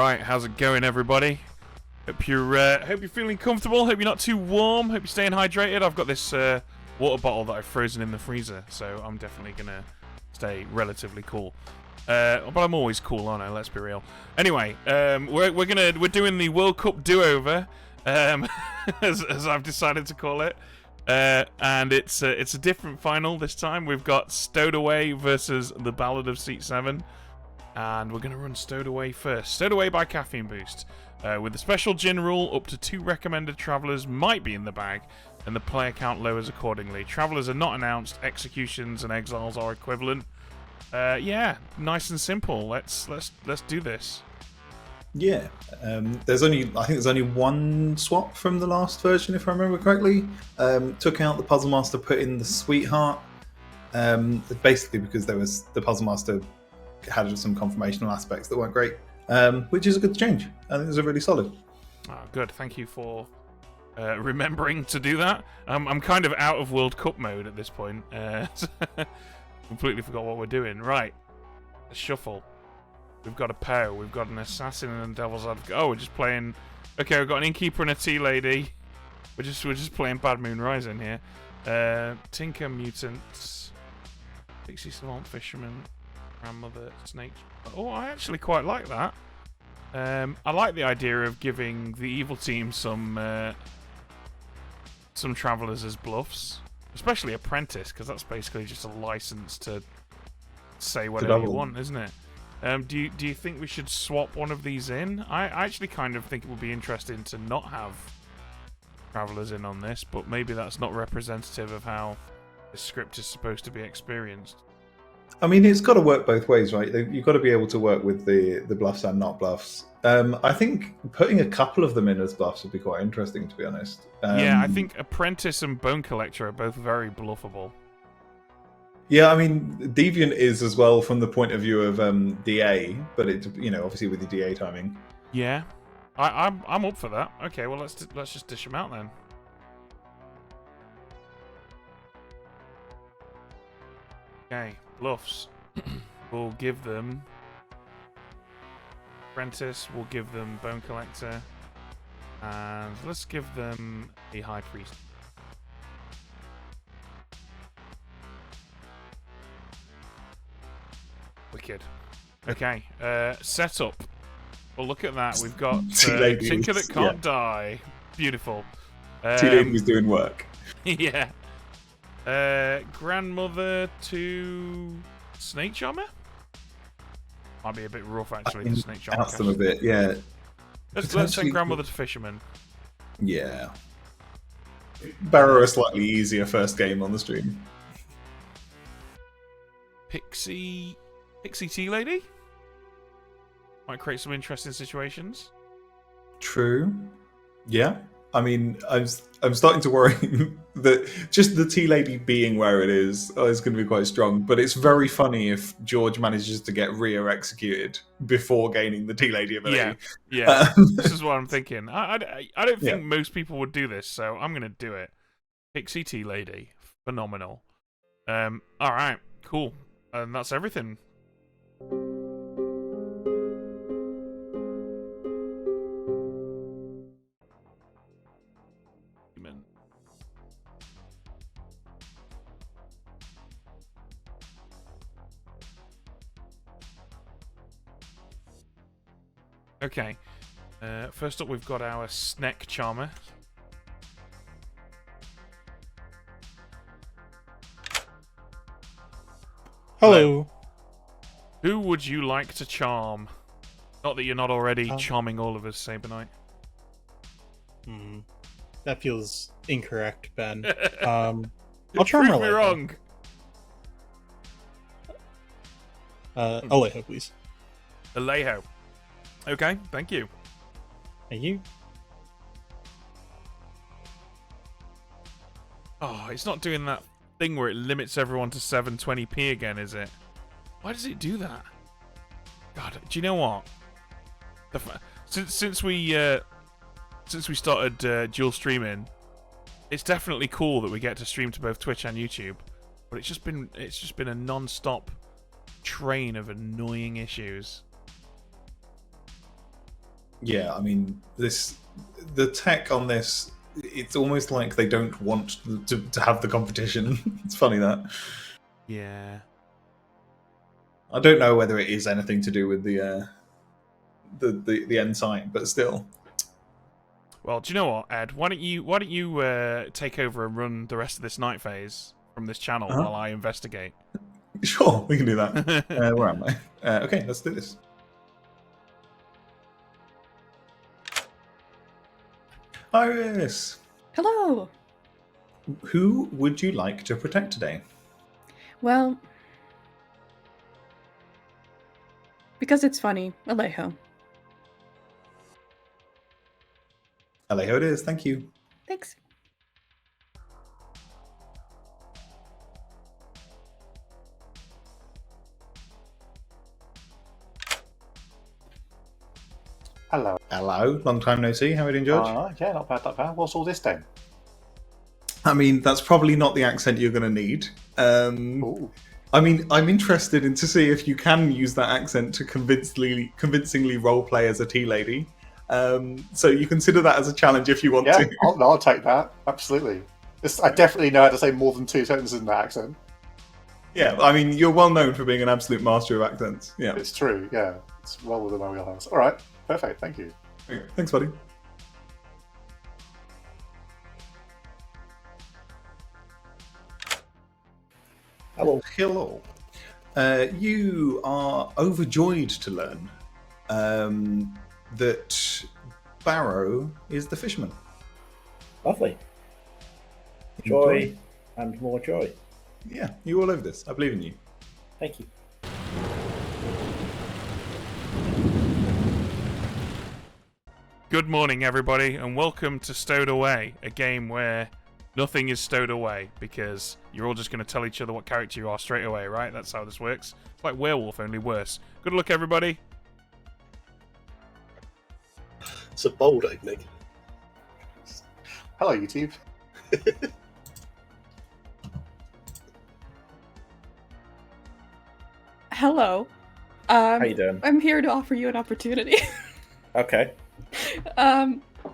Right, how's it going, everybody? Hope you're feeling comfortable. Hope you're not too warm. Hope you're staying hydrated. I've got this water bottle that I've frozen in the freezer, so I'm definitely gonna stay relatively cool. But I'm always cool, aren't I? Let's be real. Anyway, we're doing the World Cup do-over, as I've decided to call it, and it's a different final this time. We've got Stowed Away versus the Ballad of Seat 7. And we're going to run Stowed Away first. Stowed Away by Caffeine Boost. With the special gin rule, up to 2 recommended travellers might be in the bag, and the player count lowers accordingly. Travellers are not announced, executions and exiles are equivalent. Yeah, nice and simple. Let's do this. Yeah, I think there's only one swap from the last version, if I remember correctly. Took out the Puzzle Master, put in the Sweetheart. Basically because there was the Puzzle Master had some conformational aspects that weren't great, which is a good change. I think it was really solid. Oh, good. Thank you for remembering to do that. I'm kind of out of World Cup mode at this point. Completely forgot what we're doing. Right, a shuffle. We've got a Poe. We've got an Assassin and a Devil's Advocate. Oh, we're just playing. Okay, we've got an Innkeeper and a Tea Lady. We're just playing Bad Moon Rising here. Tinker, Mutant, Pixie Savant, Fisherman, Grandmother, Snake. Oh, I actually quite like that. I like the idea of giving the evil team some travellers as bluffs, especially Apprentice, because that's basically just a license to say whatever you want, isn't it? Do you think we should swap one of these in? I actually kind of think it would be interesting to not have travellers in on this, but maybe that's not representative of how the script is supposed to be experienced. I mean, it's got to work both ways, right? You've got to be able to work with the bluffs and not bluffs. I think putting a couple of them in as bluffs would be quite interesting, to be honest. Yeah, I think Apprentice and Bone Collector are both very bluffable. Yeah, I mean, Deviant is as well from the point of view of DA, but it, obviously with the DA timing. Yeah, I'm up for that. Okay, well let's just dish them out then. Okay, bluffs. We'll give them Apprentice. We'll give them Bone Collector, and let's give them a High Priest. Wicked. Okay, setup. Well, look at that. We've got Tinker that can't die. Beautiful. Tea Lady's doing work. Yeah. Grandmother to Snake Charmer? Might be a bit rough, actually, to Snake Charmer. Ask them a bit, yeah. Let's send Grandmother to Fisherman. Yeah. Barrow a slightly easier first game on the stream. Pixie Tea Lady? Might create some interesting situations. True. Yeah. I mean, I'm starting to worry that just the Tea Lady being where it is going to be quite strong. But it's very funny if George manages to get Rhea executed before gaining the Tea Lady ability. Yeah. This is what I'm thinking. I don't think most people would do this, so I'm going to do it. Pixie Tea Lady. Phenomenal. All right, cool. And that's everything. Okay, first up we've got our Sneck Charmer. Hello. Who would you like to charm? Not that you're not already charming all of us, Saber Knight. That feels incorrect, Ben. I'll charm Prove me wrong. Alejo, please. Alejo. Okay, thank you. Thank you. Oh, it's not doing that thing where it limits everyone to 720p again, is it? Why does it do that? God, do you know what? Since we started dual streaming, it's definitely cool that we get to stream to both Twitch and YouTube. But it's just been a non-stop train of annoying issues. Yeah, I mean, the tech on this, it's almost like they don't want to have the competition. It's funny that. Yeah. I don't know whether it is anything to do with the end site, but still. Well, do you know what, Ed? Why don't you take over and run the rest of this night phase from this channel while I investigate? Sure, we can do that. Where am I? Okay, let's do this. Iris, Hello. who would you like to protect today? Well, because it's funny, Alejo. Alejo it is, thank you. Thanks. Hello. Hello, long time no see. How are you doing, George? Yeah, not bad, not bad. What's all this then? I mean, that's probably not the accent you're going to need. Ooh. I mean, I'm interested to see if you can use that accent to convincingly roleplay as a tea lady. So you consider that as a challenge if you want to. I'll take that. Absolutely. I definitely know how to say more than 2 sentences in that accent. Yeah, I mean, you're well known for being an absolute master of accents. Yeah. It's true, yeah. It's well within my wheelhouse. All right, perfect, thank you. Okay, thanks, buddy. Hello. Hello. You are overjoyed to learn that Barrow is the fisherman. Lovely. Joy and more joy. Yeah, you all over this. I believe in you. Thank you. Good morning, everybody, and welcome to Stowed Away, a game where nothing is stowed away because you're all just going to tell each other what character you are straight away, right? That's how this works. It's like Werewolf, only worse. Good luck, everybody. It's a bold opening. Hello, YouTube. Hello. How you doing? I'm here to offer you an opportunity. Okay.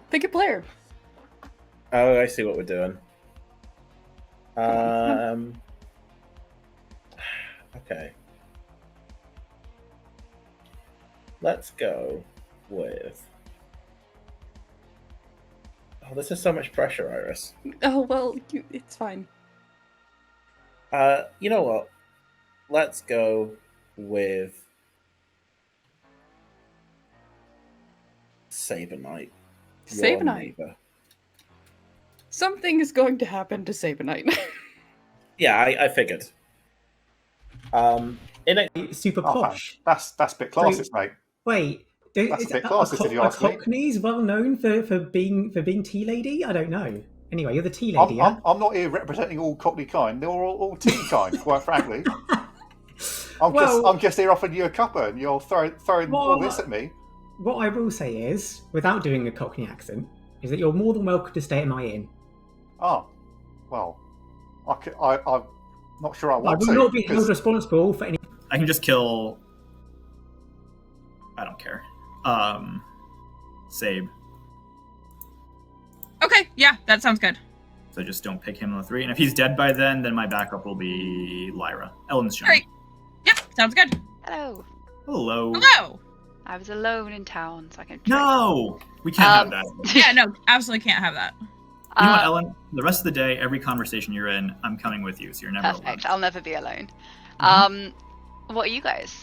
Pick a player. Oh, I see what we're doing. Okay. Let's go with... Oh, this is so much pressure, Iris. Oh, well, it's fine. You know what? Let's go with... Saberknight. Your Saberknight. neighbor. Something is going to happen to Saberknight. Yeah, I figured. In a Super Oh, posh. that's a bit classist, mate. Wait, That's is a bit a classist if you ask me. Cockney's well known for being tea lady? I don't know. Anyway, you're the tea lady. I'm not here representing all Cockney kind. They're all tea kind, quite frankly. I'm just here offering you a cuppa, and you're throwing all this at me. What I will say is, without doing a Cockney accent, is that you're more than welcome to stay at my inn. Oh, well, I'm not sure I I want will to. not be held responsible for any. I can just kill. I don't care. Sabe. Okay, yeah, that sounds good. So just don't pick him on the 3. And if he's dead by then my backup will be Lyra. Ellen's John. All right. Yep, sounds good. Hello. Hello. Hello. I was alone in town, so I can. No! We can't have that. Yeah, no, absolutely can't have that. You know what, Ellen? The rest of the day, every conversation you're in, I'm coming with you, so you're never Perfect. alone. I'll never be alone. Mm-hmm. What are you guys?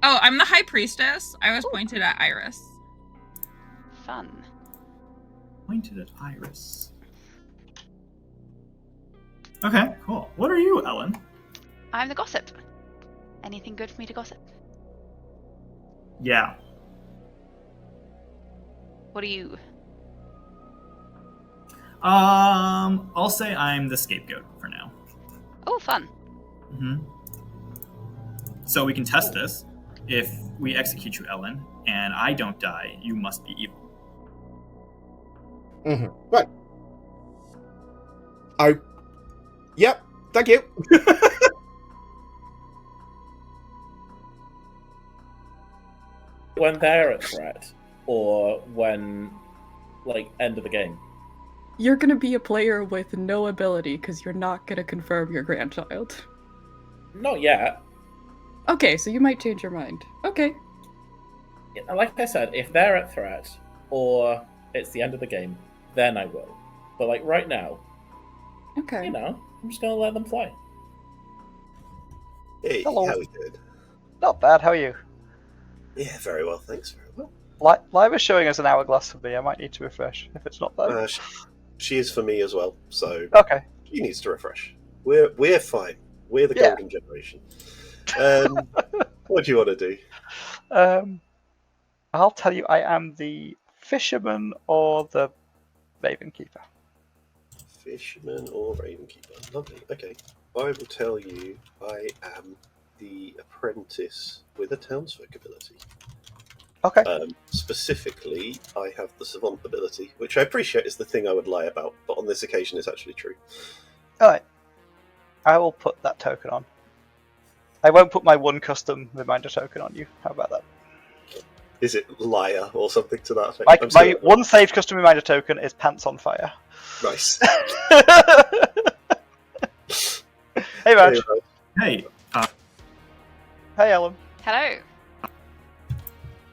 Oh, I'm the High Priestess. I was pointed at Iris. Fun. Pointed at Iris. Okay, cool. What are you, Ellen? I'm the gossip. Anything good for me to gossip? Yeah. What are you? I'll say I'm the scapegoat for now. Oh, fun. Mm-hmm. So we can test this. If we execute you, Ellen, and I don't die, you must be evil. Mm-hmm. Right. Yep. Thank you. When they're a threat, or when, like, end of the game? You're gonna be a player with no ability because you're not gonna confirm your grandchild. Not yet. Okay, so you might change your mind. Okay. Yeah, like I said, if they're at threat or it's the end of the game, then I will. But like right now, Okay. you know, I'm just gonna let them play. Hey, Hello. how are we doing? Not bad, how are you? Yeah, very well, thanks, very well. Lyra's showing us an hourglass for me. I might need to refresh if it's not there. She is for me as well, so Okay. she needs to refresh. We're fine. We're the golden generation. What do you want to do? I'll tell you, I am the fisherman or the raven keeper. Fisherman or Ravenkeeper. Lovely. Okay. I will tell you I am the apprentice with a townsfolk ability. Okay. Specifically, I have the savant ability, which I appreciate is the thing I would lie about, but on this occasion it's actually true. Alright. I will put that token on. I won't put my one custom reminder token on you. How about that? Is it liar or something to that effect? My one saved custom reminder token is pants on fire. Nice. Hey, Raj. Hey. Hey, Ellen. Hello.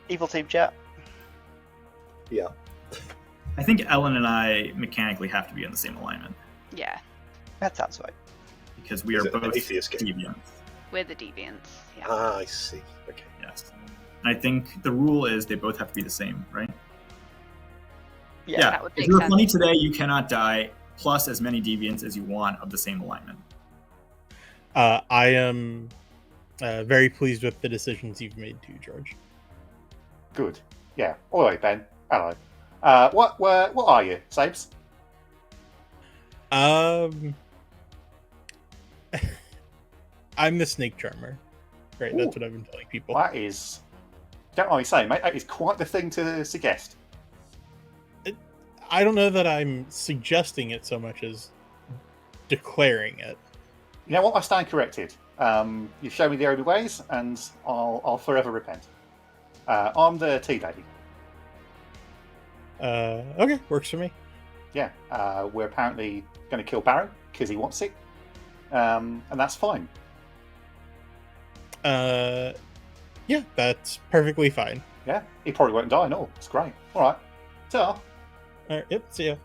Evil team chat. Yeah. I think Ellen and I mechanically have to be in the same alignment Yeah, That sounds right. because we Is are it an both atheist game? deviants. we're the deviants. Yeah. Ah, I see. Okay. Yes. And I think the rule is they both have to be the same, right? Yeah. That would If make you're sense. funny today, you cannot die, plus as many deviants as you want of the same alignment. I am very pleased with the decisions you've made too, George. Good. Yeah. All right, Ben. Hello. What are you, Sabes? I'm the snake charmer. Right, that's what I've been telling people. That is, don't mind me saying, mate, that is quite the thing to suggest. I don't know that I'm suggesting it so much as declaring it. You know what? I stand corrected. You've shown me the only ways, and I'll forever repent. I'm the tea lady. Okay, works for me. Yeah, we're apparently going to kill Barrow because he wants it, and that's fine. Yeah, that's perfectly fine. Yeah, he probably won't die and all. It's great. All right. Ta. Alright, yep, see ya.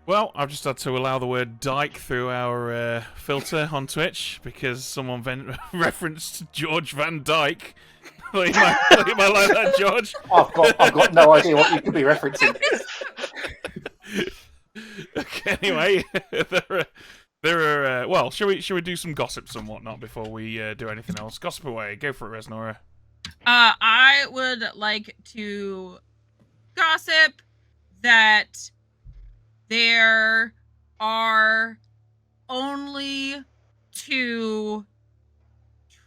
Well, I've just had to allow the word dyke through our filter on Twitch because someone referenced George Van Dyke. Thought you might like that, George. I've got no idea what you could be referencing. Okay, anyway, there are well, shall we do some gossips and whatnot before we do anything else? Gossip away. Go for it, Resnora. I would like to gossip that there are only 2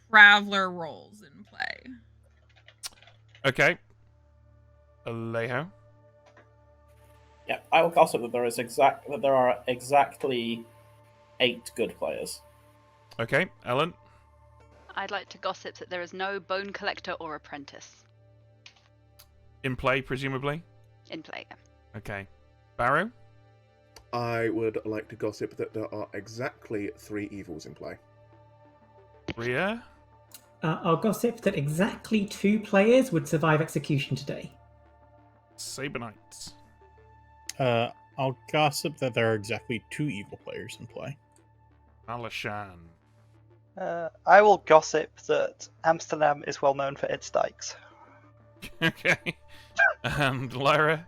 traveler roles in play. Okay. Alejo. Yeah, I will gossip that there are exactly 8 good players. Okay, Ellen. I'd like to gossip that there is no bone collector or apprentice In play, presumably. in play. Okay. Barrow. I would like to gossip that there are exactly 3 evils in play. Rhea. I'll gossip that exactly 2 players would survive execution today. Saber Knights. I'll gossip that there are exactly 2 evil players in play. Alashan. I will gossip that Amsterdam is well known for its dikes. Okay. And Lyra.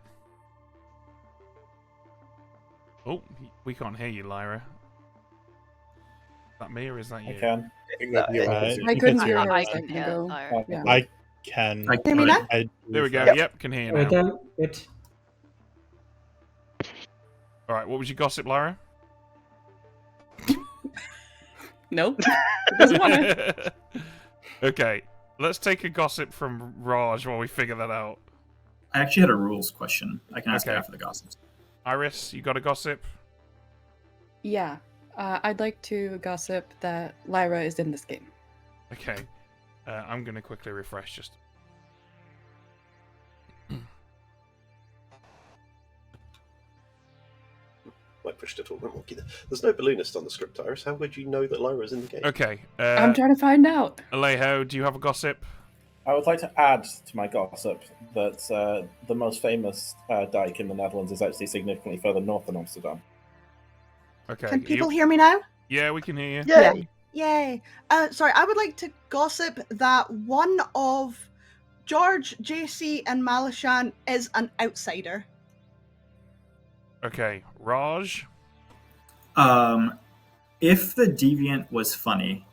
Oh, we can't hear you, Lyra. Is that me or is that you? I can. I couldn't hear her. I a can second hear ago. Lyra. Yeah. I can. Hear me now? There we go. Yep. Yep, can hear you There we now. go. Good. All right, what was your gossip, Lyra? Nope. Doesn't want to. Okay. Let's take a gossip from Raj while we figure that out. I actually had a rules question. I can ask it Okay. after the gossips. Iris, you got a gossip? Yeah. I'd like to gossip that Lyra is in this game. Okay. I'm going to quickly refresh just... I pushed it all the monkey there. There's no balloonist on the script, Iris. How would you know that Lyra's in the game? Okay. I'm trying to find out. Alejo, do you have a gossip? I would like to add to my gossip that the most famous dike in the Netherlands is actually significantly further north than Amsterdam. Okay. Can people hear me now? Yeah, we can hear you. Yay! Yay! Sorry, I would like to gossip that one of George, JC, and Malashan is an outsider. Okay. Raj? If the deviant was funny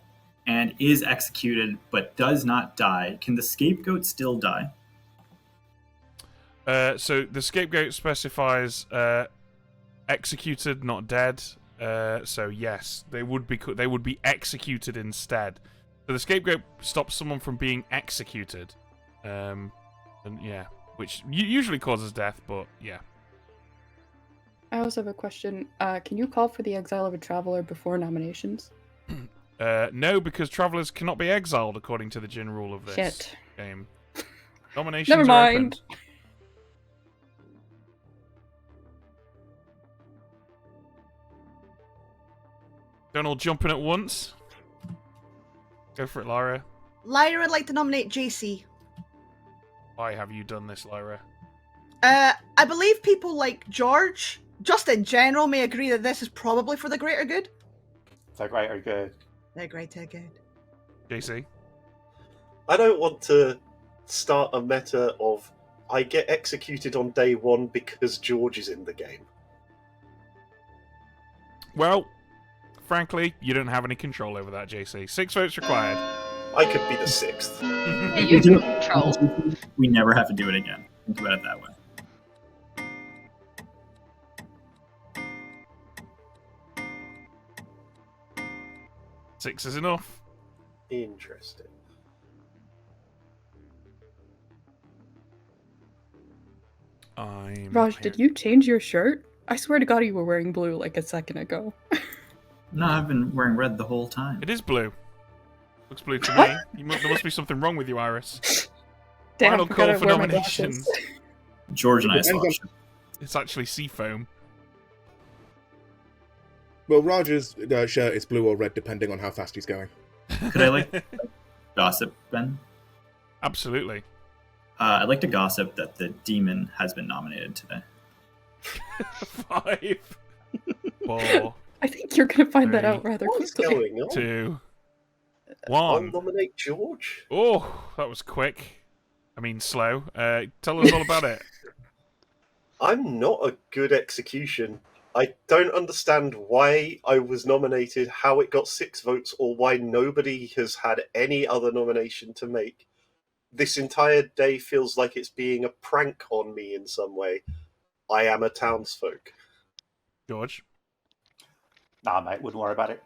and is executed but does not die, can the scapegoat still die? So the scapegoat specifies executed, not dead. So yes, they would be executed instead. So the scapegoat stops someone from being executed, and yeah, which usually causes death, but yeah. I also have a question. Can you call for the exile of a traveler before nominations? No, because travelers cannot be exiled according to the Jin rule of this Shit. game. Nominations Never are open. mind. Don't all jump in at once. Go for it, Lyra. Lyra would like to nominate JC. Why have you done this, Lyra? I believe people like George, just in general, may agree that this is probably for the greater good. The greater good. The greater good. JC? I don't want to start a meta of I get executed on day one because George is in the game. Well, frankly, you don't have any control over that, JC. 6 votes required. I could be the 6th. You do control. We never have to do it again. Think about it that way. Six is enough. Interesting. Raj, did you change your shirt? I swear to God you were wearing blue like a second ago. No, I've been wearing red the whole time. It is blue. Looks blue to me. There must be something wrong with you, Iris. Damn, Final I call forgot for I wear my nominations. glasses. George and I swapped. It's actually seafoam. Well, Raj's shirt is blue or red depending on how fast he's going. Could I gossip, Ben? Absolutely. I'd like to gossip that the demon has been nominated today. 5, 4. I think you're going to find that out rather What's quickly. going on? 2, I'll 1. nominate George. Oh, that was quick. I mean, slow. Tell us all about it. I'm not a good execution. I don't understand why I was nominated, how it got 6 votes, or why nobody has had any other nomination to make. This entire day feels like it's being a prank on me in some way. I am a townsfolk. George? Nah, mate, wouldn't worry about it.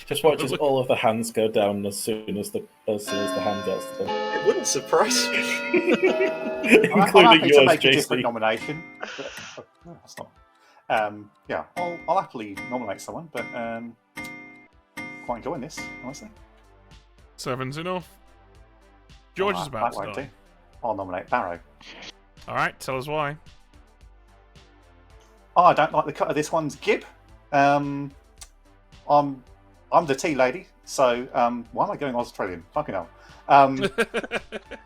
Just watch as all of the hands go down as soon as the hand gets to them. It wouldn't surprise me. I'm happy to make a different nomination. But, that's not. Yeah, I'll happily nominate someone, but quite enjoying this, honestly. 7's enough. George is about that to won't die. do. I'll nominate Barrow. All right, tell us why. Oh, I don't like the cut of this one's Gib. I'm the tea lady, so why am I going Australian? Fucking hell.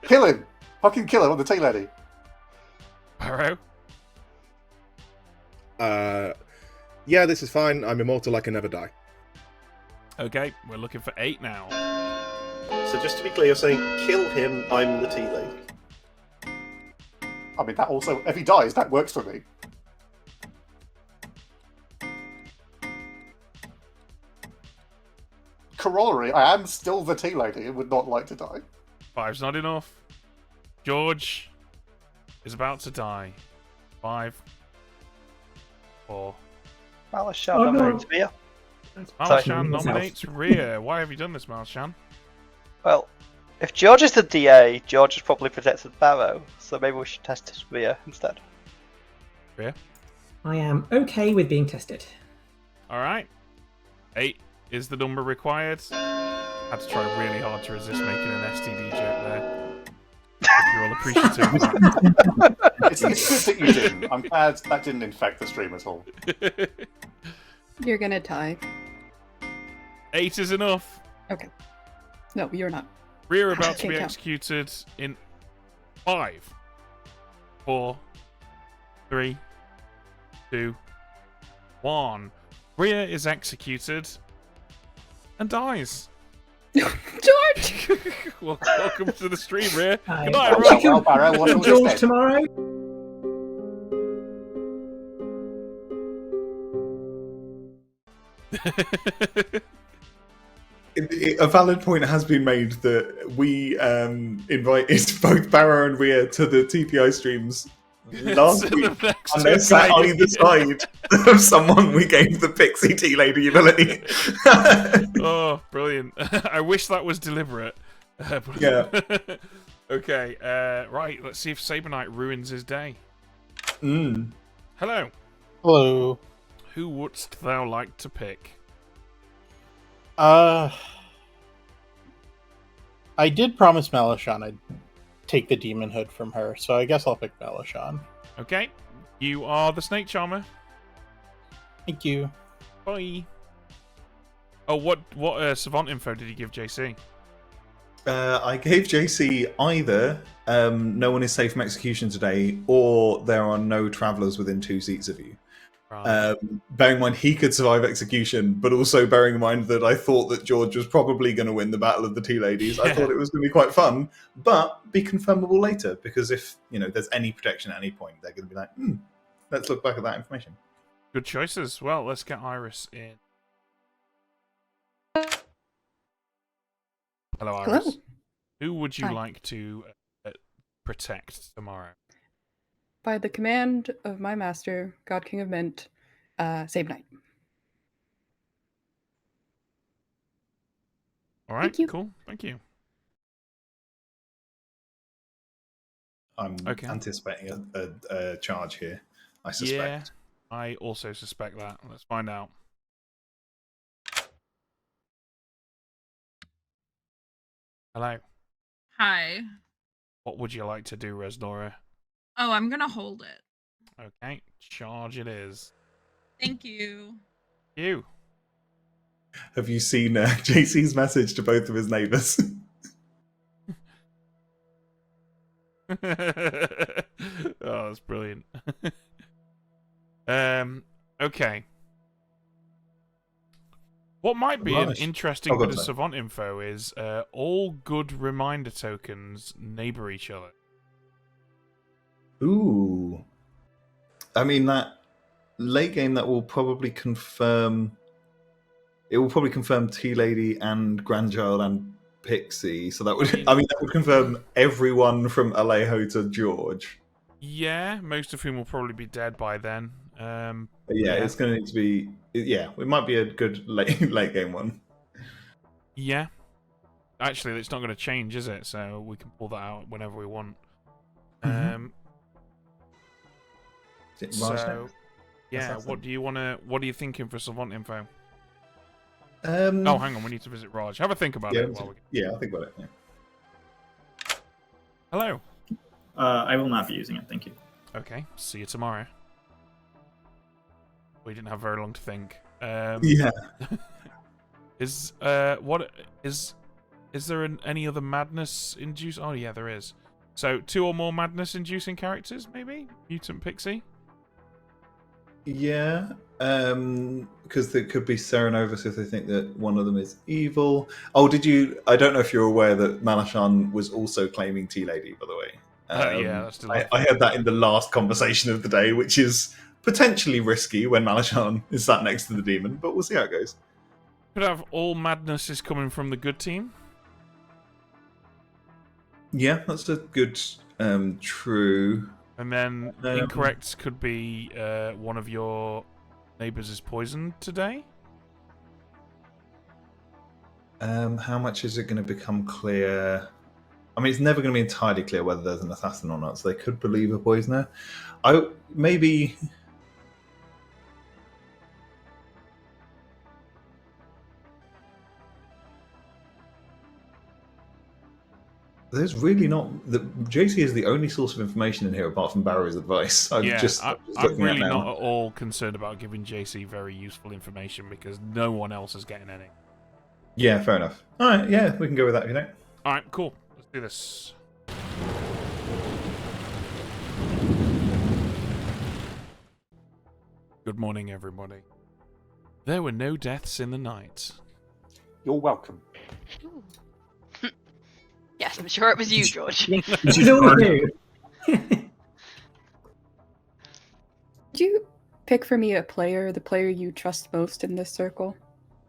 Kill him! Fucking kill him, I'm the tea lady. Barrow? Yeah, this is fine. I'm immortal, I can never die. Okay, we're looking for 8 now. So just to be clear, you're saying kill him, I'm the tea lady. I mean, that also, if he dies, that works for me. Corollary, I am still the tea lady and would not like to die. 5's not enough. George is about to die. 5, 4. Malashan nominates Mia. Malashan nominates Rhea. Why have you done this, Malashan? Well, if George is the DA, George has probably protected Barrow, so maybe we should test his Rhea instead. Rhea? I am okay with being tested. Alright. 8 is the number required. Had to try really hard to resist making an STD joke there. Hope you're all appreciative of that. It's good that you didn't. I'm glad that didn't infect the stream at all. You're gonna die. 8 is enough. Okay. No, you're not. Rhea about to Can't be count. executed in 5, 4, 3, 2, 1. Rhea is executed and dies. George! Welcome to the stream, Rhea. Hi. Good night, Well, Rob. well, Barrow, what's all this George then? tomorrow. A valid point has been made that we invited both Barrow and Rhea to the TPI streams last To the week, next and they're sat guy. either side of someone we gave the Pixie Tea Lady ability. Oh, brilliant. I wish that was deliberate. But- Yeah. Okay, right, let's see if Saber Knight ruins his day. Mm. Hello. Hello. Who wouldst thou like to pick? I did promise Melishan I'd take the demon hood from her, so I guess I'll pick Melishan. Okay, you are the Snake Charmer. Thank you. Bye. Oh, what savant info did you give JC? I gave JC either no one is safe from execution today, or there are no travellers within 2 seats of you. Right. Bearing in mind he could survive execution, but also bearing in mind that I thought that George was probably going to win the Battle of the Tea Ladies. I Yeah. thought it was going to be quite fun, but be confirmable later, because if there's any protection at any point, they're going to be like, let's look back at that information. Good choices. Well, let's get Iris in. Hello, Iris. Hello. Who would you Hi. like to protect tomorrow? By the command of my master, God King of Mint, Saber Knight. All right, Thank you. cool. Thank you. I'm Okay. anticipating a charge here, I suspect. Yeah, I also suspect that. Let's find out. Hello. Hi. What would you like to do, Resnora? Oh, I'm gonna hold it. Okay, charge it is. Thank you. You. Have you seen JC's message to both of his neighbours? Oh, that's brilliant. Okay. What might be an Right. interesting Oh, bit go of on, savant info is all good reminder tokens neighbor each other. Ooh. I mean, that late game, that will probably confirm... It will probably confirm Tea Lady and Grandchild and Pixie. So that would... that would confirm everyone from Alejo to George. Yeah, most of whom will probably be dead by then. But yeah, it's going to need to be... Yeah, it might be a good late game one. Yeah. Actually, it's not going to change, is it? So we can pull that out whenever we want. Mhm. Is it Raj So, next? yeah, That's what do you want to? What are you thinking for savant info? Um, Oh, hang on, we need to visit Raj. Have a think about yeah, it. While we... I'll think about it. Yeah. Hello. I will not be using it, thank you. Okay, see you tomorrow. We didn't have very long to think. Yeah. Is what is there any other madness induce? Oh yeah, there is. So 2 or more madness inducing characters, maybe mutant pixie. Yeah, because there could be Serenovus if they think that one of them is evil. Oh, did you? I don't know if you're aware that Malashan was also claiming Tea Lady, by the way. Yeah, that's delightful. I heard that in the last conversation of the day, which is potentially risky when Malashan is sat next to the demon, but we'll see how it goes. Could have all madness is coming from the good team. Yeah, that's a good true. And then incorrect could be one of your neighbours is poisoned today. How much is it going to become clear? I mean, it's never going to be entirely clear whether there's an assassin or not, so they could believe a poisoner. Maybe... There's really not... JC is the only source of information in here apart from Barry's advice. I'm really not at all concerned about giving JC very useful information because no one else is getting any. Yeah, fair enough. Alright, yeah, we can go with that if you know. Alright, cool. Let's do this. Good morning, everybody. There were no deaths in the night. You're welcome. Yes, I'm sure it was you, George. Did you pick for me the player you trust most in this circle?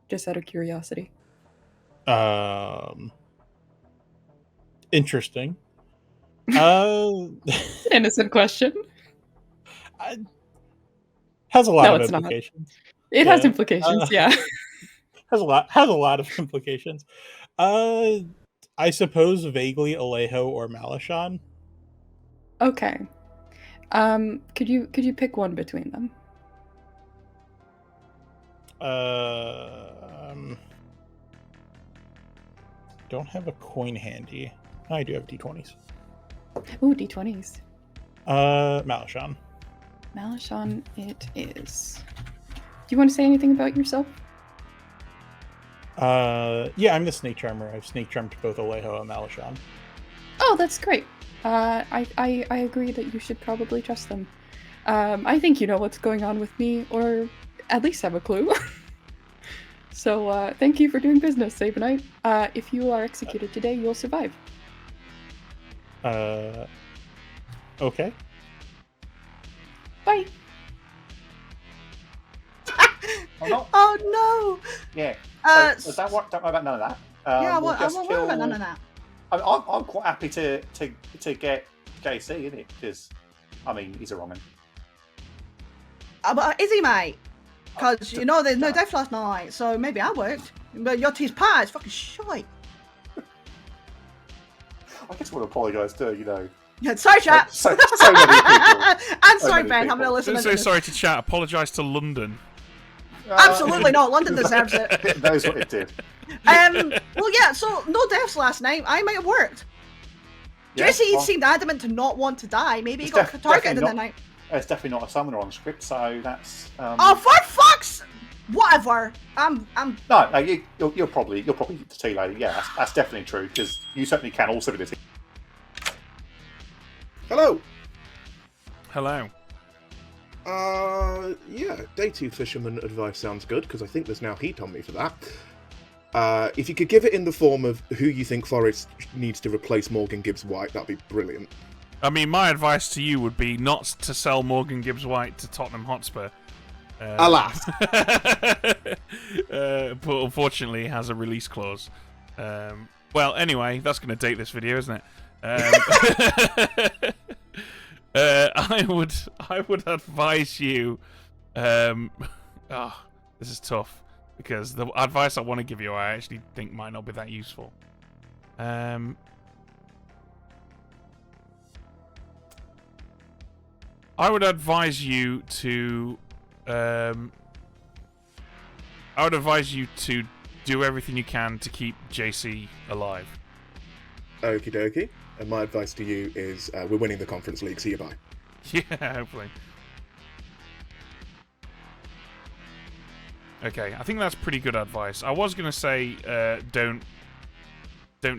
Just out of curiosity. Interesting. Innocent question. Has a lot No, of it's implications. not. It has implications, yeah. Has a lot of implications. I suppose vaguely Alejo or Malashan. Okay. Could you pick one between them? Don't have a coin handy. I do have d20s. Ooh, d20s. Malashan. Malashan it is. Do you want to say anything about yourself? Yeah, I'm the snake charmer. I've snake charmed both Alejo and Malashan. Oh, that's great. I agree that you should probably trust them. I think you know what's going on with me, or at least have a clue. So, thank you for doing business, Sabanite. If you are executed today, you'll survive. Okay. Bye. Oh no! Yeah. So don't worry about none of that. Yeah, I we'll won't just worry about none of that. I'm quite happy to get JC, isn't it? Because, I mean, he's a wrong one. But is he, mate? Because, you know, there's no death last night, so maybe I worked. But your team's pie is fucking shite. I just want to apologise too, you know. Yeah, sorry, chat. So many people. I'm sorry, Ben. I'm going to listen to So this. sorry to chat. Apologise to London. Absolutely not. London deserves it. It knows what it did. Well, yeah, so no deaths last night. I might have worked. Yeah, Jesse well, seemed adamant to not want to die. Maybe he it's got targeted in the definitely night. It's definitely not a summoner on script, so that's. Oh, for fuck's! Whatever. I'm. No, you're probably the tea lady. Yeah, that's definitely true because you certainly can also be the tea. Hello. Hello. Yeah, day 2 fisherman advice sounds good, because I think there's now heat on me for that. If you could give it in the form of who you think Forrest needs to replace Morgan Gibbs White, that'd be brilliant. I mean, my advice to you would be not to sell Morgan Gibbs White to Tottenham Hotspur. Alas. But unfortunately, it has a release clause. Well, anyway, that's going to date this video, isn't it? I would advise you. This is tough because the advice I want to give you, I actually think might not be that useful. I would advise you to. I would advise you to do everything you can to keep JC alive. Okie dokie. And my advice to you is we're winning the Conference League. See you, bye. Yeah, hopefully. Okay, I think that's pretty good advice. I was going to say don't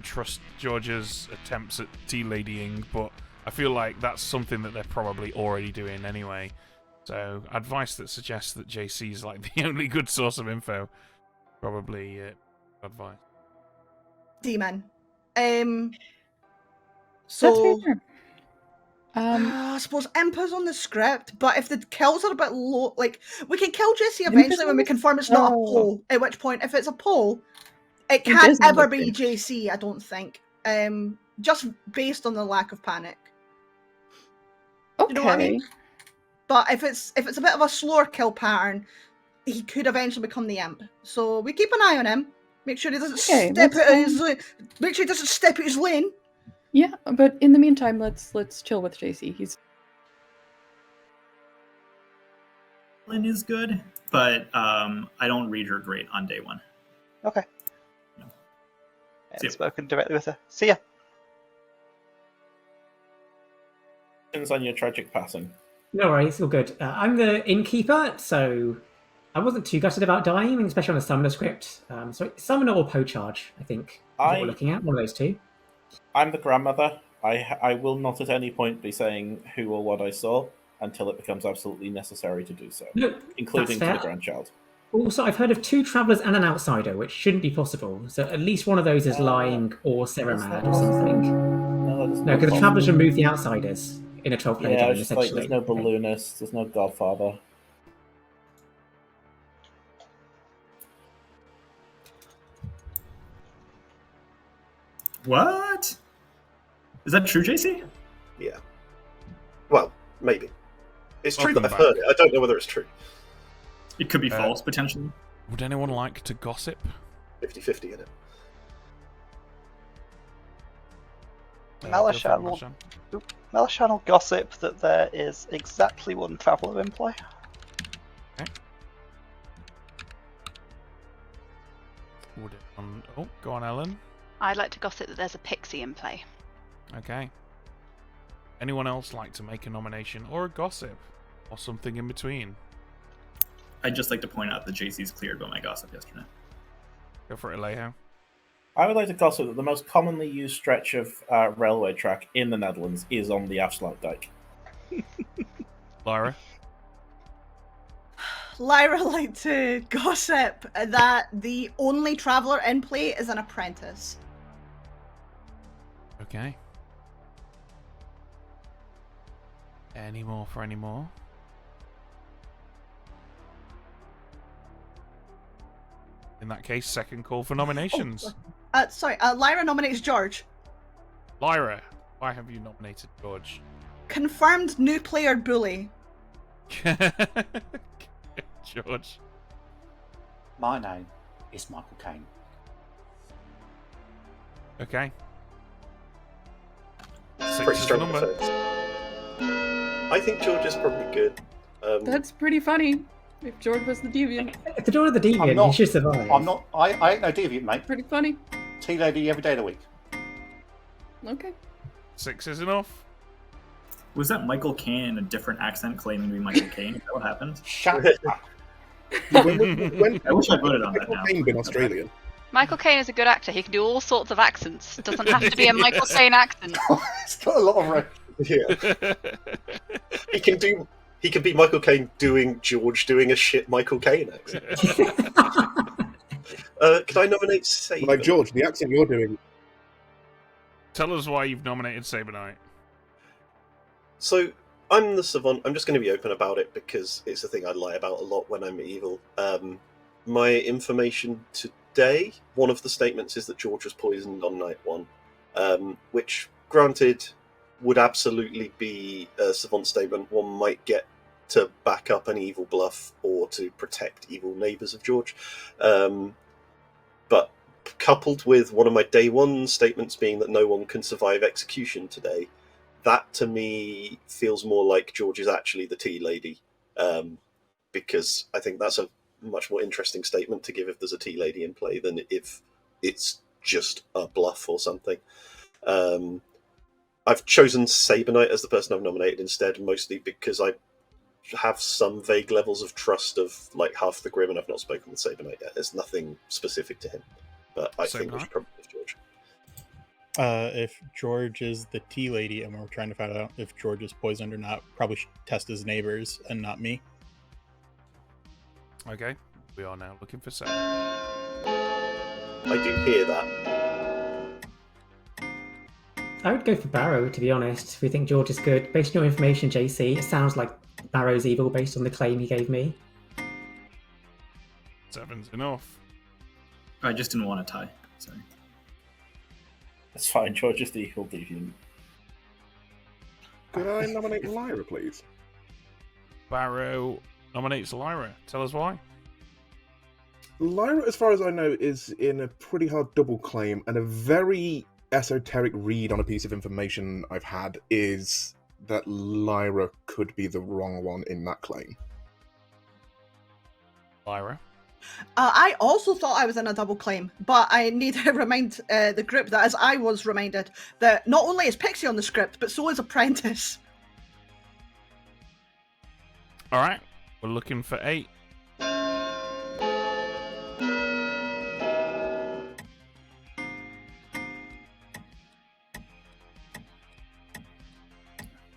trust George's attempts at tea-ladying, but I feel like that's something that they're probably already doing anyway. So, advice that suggests that JC is like the only good source of info. Probably advice. D-man. That's very So fair. I suppose Impa's on the script, but if the kills are a bit low, like we can kill Jesse eventually when we confirm it's not a poll. At which point, if it's a poll, it can't doesn't ever look be good. JC. I don't think. Just based on the lack of panic. Okay. You know what I mean? But if it's a bit of a slower kill pattern, he could eventually become the imp. So we keep an eye on him. Make sure he doesn't Okay, step let's, out of his lane. Make sure he doesn't step out his lane. Yeah, but in the meantime, let's chill with JC. He's Lynn is good, but I don't read her great on day one. Okay. No. I haven't spoken directly with her. See ya. On your tragic passing. No worries, all good. I'm the innkeeper, so I wasn't too gutted about dying, especially on the summoner script. So summoner or charge, I think, is what we're looking at. One of those two. I'm the grandmother. I will not at any point be saying who or what I saw until it becomes absolutely necessary to do so, No, including to that's the fair. grandchild. Also, I've heard of 2 travellers and an outsider, which shouldn't be possible. So at least one of those is lying or Ceramad or something. No, because the travellers remove the outsiders in a 12-player Yeah, game, it's just like essentially. there's no balloonist, there's no godfather. What? Is that true, JC? Yeah. Well, maybe. It's true that Welcome I've heard back. it. I don't know whether it's true. It could be false, potentially. Would anyone like to gossip? 50-50 in it. Malashan will gossip that there is exactly 1 traveller in play. Would it oh, go on, Ellen. I'd like to gossip that there's a pixie in play. Okay. Anyone else like to make a nomination or a gossip? Or something in between? I'd just like to point out that JC's cleared by my gossip yesterday. Go for it, Alejo. I would like to gossip that the most commonly used stretch of railway track in the Netherlands is on the Afsluitdijk. Lyra? Lyra like to gossip that the only traveller in play is an apprentice. Okay. Any more for any more? In that case, second call for nominations. Sorry, Lyra nominates George. Lyra, why have you nominated George? Confirmed new player bully. George. My name is Michael Caine. Okay. Pretty strong defense. I think George is probably good. That's pretty funny. If George was the deviant. If the door of the deviant, he should survive. I'm not. I ain't no deviant, mate. Pretty funny. Tea lady every day of the week. Okay. 6 is enough. Was that Michael Caine in a different accent claiming to be Michael Caine? Is that what happened? Shut up. When I wish I voted on that Michael now. Caine been Australian? Michael Caine is a good actor. He can do all sorts of accents. It doesn't have to be a Michael Caine accent. It's got a lot of room. Yeah. He can be Michael Caine doing George doing a shit Michael Caine accent. Could I nominate Saber? Like George, the accent you're doing. Tell us why you've nominated Saber Knight. So, I'm the Savant. I'm just going to be open about it because it's a thing I lie about a lot when I'm evil. My information today, one of the statements is that George was poisoned on night 1, which, granted, would absolutely be a Savant statement one might get to back up an evil bluff or to protect evil neighbours of George. But coupled with one of my day 1 statements being that no one can survive execution today, that to me feels more like George is actually the tea lady, because I think that's a much more interesting statement to give if there's a tea lady in play than if it's just a bluff or something. I've chosen Saber Knight as the person I've nominated instead, mostly because I have some vague levels of trust of like half the Grim, and I've not spoken with Saber Knight yet. There's nothing specific to him, but I think it's probably George. If George is the tea lady and we're trying to find out if George is poisoned or not, probably should test his neighbors and not me. Okay, we are now looking for Saber. I do hear that. I would go for Barrow, to be honest. If we think George is good. Based on your information, JC, it sounds like Barrow's evil based on the claim he gave me. 7's enough. I just didn't want to tie. Sorry. That's fine. George is the evil deviant. Could I nominate Lyra, please? Barrow nominates Lyra. Tell us why. Lyra, as far as I know, is in a pretty hard double claim, and a very esoteric read on a piece of information I've had is that Lyra could be the wrong one in that claim. Lyra? I also thought I was in a double claim, but I need to remind the group that, as I was reminded, that not only is Pixie on the script, but so is Apprentice. Alright, we're looking for 8.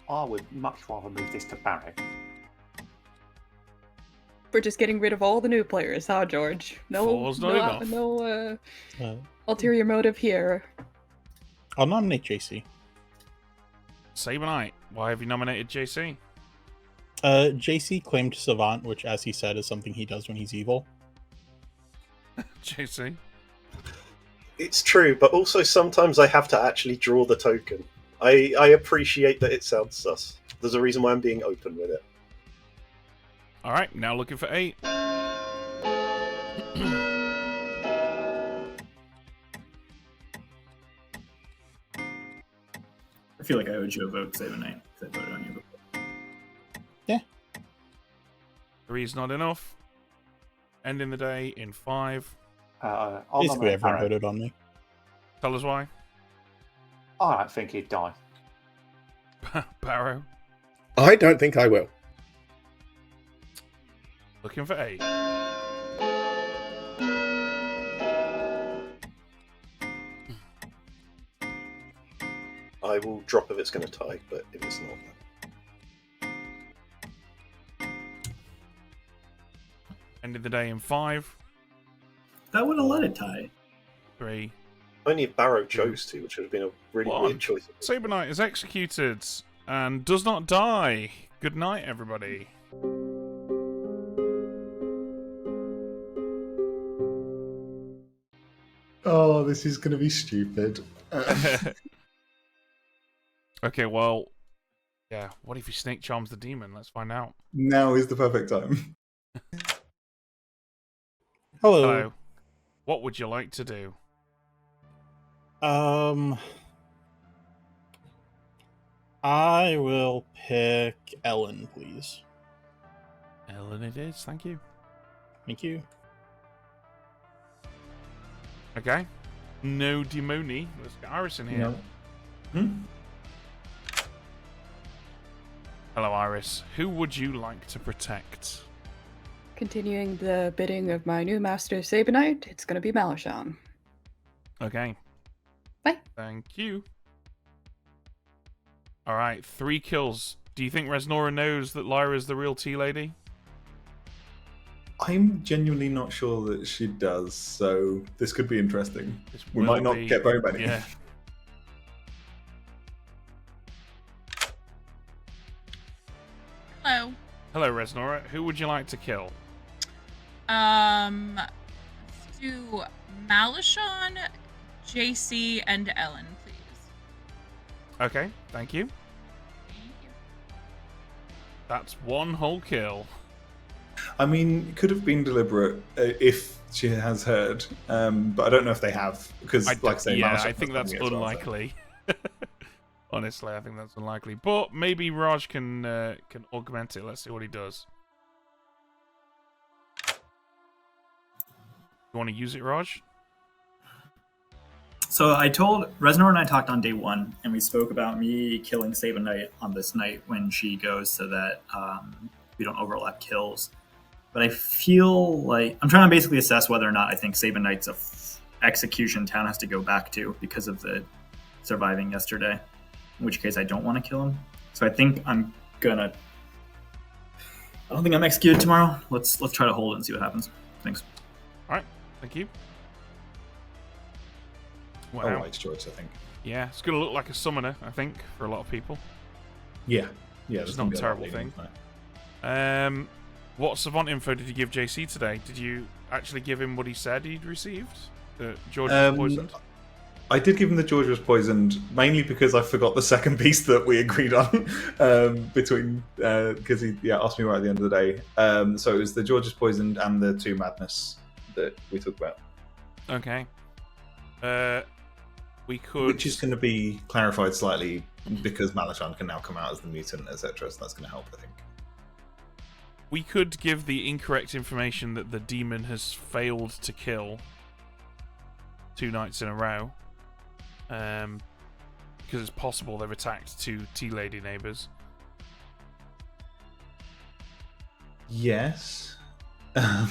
I would much rather move this to Barrow. We're just getting rid of all the new players, huh, George? Four's not enough. No ulterior motive here. I'll nominate JC. Saber Knight, why have you nominated JC? JC claimed Savant, which, as he said, is something he does when he's evil. JC? It's true, but also sometimes I have to actually draw the token. I appreciate that it sounds sus. There's a reason why I'm being open with it. Alright, now looking for 8. I feel like I owed you a vote, Saber Knight, because I voted on you before. Yeah. 3's not enough. Ending the day in 5. Basically, everyone voted on me. Tell us why. I don't think he'd die. Barrow? I don't think I will. Looking for 8. I will drop if it's going to tie, but if it's not... Ended the day in 5. That would have let it tie. 3. Only if Barrow chose to, which would have been a really 1. weird choice. Saber Knight is executed and does not die. Good night, everybody. Oh, this is going to be stupid. Okay, well, yeah. What if he snake charms the demon? Let's find out. Now is the perfect time. Hello. What would you like to do? I will pick Ellen, please. Ellen it is, thank you. Thank you. Okay. No demoni. Let's get Iris in here. No. Hello, Iris. Who would you like to protect? Continuing the bidding of my new master, Saber Knight, it's going to be Malachon. Okay. Bye. Thank you. Alright, 3 kills. Do you think Resnora knows that Lyra's the real tea lady? I'm genuinely not sure that she does, so this could be interesting. We might not get very many. Yeah. Hello. Hello, Resnora. Who would you like to kill? Let's do Malachon, JC, and Ellen, please. Okay, thank you. That's 1 whole kill. I mean, it could have been deliberate if she has heard, but I don't know if they have, because, like I say, yeah, Malachon I think that's as well, so- unlikely. Honestly, I think that's unlikely. But maybe Raj can augment it. Let's see what he does. You want to use it, Raj? So I told Resnor and I talked on day 1, and we spoke about me killing Saber Knight on this night when she goes, so that we don't overlap kills. But I feel like I'm trying to basically assess whether or not I think Saber Knight's a execution town has to go back to because of the surviving yesterday. In which case I don't want to kill him. So I think I'm gonna. I don't think I'm executed tomorrow. Let's try to hold it and see what happens. Thanks. All right, thank you. Wow. A wise choice, I think. Yeah, it's gonna look like a summoner, I think, for a lot of people. Yeah, it's not a terrible thing. What savant info did you give JC today? Did you actually give him what he said he'd received? That George was poisoned? I did give him the George was poisoned, mainly because I forgot the second piece that we agreed on because he asked me right at the end of the day. So it was the George is poisoned and the 2 madness that we talked about. Okay. We could... Which is going to be clarified slightly because Malashan can now come out as the mutant, etc. So that's going to help, I think. We could give the incorrect information that the demon has failed to kill 2 nights in a row. Because it's possible they've attacked 2 tea lady neighbours. Yes. I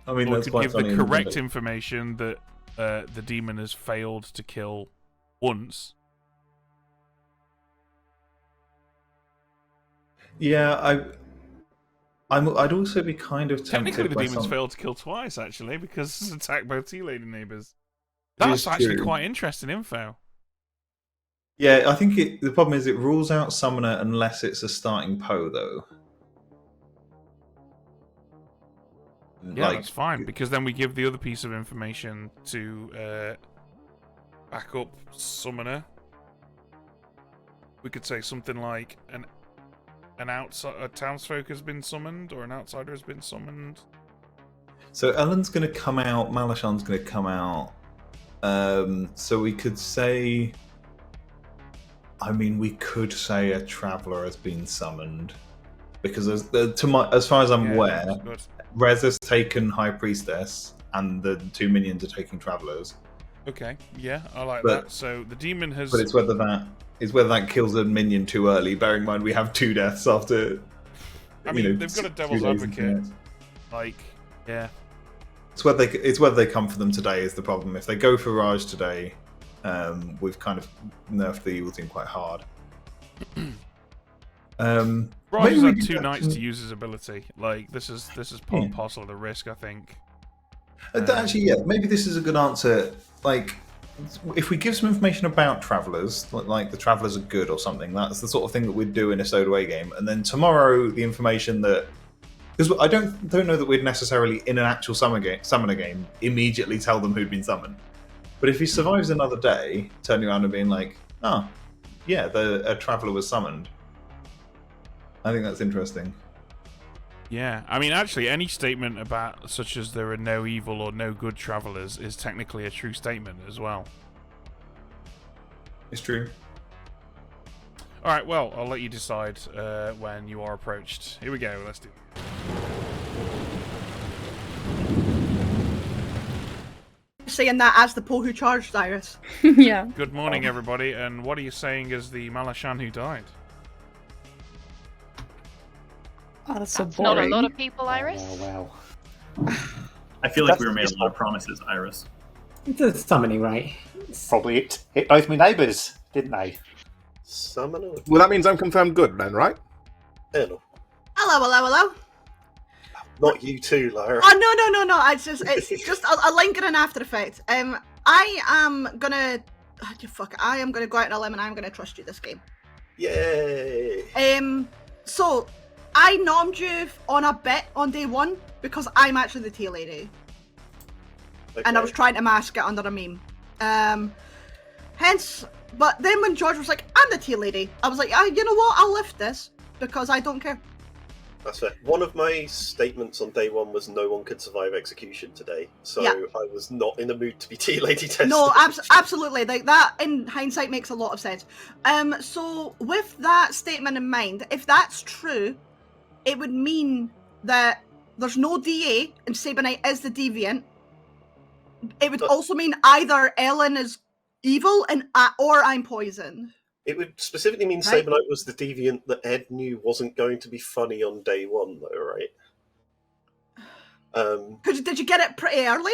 mean, or that's we could quite give funny. the correct information that the demon has failed to kill once. Yeah, I'd also be kind of tempted. Technically, the by demon's some... failed to kill twice, actually, because it's attacked both tea lady neighbours. That's actually quite interesting info. Yeah, I think the problem is it rules out summoner unless it's a starting Poe, though. Yeah, that's fine, because then we give the other piece of information to back up summoner. We could say something like a townsfolk has been summoned, or an outsider has been summoned. So Ellen's going to come out, Malashan's going to come out. So we could say... I mean, we could say a traveller has been summoned. Because as far as I'm aware, Rez has taken High Priestess, and the 2 minions are taking travellers. Okay, yeah, I like that. So the demon has... But it's whether that kills a minion too early. Bearing in mind we have 2 deaths after... I mean, they've got a devil's advocate. Like, yeah. It's whether they come for them today is the problem. If they go for Raj today, we've kind of nerfed the evil team quite hard. Raj has had 2 nights to use his ability. Like, this is part and parcel of the risk, I think. Actually, yeah, maybe this is a good answer. Like, if we give some information about travellers, like the travellers are good or something, that's the sort of thing that we'd do in a Stowed away game. And then tomorrow, the information that... Because I don't know that we'd necessarily, in an actual summoner game, immediately tell them who'd been summoned. But if he survives another day, turning around and being like, oh, yeah, a traveller was summoned. I think that's interesting. Yeah, I mean, actually, any statement about such as there are no evil or no good travellers is technically a true statement as well. It's true. All right, well, I'll let you decide when you are approached. Here we go. Let's do it. Saying that as the Poe who charged Iris. Yeah. Good morning, everybody, and what are you saying as the Malashan who died? Oh, that's so That's boring. not a lot of people, Iris. Oh, wow. I feel like we were made a lot of promises, Iris. It's a summoning, right? Probably hit both my neighbours, didn't they? Summoner? Well, that means I'm confirmed good then, right? Hello. Hello. Not you too, Lyra. Oh no! It's just a lingering after effect. I am gonna go out on a limb and I'm gonna trust you this game. Yay! So I nommed you on a bet on day 1 because I'm actually the tea lady, and I was trying to mask it under a meme. Hence, but then when George was like, "I'm the tea lady," I was like, "You know what? I'll lift this because I don't care." That's fair. One of my statements on day 1 was no one could survive execution today, so Yeah. I was not in the mood to be tea lady tested. No, absolutely. Like that, in hindsight, makes a lot of sense. So with that statement in mind, if that's true, it would mean that there's no DA and Sabanite is the deviant. It would also mean either Ellen is evil or I'm poisoned. It would specifically mean Right. Sabanite was the deviant that Ed knew wasn't going to be funny on day 1, though, right? Did you get it pretty early?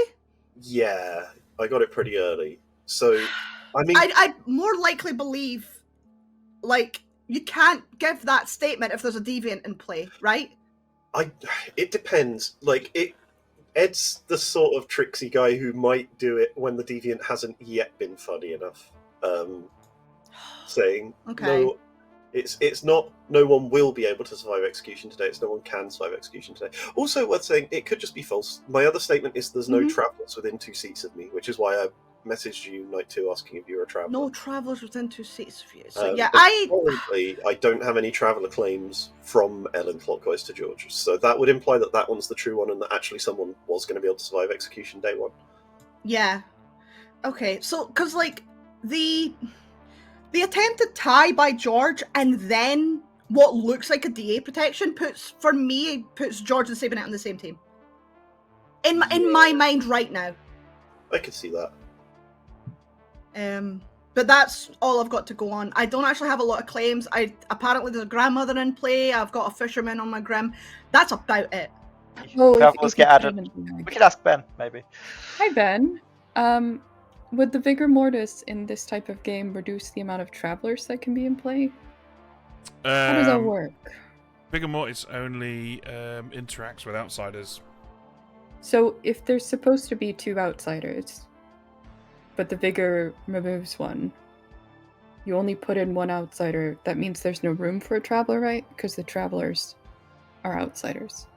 Yeah, I got it pretty early. So, I mean... I'd more likely believe, like, you can't give that statement if there's a deviant in play, right? It depends. Like, Ed's the sort of tricksy guy who might do it when the deviant hasn't yet been funny enough. Saying, no, it's not no one will be able to survive execution today, it's no one can survive execution today. Also worth saying, it could just be false. My other statement is there's no travellers within 2 seats of me, which is why I messaged you, Night 2, asking if you were a traveller. No travellers within 2 seats of you. So But currently, I don't have any traveller claims from Ellen clockwise to George. So that would imply that that one's the true one and that actually someone was going to be able to survive execution day 1. Yeah. Okay, so, because, like, the attempted tie by George and then what looks like a DA protection puts George and Sabinette on the same team. In my mind right now. I could see that. But that's all I've got to go on. I don't actually have a lot of claims. Apparently there's a grandmother in play. I've got a fisherman on my grim. That's about it. Travelers get added. We could ask Ben, maybe. Hi, Ben. Would the Vigor Mortis in this type of game reduce the amount of travelers that can be in play? How does that work? Vigor Mortis only interacts with outsiders. So if there's supposed to be 2 outsiders, but the Vigor removes one, you only put in 1 outsider, that means there's no room for a traveler, right? Because the travelers are outsiders.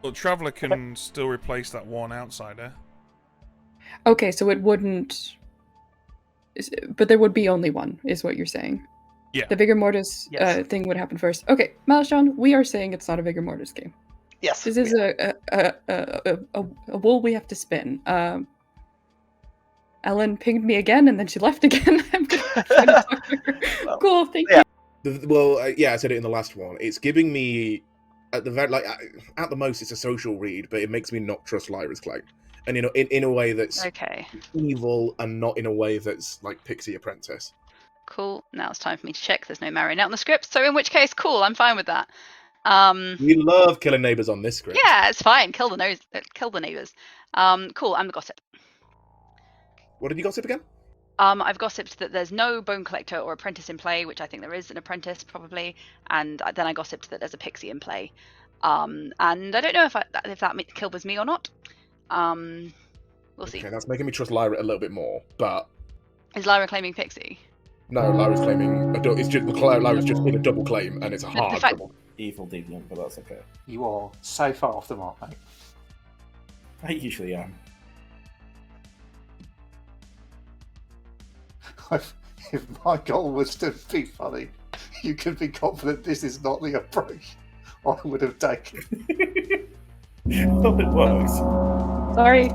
Well, Traveller can still replace that 1 outsider. Okay, so it wouldn't... But there would be only 1, is what you're saying. Yeah. The Vigor Mortis thing would happen first. Okay, Malashon, we are saying it's not a Vigor Mortis game. Yes. This is a wool we have to spin. Ellen pinged me again, and then she left again. I'm gonna try to talk to her. Cool, thank you. I said it in the last one. It's giving me, at the most, it's a social read, but it makes me not trust Lyra's claim. And in a way that's evil, and not in a way that's like Pixie Apprentice. Cool. Now it's time for me to check. There's no marrying out in the script, so in which case, cool. I'm fine with that. We love killing neighbours on this script. Yeah, it's fine. Kill the neighbours. Cool. I'm the gossip. What did you gossip again? I've gossiped that there's no bone collector or apprentice in play, which I think there is an apprentice probably, and then I gossiped that there's a pixie in play. And I don't know if that kill was me or not. We'll see. Okay, that's making me trust Lyra a little bit more, but... Is Lyra claiming pixie? No, Lyra's claiming... Lyra's just in a double claim, and it's a hard double. Evil deviant, but that's okay. You are so far off the mark, mate. I usually am. If my goal was to be funny, you can be confident this is not the approach I would have taken. But it works. Sorry.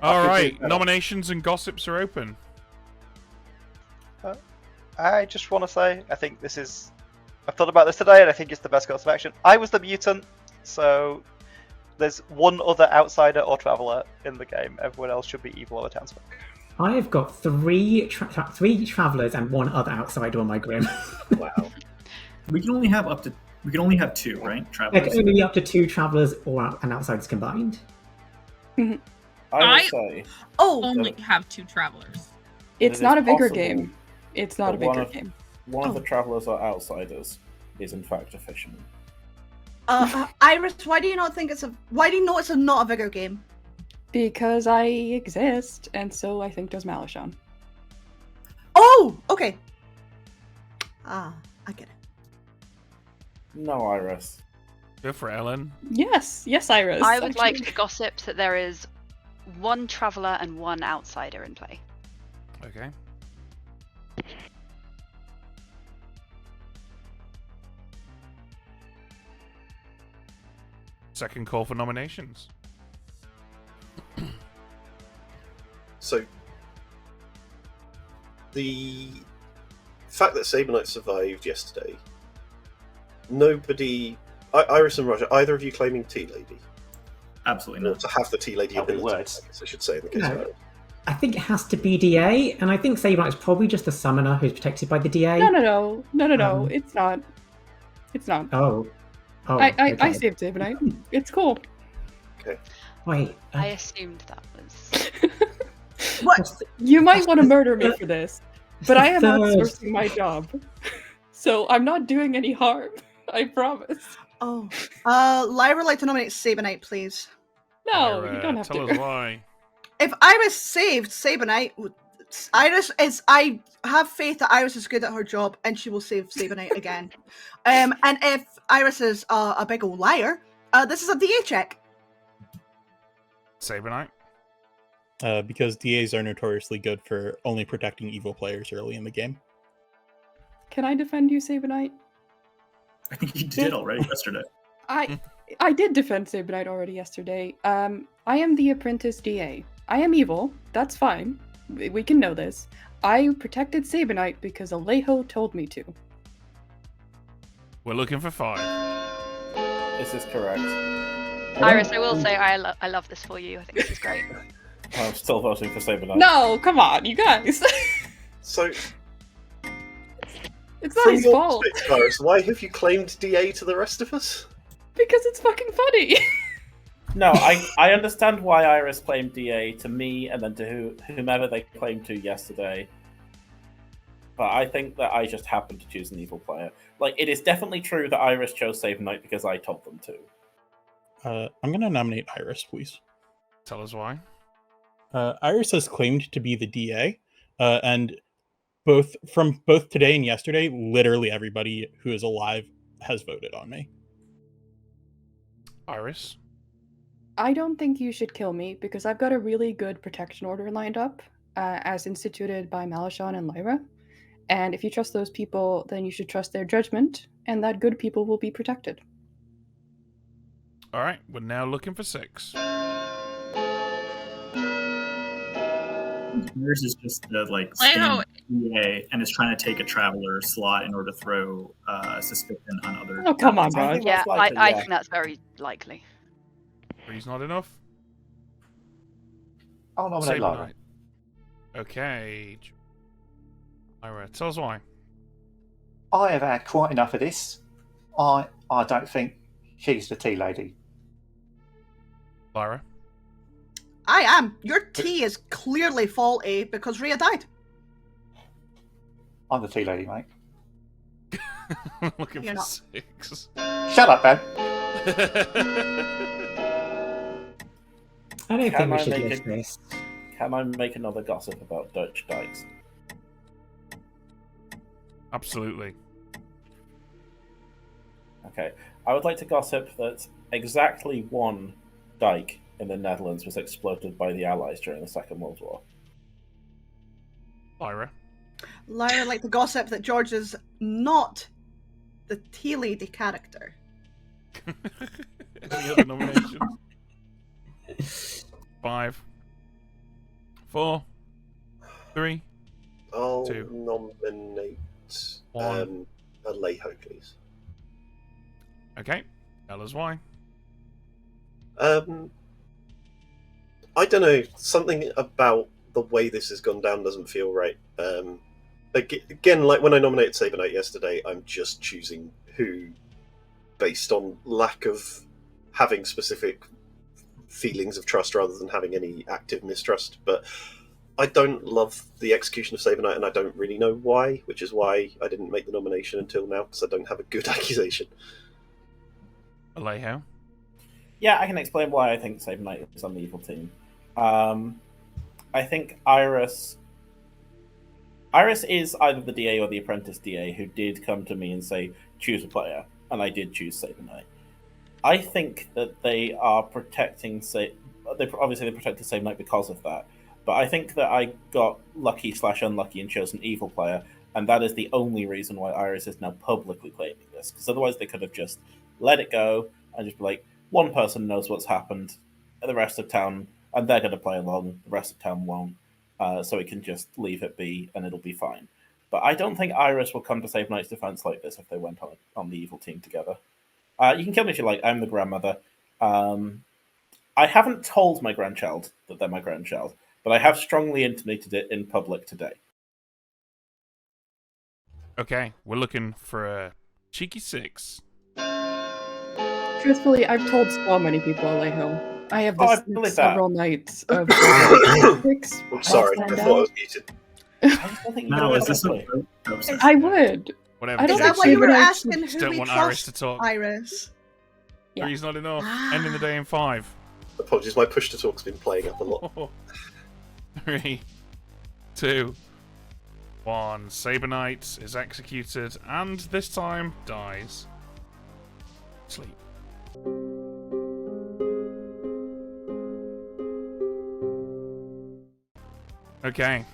Alright, nominations and gossips are open. I just want to say, I think this is... I've thought about this today, and I think it's the best course of action. I was the mutant, so there's 1 other outsider or traveller in the game. Everyone else should be evil or townsfolk. I have got 3 travellers and 1 other outsider on my grim. Wow. We can only have 2, right? Travelers. Like, only up to 2 travellers and outsiders combined. I say only have 2 travelers. It's not a Vigor game. It's not a Vigor game. One of the travellers or outsiders is in fact a fisherman. Iris, why do you not think it's a... Why do you know it's not a Vigor game? Because I exist, and so I think does Malashon. Oh, okay. I get it. No, Iris. Go for Ellen. Yes, Iris. I would like to gossip that there is 1 traveller and 1 outsider in play. Okay. Second call for nominations. So, the fact that Sabinite survived yesterday, nobody... Iris and Roger, either of you claiming Tea Lady? Absolutely not. To have the Tea Lady ability, words. I guess I should say, in the case No. of Iris. I think it has to be DA, and I think Sabinite is probably just a summoner who's protected by the DA. No. It's not. It's not. Oh. I okay. saved Sabinite. It's cool. Okay. Wait. I assumed that was... What? You might want to murder me for this, but I am Third. outsourcing my job. So I'm not doing any harm. I promise. Oh. Lyra would like to nominate Sabinite, please. No, you don't have tell to. us why. If Iris saved Sabinite, I have faith that Iris is good at her job and she will save Sabinite again. And if Iris is a big old liar, this is a DA check. Sabinite. Because DAs are notoriously good for only protecting evil players early in the game. Can I defend you, Sabanite? I think you did already yesterday. I did defend Sabanite already yesterday. I am the apprentice DA. I am evil. That's fine. We can know this. I protected Sabanite because Alejo told me to. We're looking for 5. This is correct. Iris, I will say I love this for you. I think this is great. I'm still voting for Sabanite. No, come on, you guys. So, It's not from his your fault. perspective, Iris, why have you claimed DA to the rest of us? Because it's fucking funny. No, I understand why Iris claimed DA to me and then to whomever they claimed to yesterday. But I think that I just happened to choose an evil player. Like, it is definitely true that Iris chose Sabanite because I told them to. I'm going to nominate Iris, please. Tell us why. Iris has claimed to be the DA, and both today and yesterday, literally everybody who is alive has voted on me. Iris? I don't think you should kill me because I've got a really good protection order lined up, as instituted by Malachon and Lyra. And if you trust those people, then you should trust their judgment, and that good people will be protected. Alright, we're now looking for 6. Yours is just like Alejo. DA and is trying to take a traveler slot in order to throw suspicion on other. Oh, come on, guys. Yeah, I think that's very likely. 3's not enough. I'll nominate Lyra. Okay. Lyra, tell us why. I have had quite enough of this. I don't think she's the tea lady. Lyra? I am. Your tea is clearly faulty because Rhea died. I'm the tea lady, mate. Looking You're for not. 6. Shut up, Ben. I don't Can think we I should make list it- this. Can I make another gossip about Dutch dykes? Absolutely. Okay. I would like to gossip that exactly one dike in the Netherlands was exploded by the Allies during the Second World War. Lyra? Lyra like to gossip that George is not the tea lady character. Any other nominations? 5. 4. 3. I'll 2. nominate 1. Alejo, please. Okay. Tell us why. I don't know. Something about the way this has gone down doesn't feel right. Again, like when I nominated Sabanite yesterday, I'm just choosing who based on lack of having specific feelings of trust rather than having any active mistrust. But I don't love the execution of Sabanite, and I don't really know why, which is why I didn't make the nomination until now, because I don't have a good accusation. Alejo? Yeah, I can explain why I think Sabanite is on the evil team. I think Iris is either the DA or the apprentice DA who did come to me and say, choose a player, and I did choose Sabanite. I think that they are protecting obviously they protected Sabanite because of that, but I think that I got lucky/unlucky and chose an evil player, and that is the only reason why Iris is now publicly claiming this, because otherwise they could have just let it go and just be like, one person knows what's happened, the rest of town, and they're going to play along, the rest of town won't, so we can just leave it be and it'll be fine. But I don't think Iris will come to Sabanite's defense like this if they went on the evil team together. You can kill me if you like, I'm the grandmother. I haven't told my grandchild that they're my grandchild, but I have strongly intimated it in public today. Okay, we're looking for a cheeky 6. Truthfully, I've told so many people, Alejo. I have I this believe several nights of six. I'm sorry, I planned thought I was out. muted. No, is this a I would. Whatever. I don't Is that think why you were Sabanite asking should- who Just don't we want Iris trust, to talk. Iris? Yeah. 3's not enough. Ending the day in 5. Apologies, my push to talk's been playing up a lot. 3, 2, 1. Sabanite is executed and this time dies. Sleep. Okay.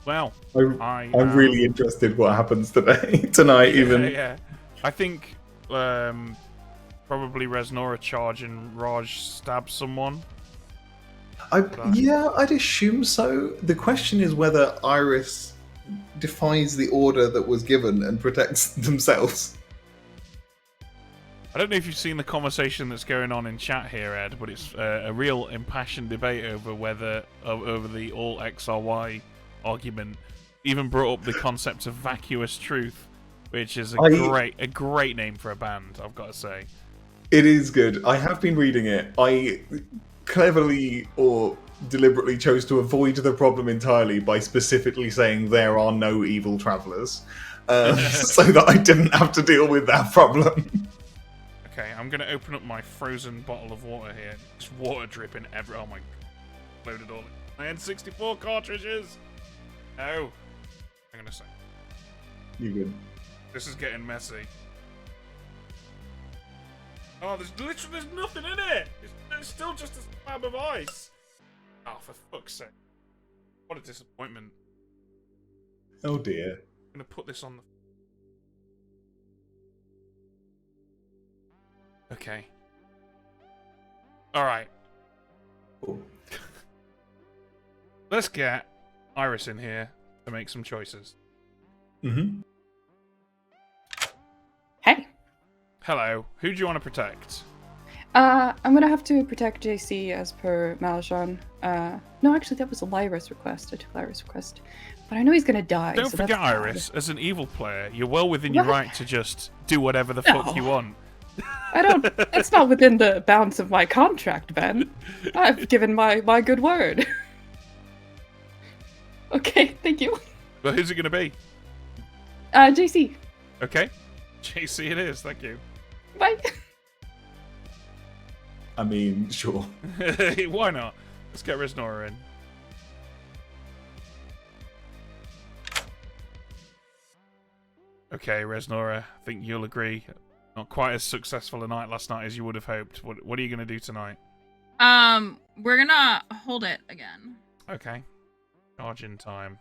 Well, I'm really interested what happens tonight. Yeah. I think probably Resnora charge and Raj stab someone. I'd assume so. The question is whether Iris defies the order that was given and protects themselves. I don't know if you've seen the conversation that's going on in chat here, Ed, but it's a real impassioned debate over over the all X or Y argument. Even brought up the concept of vacuous truth, which is a great name for a band, I've got to say. It is good. I have been reading it. I cleverly or deliberately chose to avoid the problem entirely by specifically saying there are no evil travelers, so that I didn't have to deal with that problem. Okay, I'm going to open up my frozen bottle of water here. Just water dripping everywhere. Oh my god. Loaded all my N64 cartridges! No. Hang on a sec. You good? This is getting messy. Oh, there's nothing in it! It's still just a slab of ice! Oh, for fuck's sake. What a disappointment. Oh dear. I'm going to put this on the... Okay. Alright. Cool. Let's get Iris in here to make some choices. Mm-hmm. Hey. Hello. Who do you want to protect? I'm gonna have to protect JC as per Maljon. No, actually, that was a Lyra's request. I took Lyra's request. But I know he's gonna die. Don't so forget, that's bad. Iris, as an evil player, you're well within your right to just do whatever the fuck you want. I don't. It's not within the bounds of my contract, Ben. I've given my good word. Okay, thank you. Well, who's it going to be? JC. Okay. JC it is, thank you. Bye. I mean, sure. Why not? Let's get Resnora in. Okay, Resnora, I think you'll agree. Not quite as successful a night last night as you would have hoped. What are you going to do tonight? We're gonna hold it again. Okay. Charge in time.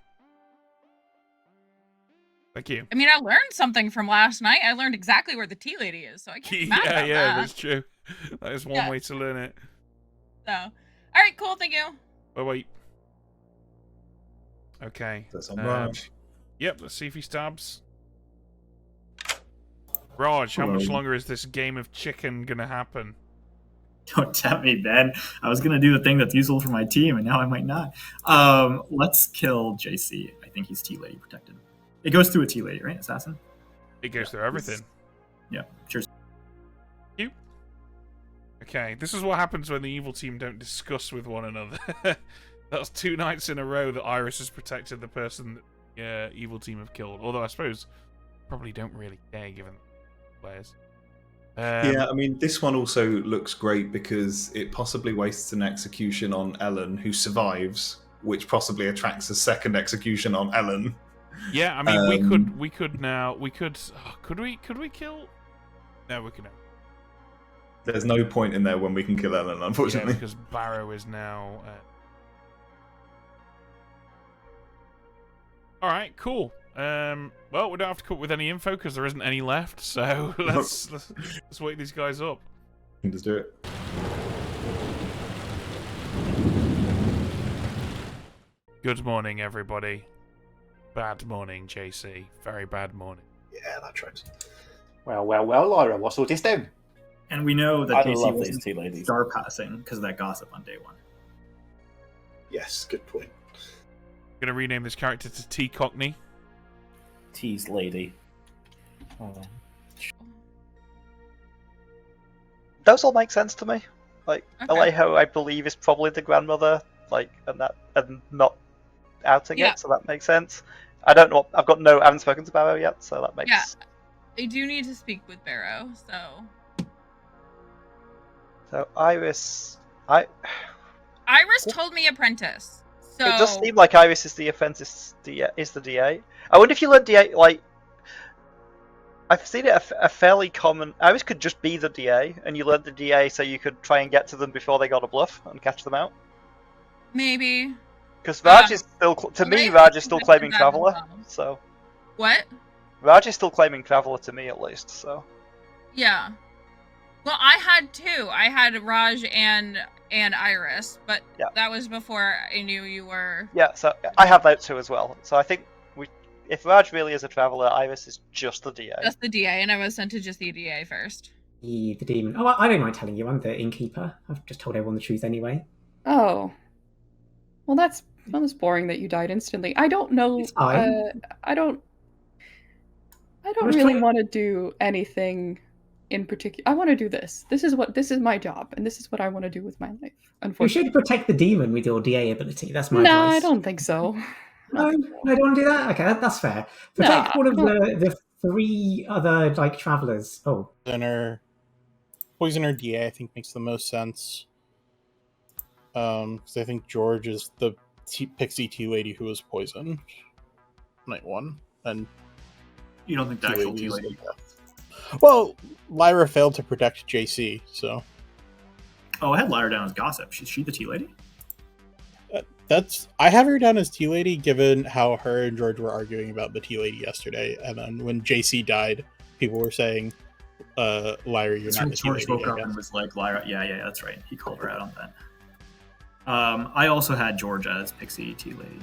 Thank you. I mean, I learned something from last night. I learned exactly where the tea lady is, so I can't be mad about that. That's true. That is one way to learn it. So, all right, cool. Thank you. Oh wait. Okay. That's on Raj. Yep. Let's see if he stabs. Raj, how much longer is this game of chicken gonna happen? Don't tempt me, Ben. I was gonna do the thing that's useful for my team, and now I might not. Let's kill JC. I think he's Tea Lady protected. It goes through a Tea Lady, right? Assassin? It goes through everything. Yeah, cheers. You. Okay, this is what happens when the evil team don't discuss with one another. That's 2 nights in a row that Iris has protected the person that the evil team have killed. Although I suppose probably don't really care given players. Yeah, I mean, this one also looks great because it possibly wastes an execution on Ellen, who survives, which possibly attracts a second execution on Ellen. Yeah, I mean, we could could we kill? No, we couldn't. There's no point in there when we can kill Ellen, unfortunately. Yeah, because Barrow is now. All right, cool. Well, we don't have to come up with any info because there isn't any left. So let's wake these guys up. You can just do it. Good morning, everybody. Bad morning, JC. Very bad morning. Yeah, that tracks. Well, Lyra, what's all this then? And we know that I JC love wasn't these tea ladies. star passing because of that gossip on day one. Yes, good point. I'm gonna rename this character to T Cockney. Tease lady. Oh. Those all make sense to me. Like Alejo, I believe, is probably the grandmother, like, and not outing it, so that makes sense. I don't know. I haven't spoken to Barrow yet, so that makes. Yeah, I do need to speak with Barrow. So Iris, Iris told me apprentice. So it does seem like Iris is the apprentice. Is the DA? I wonder if you learn DA. Like, I've seen it a fairly common. Iris could just be the DA, and you learn the DA so you could try and get to them before they got a bluff and catch them out. maybe. Because Raj is still, to me, Raj is still claiming Traveller. So. What? Raj is still claiming Traveller to me, at least. So. Yeah. Well, I had two. I had Raj and Iris, but that was before I knew you were. Yeah, so I have that too as well. So I think if Raj really is a Traveller, Iris is just the DA. Just the DA, and I was sent to just the DA first. The demon. Oh, I don't mind telling you. I'm the innkeeper. I've just told everyone the truth anyway. Oh. Well, that's boring that you died instantly. I don't know. I don't really want to do anything in particular. I want to do this. This is my job, and this is what I want to do with my life. Unfortunately, You should protect the demon with your DA ability. That's my No, advice. I don't think so. No, I don't want to do that. Okay, that's fair. Protect one of the three other travelers. Oh, Poisoner DA, I think makes the most sense. Because I think George is the pixie tea lady who was poisoned. Night one, and you don't think the actual tea lady? Well, Lyra failed to protect JC, so. Oh, I had Lyra down as gossip. Is she the tea lady? I have her down as tea lady, given how her and George were arguing about the tea lady yesterday, and then when JC died, people were saying, "Lyra, you're not the tea lady." George spoke up and was like, "Lyra, yeah, that's right." He called her out on that. I also had George as Pixie tea lady,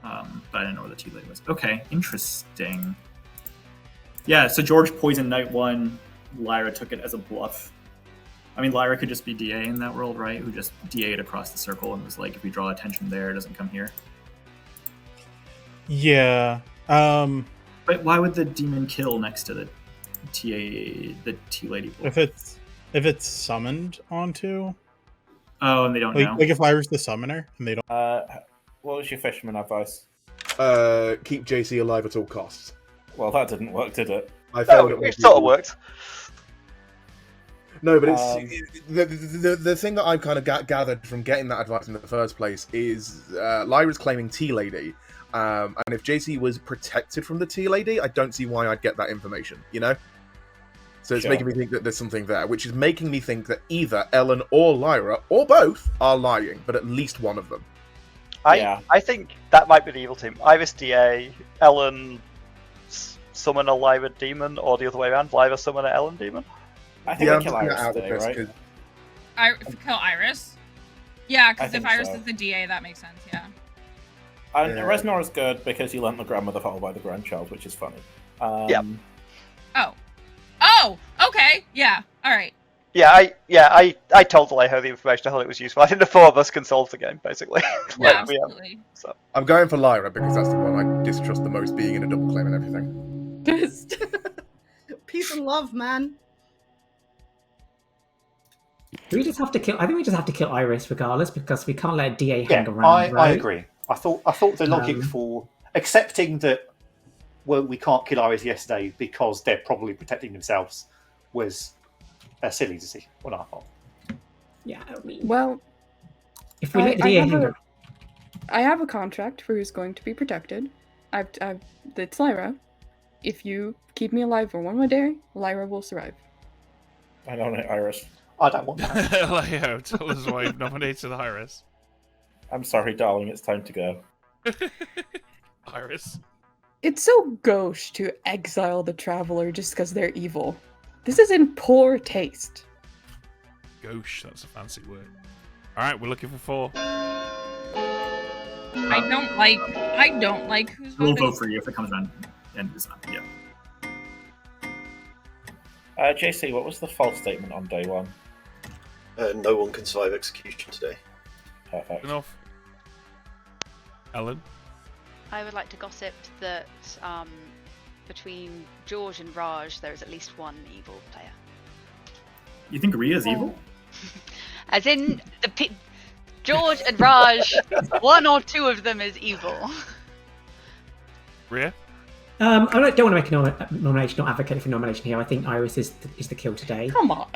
but I didn't know where the tea lady was. Okay, interesting. Yeah, so George poisoned night one. Lyra took it as a bluff. I mean, Lyra could just be DA in that world, right? Who just DA'd across the circle and was like, if we draw attention there, it doesn't come here. Yeah. But why would the demon kill next to the tea lady? If it's summoned onto. Oh, and they don't know. Like if Lyra's the summoner and they don't. What was your fisherman advice? Keep JC alive at all costs. Well, that didn't work, did it? I failed it. It sort of worked. No, but it's the thing that I've kind of gathered from getting that advice in the first place is Lyra's claiming tea lady, and if JC was protected from the tea lady, I don't see why I'd get that information. You know, so it's making me think that there's something there, which is making me think that either Ellen or Lyra or both are lying, but at least one of them. I think that might be the evil team. Iris DA, Ellen summon a Lyra demon, or the other way around, Lyra summon a Ellen demon. I think kill Iris today, right? Kill Iris? Yeah, because if Iris is the DA, that makes sense, yeah. And Reznor is good because he learnt the grandmother followed by the grandchild, which is funny. Oh, okay, yeah, alright. I told her the information. I thought it was useful. I think the four of us can solve the game, basically. Yeah, absolutely. So. I'm going for Lyra because that's the one I distrust the most, being in a double claim and everything. Peace and love, man. Do we just have to kill? I think we just have to kill Iris regardless because we can't let a DA hang around. I agree. I thought the logic for accepting that we can't kill Iris yesterday because they're probably protecting themselves was a silly decision on our part. Yeah, I mean, well, if we let the DA hang around, I have a contract for who's going to be protected. It's Lyra. If you keep me alive for one more day, Lyra will survive. I nominate Iris. I don't want that. Leo, tell us why you've nominated Iris. I'm sorry, darling, it's time to go. Iris. It's so gauche to exile the Traveler just because they're evil. This is in poor taste. Gauche, that's a fancy word. Alright, we're looking for 4. I don't like who's We'll voting. vote for you if it comes around the end of this time. Yeah. JC, what was the false statement on day one? No one can survive execution today. Perfect. Enough. Ellen? I would like to gossip that between George and Raj, there is at least one evil player. You think Ria's evil? As in, George and Raj, one or two of them is evil. Ria? I don't want to make a nomination, not advocate for nomination here. I think Iris is the kill today. Come on.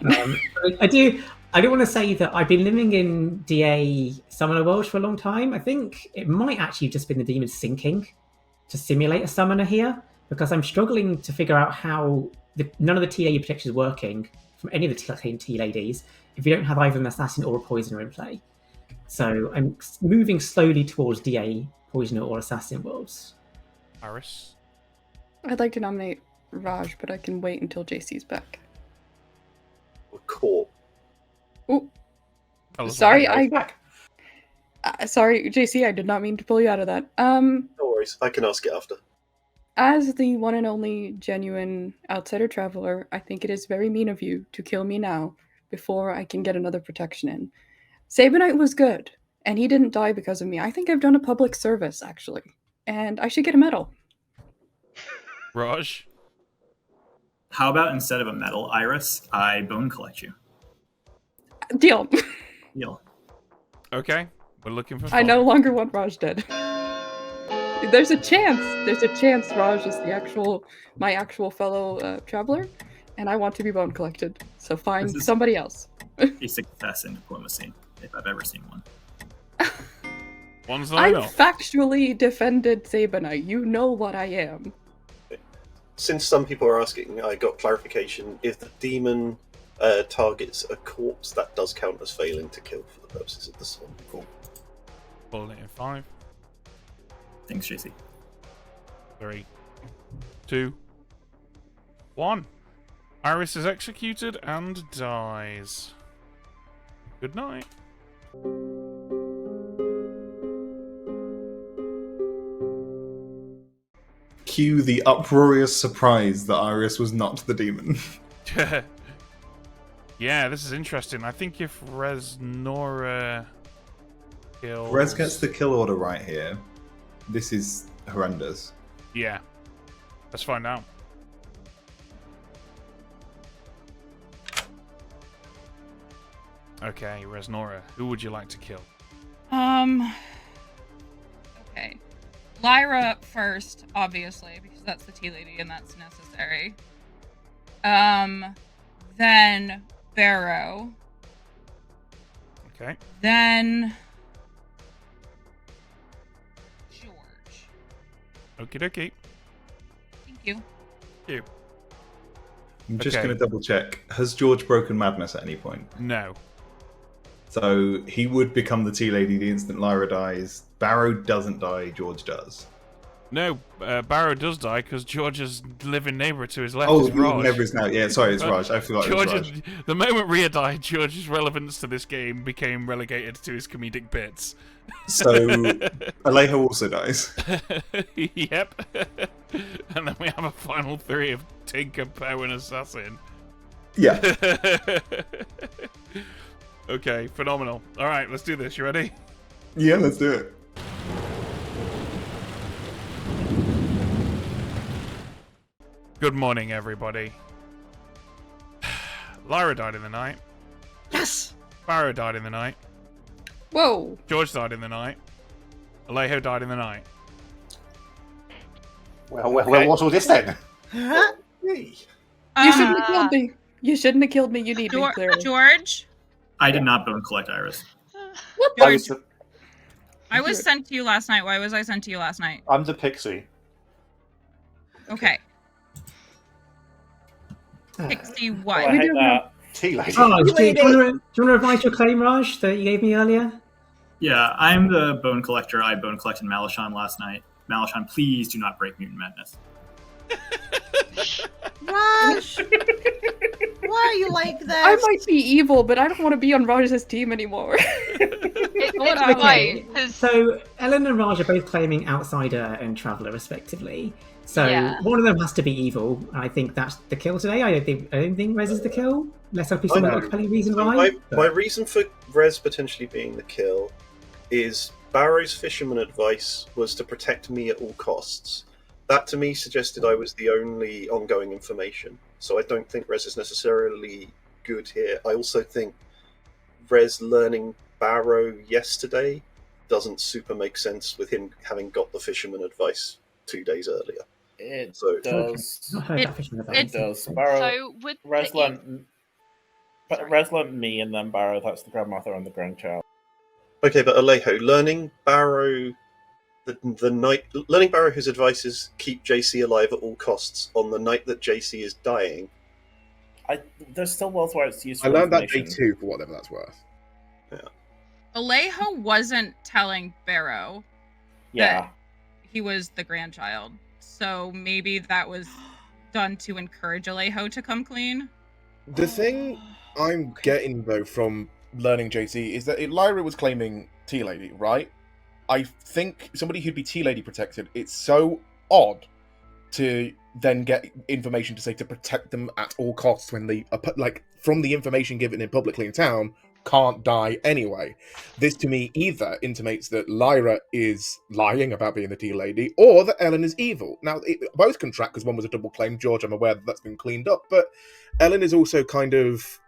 I do want to say that I've been living in DA Summoner World for a long time. I think it might actually have just been the demon sinking to simulate a summoner here, because I'm struggling to figure out how none of the TA protection is working from any of the tea ladies if you don't have either an assassin or a poisoner in play. So I'm moving slowly towards DA, Poisoner, or Assassin worlds. Iris? I'd like to nominate Raj, but I can wait until JC's back. Cool. Ooh. Oh, Sorry, back. Sorry, JC, I did not mean to pull you out of that. No worries, I can ask it after. As the one and only genuine outsider traveler, I think it is very mean of you to kill me now before I can get another protection in. Sabanite was good, and he didn't die because of me. I think I've done a public service, actually, and I should get a medal. Raj? How about instead of a medal, Iris, I bone collect you? Deal. Deal. Okay, we're looking for I no longer want Raj dead. There's a chance. There's a chance Raj is my actual fellow traveler, and I want to be bone collected. So find somebody else. A success in diplomacy, if I've ever seen one. One's not enough. Factually defended Sabanite. You know what I am. Since some people are asking, I got clarification. If the demon targets a corpse, that does count as failing to kill for the purposes of the song. Cool. Bullet in 5. Thanks, JC. 3, 2, 1. Iris is executed and dies. Good night. Cue the uproarious surprise that Iris was not the demon. Yeah, this is interesting. I think if Resnora kills... Rez gets the kill order right here. This is horrendous. Yeah. Let's find out. Okay, Resnora, who would you like to kill? Okay. Lyra first, obviously, because that's the tea lady and that's necessary. Then Barrow. Okay. Then George. Okie dokie. Thank you. Thank you. I'm just Okay. going to double check. Has George broken madness at any point? No. So he would become the tea lady the instant Lyra dies. Barrow doesn't die, George does. No, Barrow does die because George's living neighbour to his left Oh, is Raj. never is now. Yeah, sorry, it's Raj. I forgot it was George Raj. The moment Rhea died, George's relevance to this game became relegated to his comedic bits. So Alejo also dies. Yep. And then we have a final 3 of Tinker, Poe, and Assassin. Yeah. Okay, phenomenal. Alright, let's do this. You ready? Yeah, let's do it. Good morning, everybody. Lyra died in the night. Yes! Barrow died in the night. Whoa! George died in the night. Alejo died in the night. Well, what's all this then? You shouldn't have killed me. You shouldn't have killed me. You need me, clearly. George? I did not bone collect Iris. George, I was sent to you last night. Why was I sent to you last night? I'm the pixie. Okay. Pixie what? Oh, I hate that. Tea lady. Oh, do you want to revise your claim, Raj, that you gave me earlier? Yeah, I'm the bone collector. I bone collected Malachon last night. Malachon, please do not break Mutant Madness. Raj! Why are you like this? I might be evil, but I don't want to be on Raj's team anymore. It's fine. So Ellen and Raj are both claiming outsider and traveler, respectively. So Yeah. one of them has to be evil. I think that's the kill today. I don't think Rez is the kill. Unless I'll be some compelling reason why. My reason for Rez potentially being the kill is Barrow's fisherman advice was to protect me at all costs. That to me suggested I was the only ongoing information. So I don't think Rez is necessarily good here. I also think Rez learning Barrow yesterday doesn't super make sense with him having got the fisherman advice 2 days earlier. It So does. It does. Barrow. So would Rez learnt me and then Barrow. That's the grandmother and the grandchild. okay, but Alejo, learning Barrow learning Barrow his advice is keep JC alive at all costs on the night that JC is dying. There's still worlds where it's useful. I learned that day information. 2 for whatever that's worth. Yeah. Alejo wasn't telling Barrow that he was the grandchild. So maybe that was done to encourage Alejo to come clean. The thing I'm getting, though, from learning JC is that Lyra was claiming Tea-Lady, right? I think somebody who'd be Tea-Lady protected, it's so odd to then get information to say to protect them at all costs when they, like, from the information given in publicly in town, can't die anyway. This, to me, either intimates that Lyra is lying about being the Tea-Lady, or that Ellen is evil. Now, both can track, because one was a double claim. George, I'm aware that that's been cleaned up, but Ellen is also kind of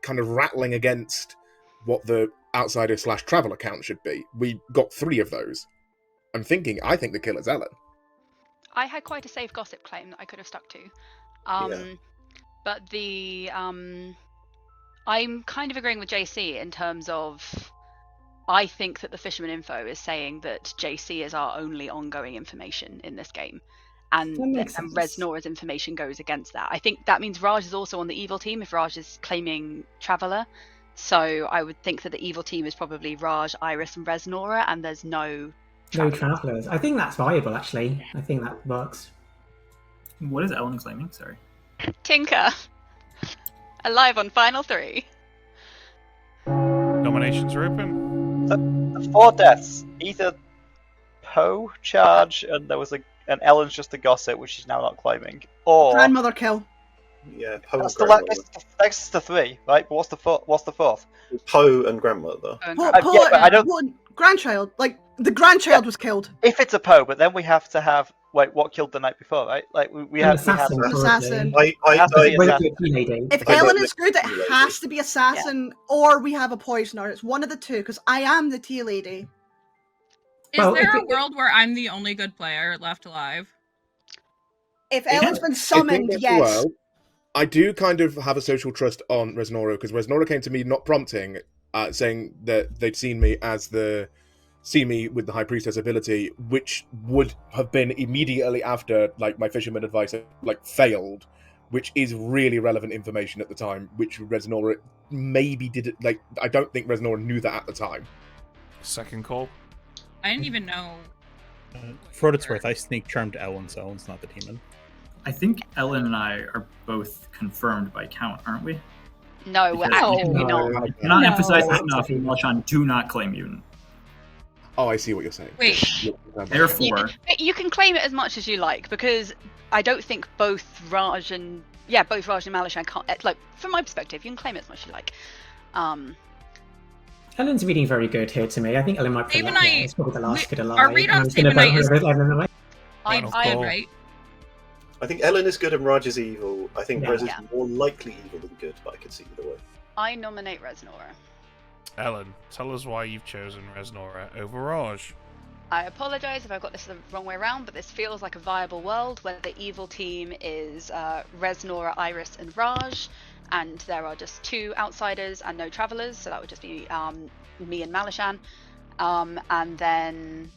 rattling against what the outsider/travel account should be. We got 3 of those. I think the killer's Ellen. I had quite a safe gossip claim that I could have stuck to. But I'm kind of agreeing with JC in terms of I think that the Fisherman info is saying that JC is our only ongoing information in this game. And Res Nora's information goes against that. I think that means Raj is also on the evil team if Raj is claiming Traveller. So I would think that the evil team is probably Raj, Iris, and Res Nora, and there's no Travellers. I think that's viable, actually. I think that works. What is Ellen claiming? Sorry. Tinker. Alive on final 3. Nominations are open. The 4 deaths. Either Poe, Charge, and there was and Ellen's just a gossip, which she's now not claiming. Or grandmother kill. Yeah, Poe and grandmother. That's the 3, right? But what's the 4th? Poe and grandmother. But I don't. Grandchild, like the grandchild was killed. If it's a Poe, but then we have to have what killed the night before, right? Like we have assassin. If Ellen is good, it has to be assassin, or we have a poisoner. It's one of the two, because I am the tea lady. Is there a world where I'm the only good player left alive? If Ellen's been summoned, yes. Well, I do kind of have a social trust on Res Nora, because Res Nora came to me not prompting, saying that they'd seen me with the High Priestess ability, which would have been immediately after my fisherman advice failed, which is really relevant information at the time, which Res Nora maybe did it. I don't think Res Nora knew that at the time. Second call. I didn't even know. For what it's worth, I sneak charmed Ellen, so Ellen's not the demon. I think Ellen and I are both confirmed by count, aren't we? No, we're actually not. I cannot emphasize this enough. Malshan, do not claim mutant. Oh, I see what you're saying. Wait. Therefore, you can claim it as much as you like, because I don't think both Raj and Malashan can't. From my perspective, you can claim it as much as you like. Ellen's reading very good here to me. I think Ellen might play that. It's probably the last good alive. Our read on Sabanite is. I am right. I think Ellen is good and Raj is evil. I think Res is more likely evil than good, but I could see either way. I nominate Res Nora. Ellen, tell us why you've chosen Res Nora over Raj. I apologise if I've got this the wrong way around, but this feels like a viable world where the evil team is Res Nora, Iris, and Raj, and there are just 2 outsiders and no travellers, so that would just be me and Malashan. And then,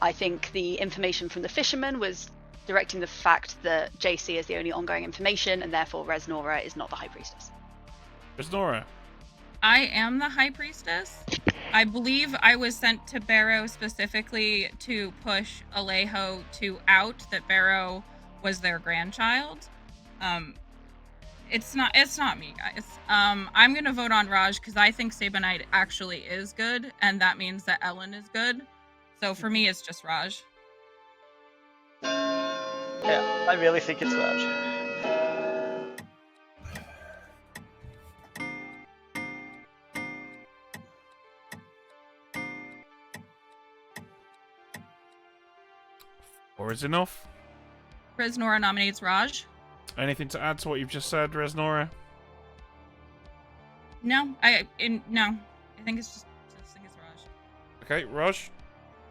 I think the information from the fisherman was directing the fact that JC is the only ongoing information, and therefore Res Nora is not the High Priestess. Res Nora. I am the High Priestess. I believe I was sent to Barrow specifically to push Alejo to out that Barrow was their grandchild. It's not me, guys. I'm gonna vote on Raj because I think Sabanite actually is good, and that means that Ellen is good. So for me, it's just Raj. Yeah, I really think it's Raj. Or is enough? Res Nora nominates Raj. Anything to add to what you've just said, Res Nora? No, I think it's Raj. Okay, Raj.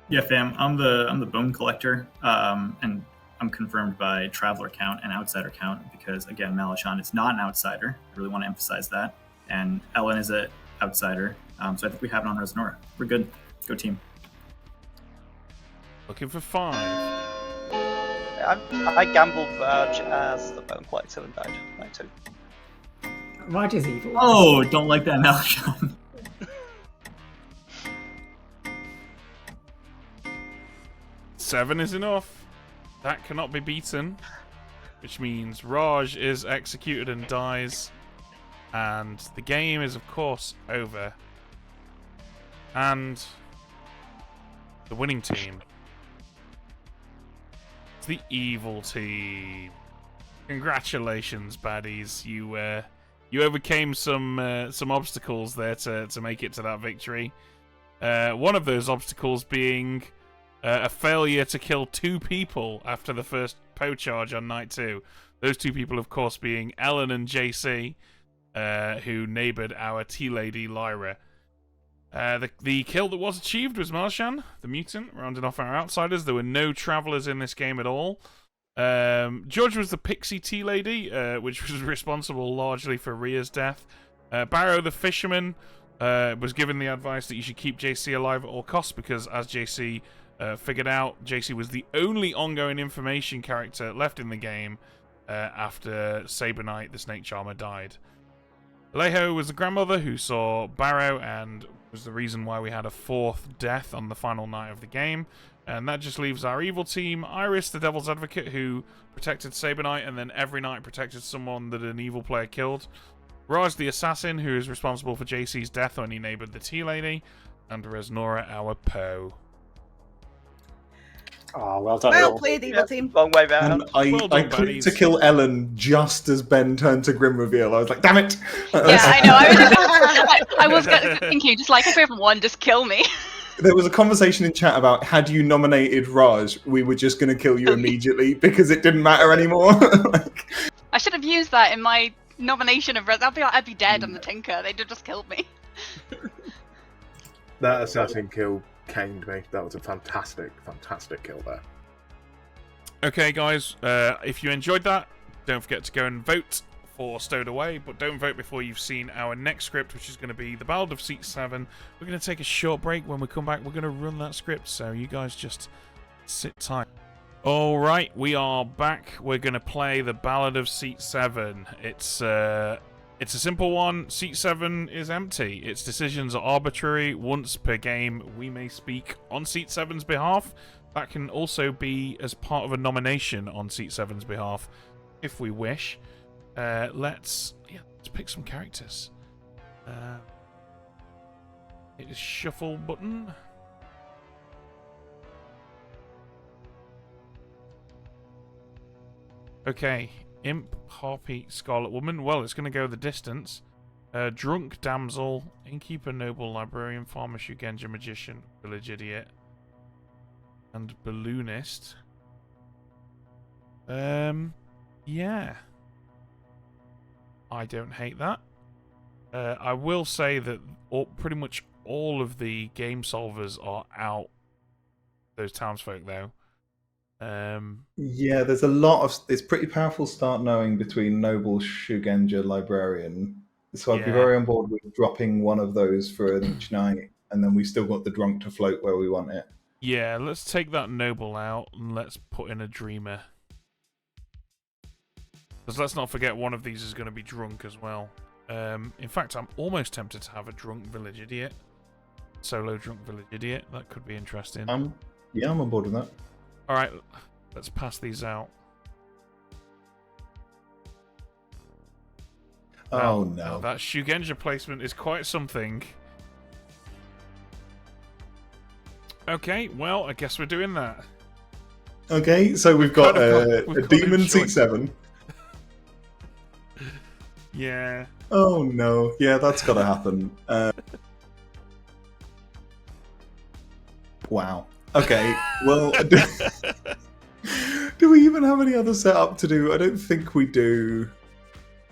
Yeah, fam. I'm the bone collector, and I'm confirmed by traveler count and outsider count because again, Malashan is not an outsider. I really want to emphasize that, and Ellen is an outsider. So I think we have it on Res Nora. We're good. Go team. Looking for 5. I gambled Raj as the bone collector and died. Right too. Raj is evil. Oh, don't like that, Malashan. 7 is enough. That cannot be beaten. Which means Raj is executed and dies. And the game is, of course, over. And the winning team. It's the evil team. Congratulations, baddies. You overcame some obstacles there to make it to that victory. One of those obstacles being a failure to kill 2 people after the first Poe charge on night 2. Those 2 people, of course, being Ellen and JC, who neighboured our tea lady Lyra. The kill that was achieved was Marshan, the mutant, rounding off our outsiders. There were no travellers in this game at all. George was the pixie tea lady, which was responsible largely for Rhea's death. Barrow, the fisherman, was given the advice that you should keep JC alive at all costs because, as JC figured out, JC was the only ongoing information character left in the game after Saber Knight, the Snake Charmer, died. Alejo was the grandmother who saw Barrow and was the reason why we had a 4th death on the final night of the game. And that just leaves our evil team, Iris, the Devil's Advocate, who protected Saber Knight and then every night protected someone that an evil player killed. Raj, the assassin, who is responsible for JC's death when he neighboured the tea lady. And Resnora, our Poe. Oh, well done. Well played, evil team. Long way back. And I clicked to kill Ellen just as Ben turned to Grim Reveal. I was like, damn it! Yeah, I know. I was thinking, just like, if we have one, just kill me. There was a conversation in chat about, had you nominated Raj, we were just going to kill you immediately because it didn't matter anymore. I should have used that in my nomination of I'd be dead on the Tinker. They'd have just killed me. That assassin kill caned me. That was a fantastic kill there. Okay, guys, if you enjoyed that, don't forget to go and vote for Stowed Away, but don't vote before you've seen our next script, which is going to be the Ballad of Seat 7. We're going to take a short break. When we come back, we're going to run that script, so you guys just sit tight. Alright, we are back. We're going to play the Ballad of Seat 7. It's a simple one. Seat 7 is empty. Its decisions are arbitrary. Once per game, we may speak on Seat 7's behalf. That can also be as part of a nomination on Seat 7's behalf, if we wish. Let's pick some characters. Hit the shuffle button. Okay, Imp, Harpy, Scarlet Woman. Well, it's going to go the distance. Drunk Damsel, Innkeeper, Noble, Librarian, Farmer, Shugenja, Magician, Village Idiot, and Balloonist. Yeah. I don't hate that. I will say that pretty much all of the game solvers are out. Those townsfolk, though. Yeah, there's a lot of... It's pretty powerful start knowing between Noble, Shugenja, Librarian. So I'd be very on board with dropping one of those for each night, and then we still got the Drunk to float where we want it. Yeah, let's take that Noble out, and let's put in a Dreamer. Because let's not forget one of these is going to be Drunk as well. In fact, I'm almost tempted to have a Drunk Village Idiot. Solo Drunk Village Idiot. That could be interesting. Yeah, I'm on board with that. Alright, let's pass these out. Oh, no. no. That Shugenja placement is quite something. Okay, well, I guess we're doing that. Okay, so we've got a Demon Seat 7. Yeah. Oh, no. Yeah, that's got to happen. Wow. Okay, well, do we even have any other setup to do? I don't think we do.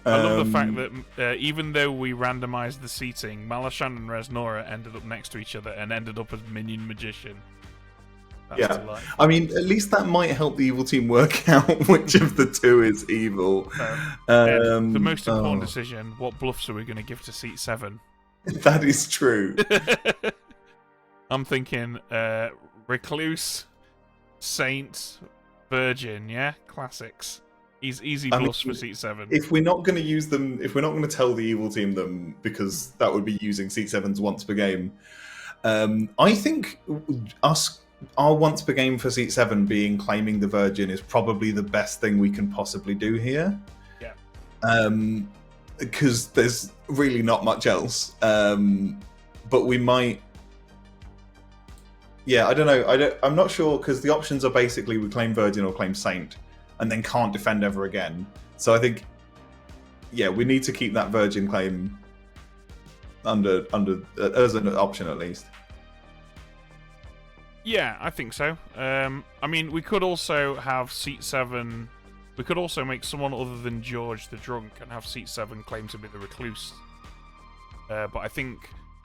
I love the fact that even though we randomized the seating, Malashan and Resnora ended up next to each other and ended up as Minion Magician. That's delightful. I mean, at least that might help the evil team work out which of the two is evil. The most important decision, what bluffs are we going to give to Seat 7? That is true. I'm thinking Recluse, Saint, Virgin, yeah? Classics. Easy bluffs for Seat 7. If we're not going to use them, if we're not going to tell the evil team them, because that would be using Seat 7s once per game, I think us our once per game for seat 7 being claiming the Virgin is probably the best thing we can possibly do here. Yeah. Because there's really not much else. But we might. Yeah, I don't know. I'm not sure because the options are basically we claim Virgin or claim Saint, and then can't defend ever again. So I think, yeah, we need to keep that Virgin claim under as an option at least. Yeah, I think so. I mean, we could also have seat 7. We could also make someone other than George the drunk and have seat 7 claim to be the recluse. But I think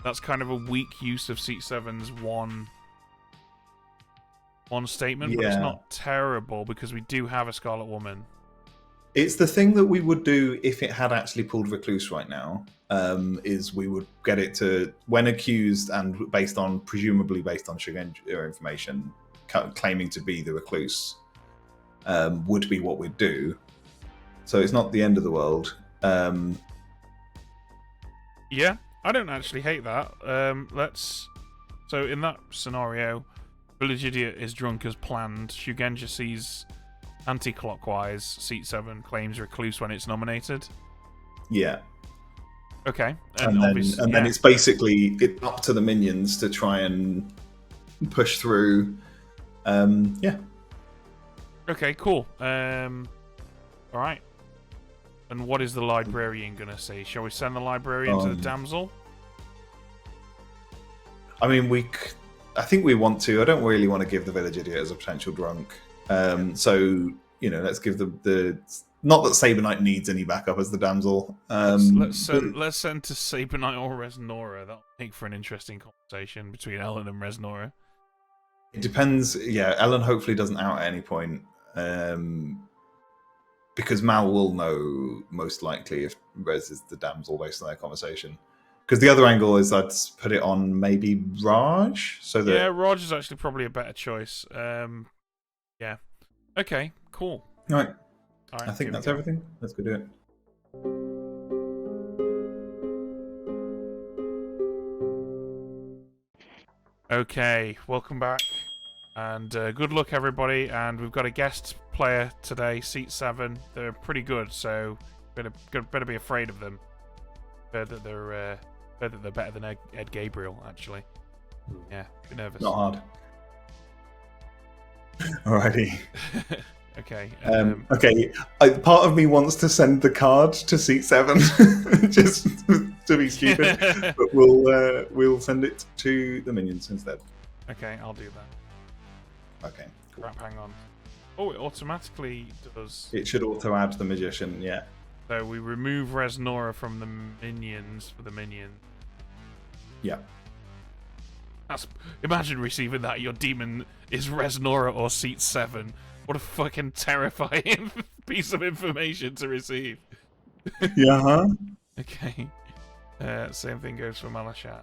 that's kind of a weak use of seat 7's one statement, but it's not terrible because we do have a Scarlet Woman. It's the thing that we would do if it had actually pulled Recluse right now, is we would get it to, when accused and presumably based on Shugenja information, claiming to be the Recluse, would be what we'd do. So it's not the end of the world. Yeah, I don't actually hate that. So in that scenario, Village Idiot is drunk as planned. Shugenja sees anti-clockwise. Seat 7 claims Recluse when it's nominated. Yeah. Okay. And then it's basically up to the minions to try and push through. Yeah. Okay, cool. Alright. And what is the librarian going to say? Shall we send the librarian to the damsel? I mean, I think we want to. I don't really want to give the Village Idiot as a potential drunk. So, let's give the not that Saber Knight needs any backup as the damsel. Let's send to Saber Knight or Resnora. That'll make for an interesting conversation between Ellen and Resnora. It depends. Yeah, Ellen hopefully doesn't out at any point. Because Mal will know most likely if Res is the damsel based on their conversation. Because the other angle is I'd put it on maybe Raj. Yeah, Raj is actually probably a better choice. Yeah. Okay, cool. All right. All right, I think that's everything. Let's go do it. Okay, welcome back. And good luck, everybody. And we've got a guest player today, seat 7. They're pretty good, so better be afraid of them. Heard that they're better than Edd Gabriel, actually. Yeah, be nervous. Not hard. Alrighty. Okay. Okay. Part of me wants to send the card to seat 7, just to be stupid, but we'll send it to the minions instead. Okay, I'll do that. Okay. Cool. Crap, hang on. Oh, it automatically does. It should auto add the magician. Yeah. So we remove Resnora from the minions for the minion. Yeah. Imagine receiving that. Your demon is Resnora or seat 7. What a fucking terrifying piece of information to receive. Yeah, huh? Okay. Same thing goes for Malashat.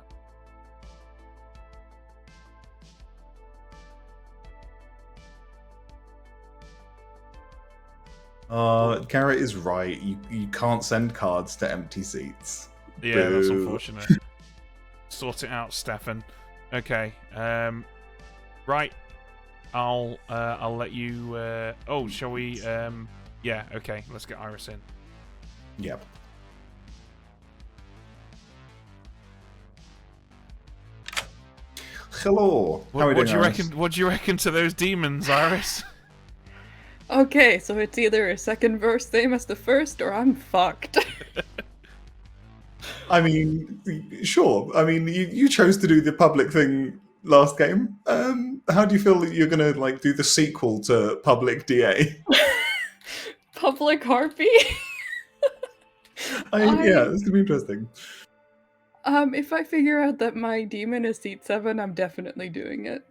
Garrett is right. You can't send cards to empty seats. Yeah, Boo. That's unfortunate. Sort it out, Stefan. Okay. Right. I'll let you. Oh, shall we? Yeah. Okay. Let's get Iris in. Yep. Hello. How are we doing, What do you Iris? reckon? What do you reckon to those demons, Iris? Okay, so it's either a second verse same as the first, or I'm fucked. I mean, sure. I mean, you chose to do the public thing last game. How do you feel that you're gonna do the sequel to Public DA? Public Harpy? Yeah, this could be interesting. If I figure out that my demon is seat 7, I'm definitely doing it.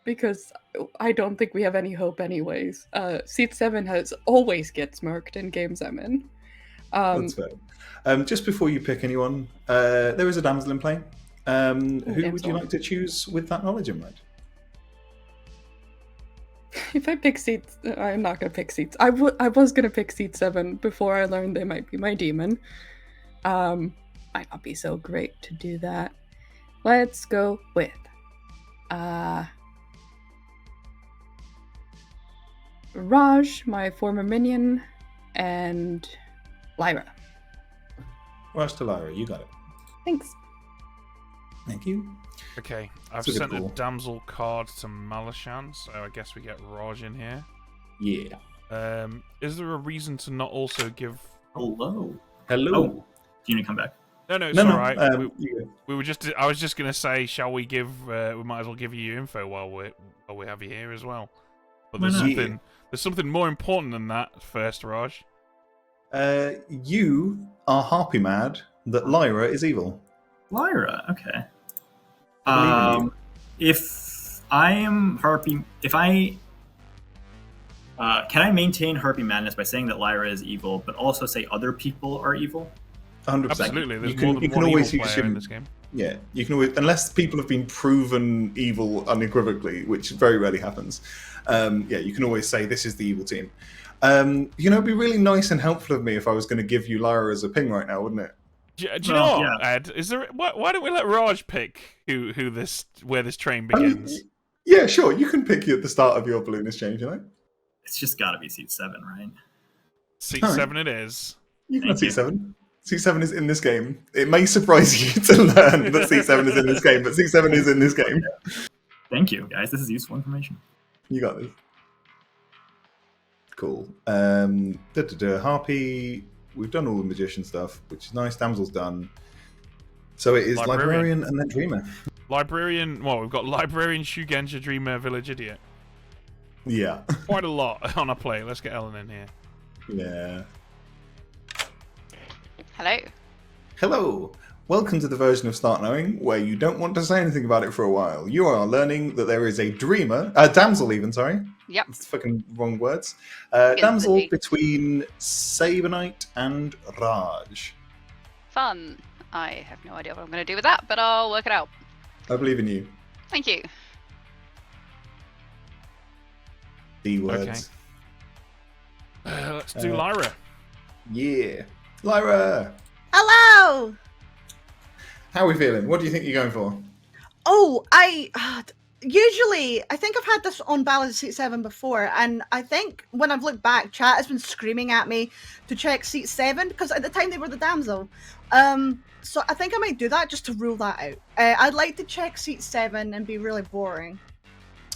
Because I don't think we have any hope anyways. Seat 7 has always gets murked in games I'm in. That's fair. Just before you pick anyone, there is a damsel in play. Who would you like to choose with that knowledge in mind? If I pick seats, I'm not going to pick seats. I was going to pick seat 7 before I learned they might be my demon. Might not be so great to do that. Let's go with Raj, my former minion, and Lyra. Rush to Lyra, you got it. Thanks. Thank you. Okay, I've Super sent cool. a damsel card to Malashan, so I guess we get Raj in here. Yeah. Is there a reason to not also give... Hello. Hello. Oh, do you need to come back? No, it's No, no, alright. yeah. We were just... I was just going to say, shall we give... we might as well give you info while we have you here as well. But there's something more important than that first, Raj. You are harpy mad that Lyra is evil. Lyra, okay. I believe in If I am harpy, can I maintain harpy madness by saying that Lyra is evil, but also say other people are evil? 100%. Absolutely. There's You more can than one always evil use player him in this game. Yeah, you can always, unless people have been proven evil unequivocally, which very rarely happens. You can always say this is the evil team. It'd be really nice and helpful of me if I was going to give you Lyra as a ping right now, wouldn't it? Do you know what, Ed? Is there? Why don't we let Raj pick where this train begins? Yeah, sure. You can pick you at the start of your balloonist change, It's just got to be seat 7, right? Seat 7 it is. You can have seat 7. Seat 7 is in this game. It may surprise you to learn that seat 7 is in this game, but seat 7 is in this game. Thank you, guys. This is useful information. You got this. Cool. Harpy. We've done all the magician stuff, which is nice. Damsel's done. So it is librarian and then dreamer. Librarian. Well, we've got librarian, Shugenja, dreamer, village idiot. Yeah. Quite a lot on our plate. Let's get Ellen in here. Yeah. Hello. Hello. Welcome to the version of Start Knowing where you don't want to say anything about it for a while. You are learning that there is a damsel even, sorry. Yep. It's fucking wrong words. Damsel between Saberknight and Raj. Fun. I have no idea what I'm going to do with that, but I'll work it out. I believe in you. Thank you. D words. Okay. Let's do Lyra. Yeah. Lyra! Hello! How are we feeling? What do you think you're going for? Oh, usually, I think I've had this on Ballad Seat 7 before, and I think when I've looked back, chat has been screaming at me to check Seat 7, because at the time they were the damsel. So I think I might do that just to rule that out. I'd like to check Seat 7 and be really boring.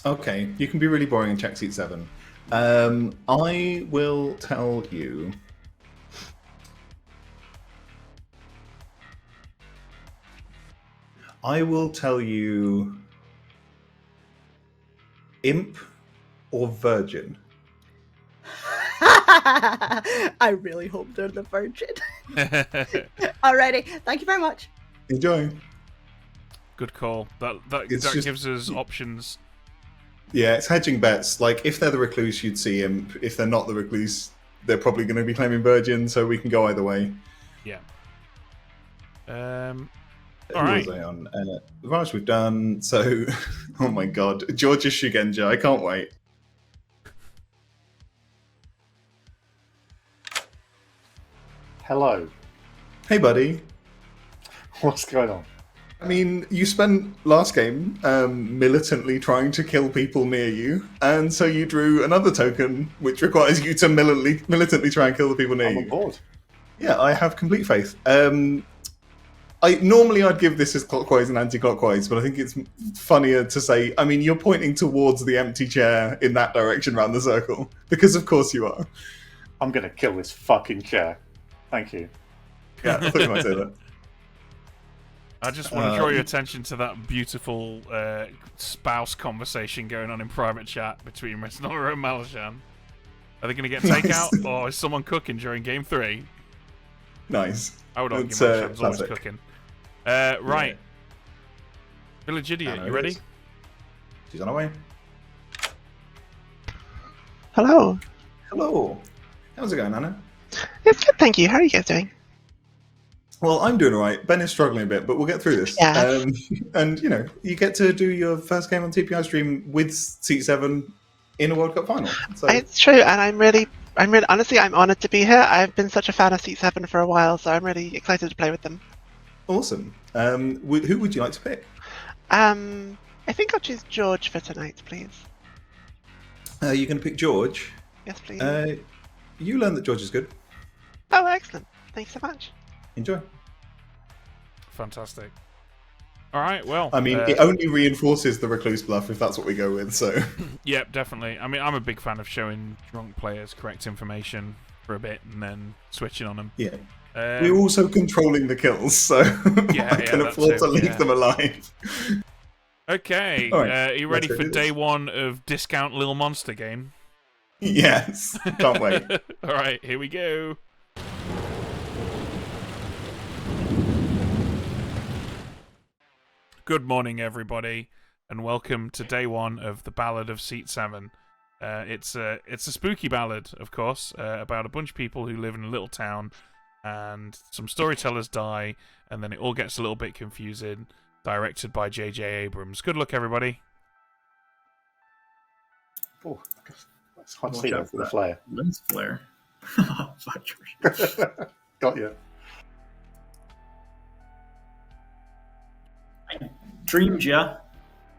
Okay, you can be really boring and check Seat 7. I will tell you... Imp or Virgin? I really hope they're the Virgin. Alrighty, thank you very much. Enjoy. Good call. That gives us options. Yeah, it's hedging bets. Like, if they're the Recluse, you'd see Imp. If they're not the Recluse, they're probably going to be claiming Virgin, so we can go either way. Yeah. All right. Raj, we've done. So, oh my god, Georgia Shugenja. I can't wait. Hello. Hey, buddy. What's going on? I mean, you spent last game militantly trying to kill people near you, and so you drew another token which requires you to militantly try and kill the people near you. I'm on board. Yeah, I have complete faith. Normally I'd give this as clockwise and anti-clockwise, but I think it's funnier to say, I mean, you're pointing towards the empty chair in that direction around the circle, because of course you are. I'm going to kill this fucking chair. Thank you. Yeah, I thought you might say that. I just want to draw your attention to that beautiful spouse conversation going on in private chat between Resnora and Malashan. Are they going to get takeout, or is someone cooking during Game 3? Nice. I would argue Malashan's always classic. cooking. Right. Yeah. Village Idiot, you ready? She's on her way. Hello. Hello. How's it going, Anna? It's good, thank you. How are you guys doing? Well, I'm doing all right. Ben is struggling a bit, but we'll get through this. Yeah. And, you get to do your first game on TPI stream with Seat 7 in a World Cup final. So. It's true, and I'm really, honestly, I'm honoured to be here. I've been such a fan of Seat 7 for a while, so I'm really excited to play with them. Awesome. Who would you like to pick? I think I'll choose George for tonight, please. You're going to pick George? Yes, please. You learn that George is good. Oh, excellent. Thanks so much. Enjoy. Fantastic. All right, well. I mean, it only reinforces the recluse bluff if that's what we go with, so. Yep, definitely. I mean, I'm a big fan of showing drunk players correct information for a bit and then switching on them. Yeah. We're also controlling the kills, so I can afford to leave them alive. Okay, All right, are you ready let's for go do day this. 1 of Discount Lil Monster game? Yes, can't wait. All right, here we go. Good morning, everybody, and welcome to day 1 of the Ballad of Seat 7. It's a spooky ballad, of course, about a bunch of people who live in a little town, and some storytellers die, and then it all gets a little bit confusing. Directed by J.J. Abrams. Good luck, everybody. Oh, that's hard to see there for the flare. Lens flare. Fuck, George. Got you. I dreamed ya.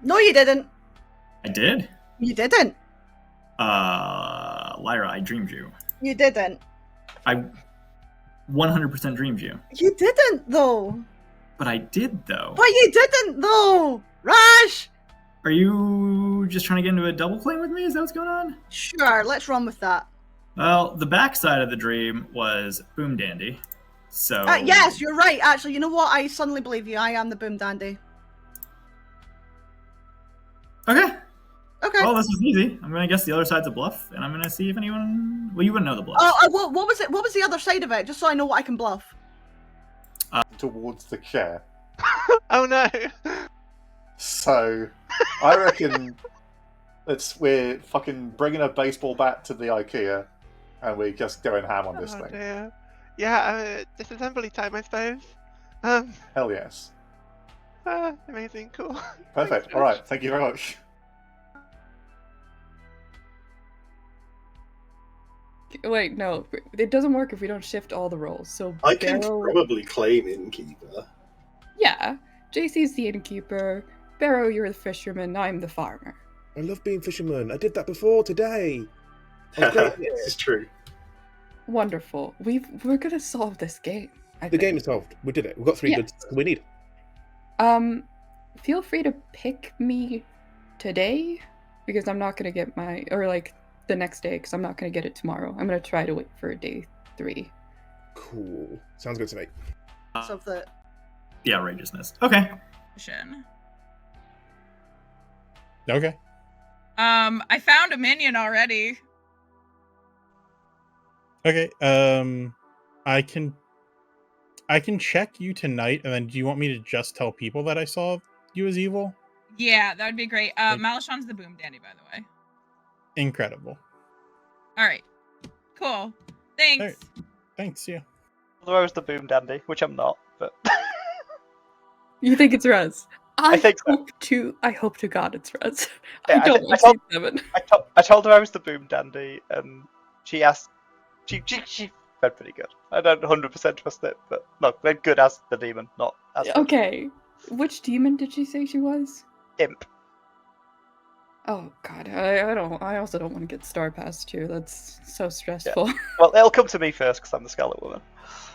No, you didn't. I did? You didn't. Lyra, I dreamed you. You didn't. I 100% dreamed you. You didn't, though. But I did, though. But you didn't, though. Rash! Are you just trying to get into a double claim with me? Is that what's going on? Sure, let's run with that. Well, the backside of the dream was Boom Dandy. So. Yes, you're right. Actually, you know what? I suddenly believe you. I am the Boom Dandy. Okay. Okay. Well, this is easy. I'm going to guess the other side's a bluff, and I'm going to see if anyone. Well, you wouldn't know the bluff. What was it? What was the other side of it? Just so I know what I can bluff. Towards the chair. Oh no! So, I reckon we're fucking bringing a baseball bat to the IKEA, and we're just going ham on this thing. Dear. Yeah, disassembly time, I suppose. Hell yes. Amazing, cool. Perfect. All right. Thank you very much. Wait, no. It doesn't work if we don't shift all the roles. So I can Barrow... probably claim innkeeper. Yeah. JC's the innkeeper. Barrow, you're the fisherman. I'm the farmer. I love being fisherman. I did that before today. I was great at it. This is true. Wonderful. We're gonna solve this game. The game is solved. We did it. We've got 3 goods we need. Feel free to pick me today, because I'm not gonna get the next day, because I'm not gonna get it tomorrow. I'm gonna try to wait for day 3. Cool. Sounds good to me. So the outrageousness. Okay. Okay. I found a minion already. Okay. I can check you tonight, and then do you want me to just tell people that I saw you as evil? Yeah, that would be great. Malishon's the Boom Dandy, by the way. Incredible. All right. Cool. Thanks. All right. Thanks, yeah. Although I was the Boom Dandy, which I'm not, but You think it's Rez? I think so. I hope to God it's Rez. Yeah, I don't want told, to I told her I was the Boom Dandy, and she asked. She felt pretty good. I don't 100% trust it, but no, they're good as the demon, not as. Okay. Which demon did she say she was? Imp. Oh God, I also don't want to get Star Pass too. That's so stressful. Yeah. Well, it'll come to me first because I'm the Scarlet Woman.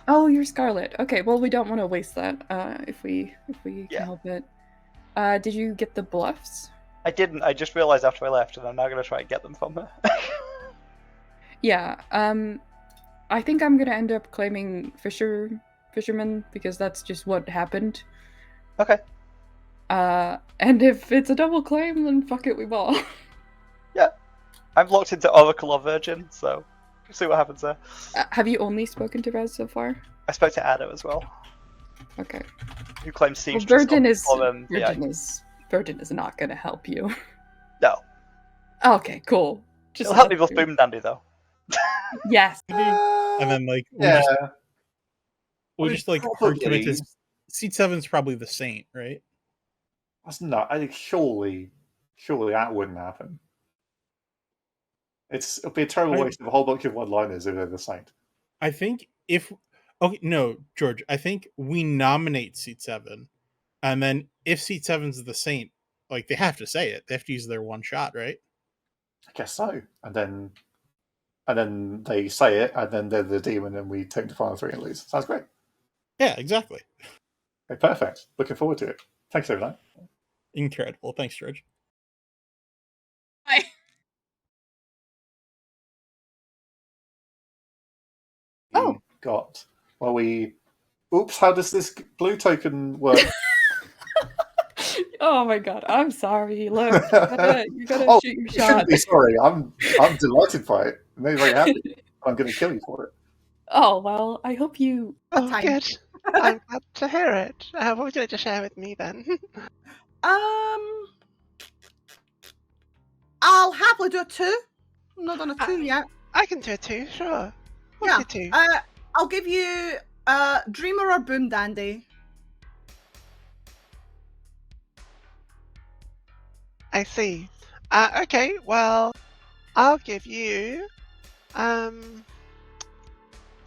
Oh, you're Scarlet. Okay, well we don't want to waste that. If we can help it. Did you get the bluffs? I didn't. I just realised after I left, and I'm now going to try and get them from her. Yeah. I think I'm gonna end up claiming fisherman because that's just what happened. Okay. And if it's a double claim, then fuck it, we ball. Yeah. I'm locked into Oracle or Virgin, so we'll see what happens there. Have you only spoken to Rez so far? I spoke to Ada as well. Okay. Who claims siege? Well, Virgin is not gonna help you. No. Okay, cool. Just It'll help me with Boom Dandy though. Yes. And then we just refer to it as Seat 7's probably the saint, right? That's not. I think surely that wouldn't happen. It'll be a terrible waste of a whole bunch of one-liners if they're the saint. I think no, George. I think we nominate Seat 7, and then if Seat 7's the saint, they have to say it. They have to use their one shot, right? I guess so. And then and then they say it, and then they're the demon, and we take the final 3 and lose. Sounds great. Yeah, exactly. Okay, perfect. Looking forward to it. Thanks, everyone. Incredible. Thanks, George. Bye. Got. Well, we. Oops! How does this blue token work? Oh my god, I'm sorry. Look, you gotta Oh, shoot your you shot. shouldn't be sorry. I'm delighted by it. I'm very happy. I'm going to kill you for it. Oh well, I hope you. Oh, good. I'm glad to hear it. What would you like to share with me then? I'll happily do a 2. I'm not done a 2 yet. I can do a 2, sure. What's your 2? I'll give you Dreamer or Boom Dandy. I see. Okay, well, I'll give you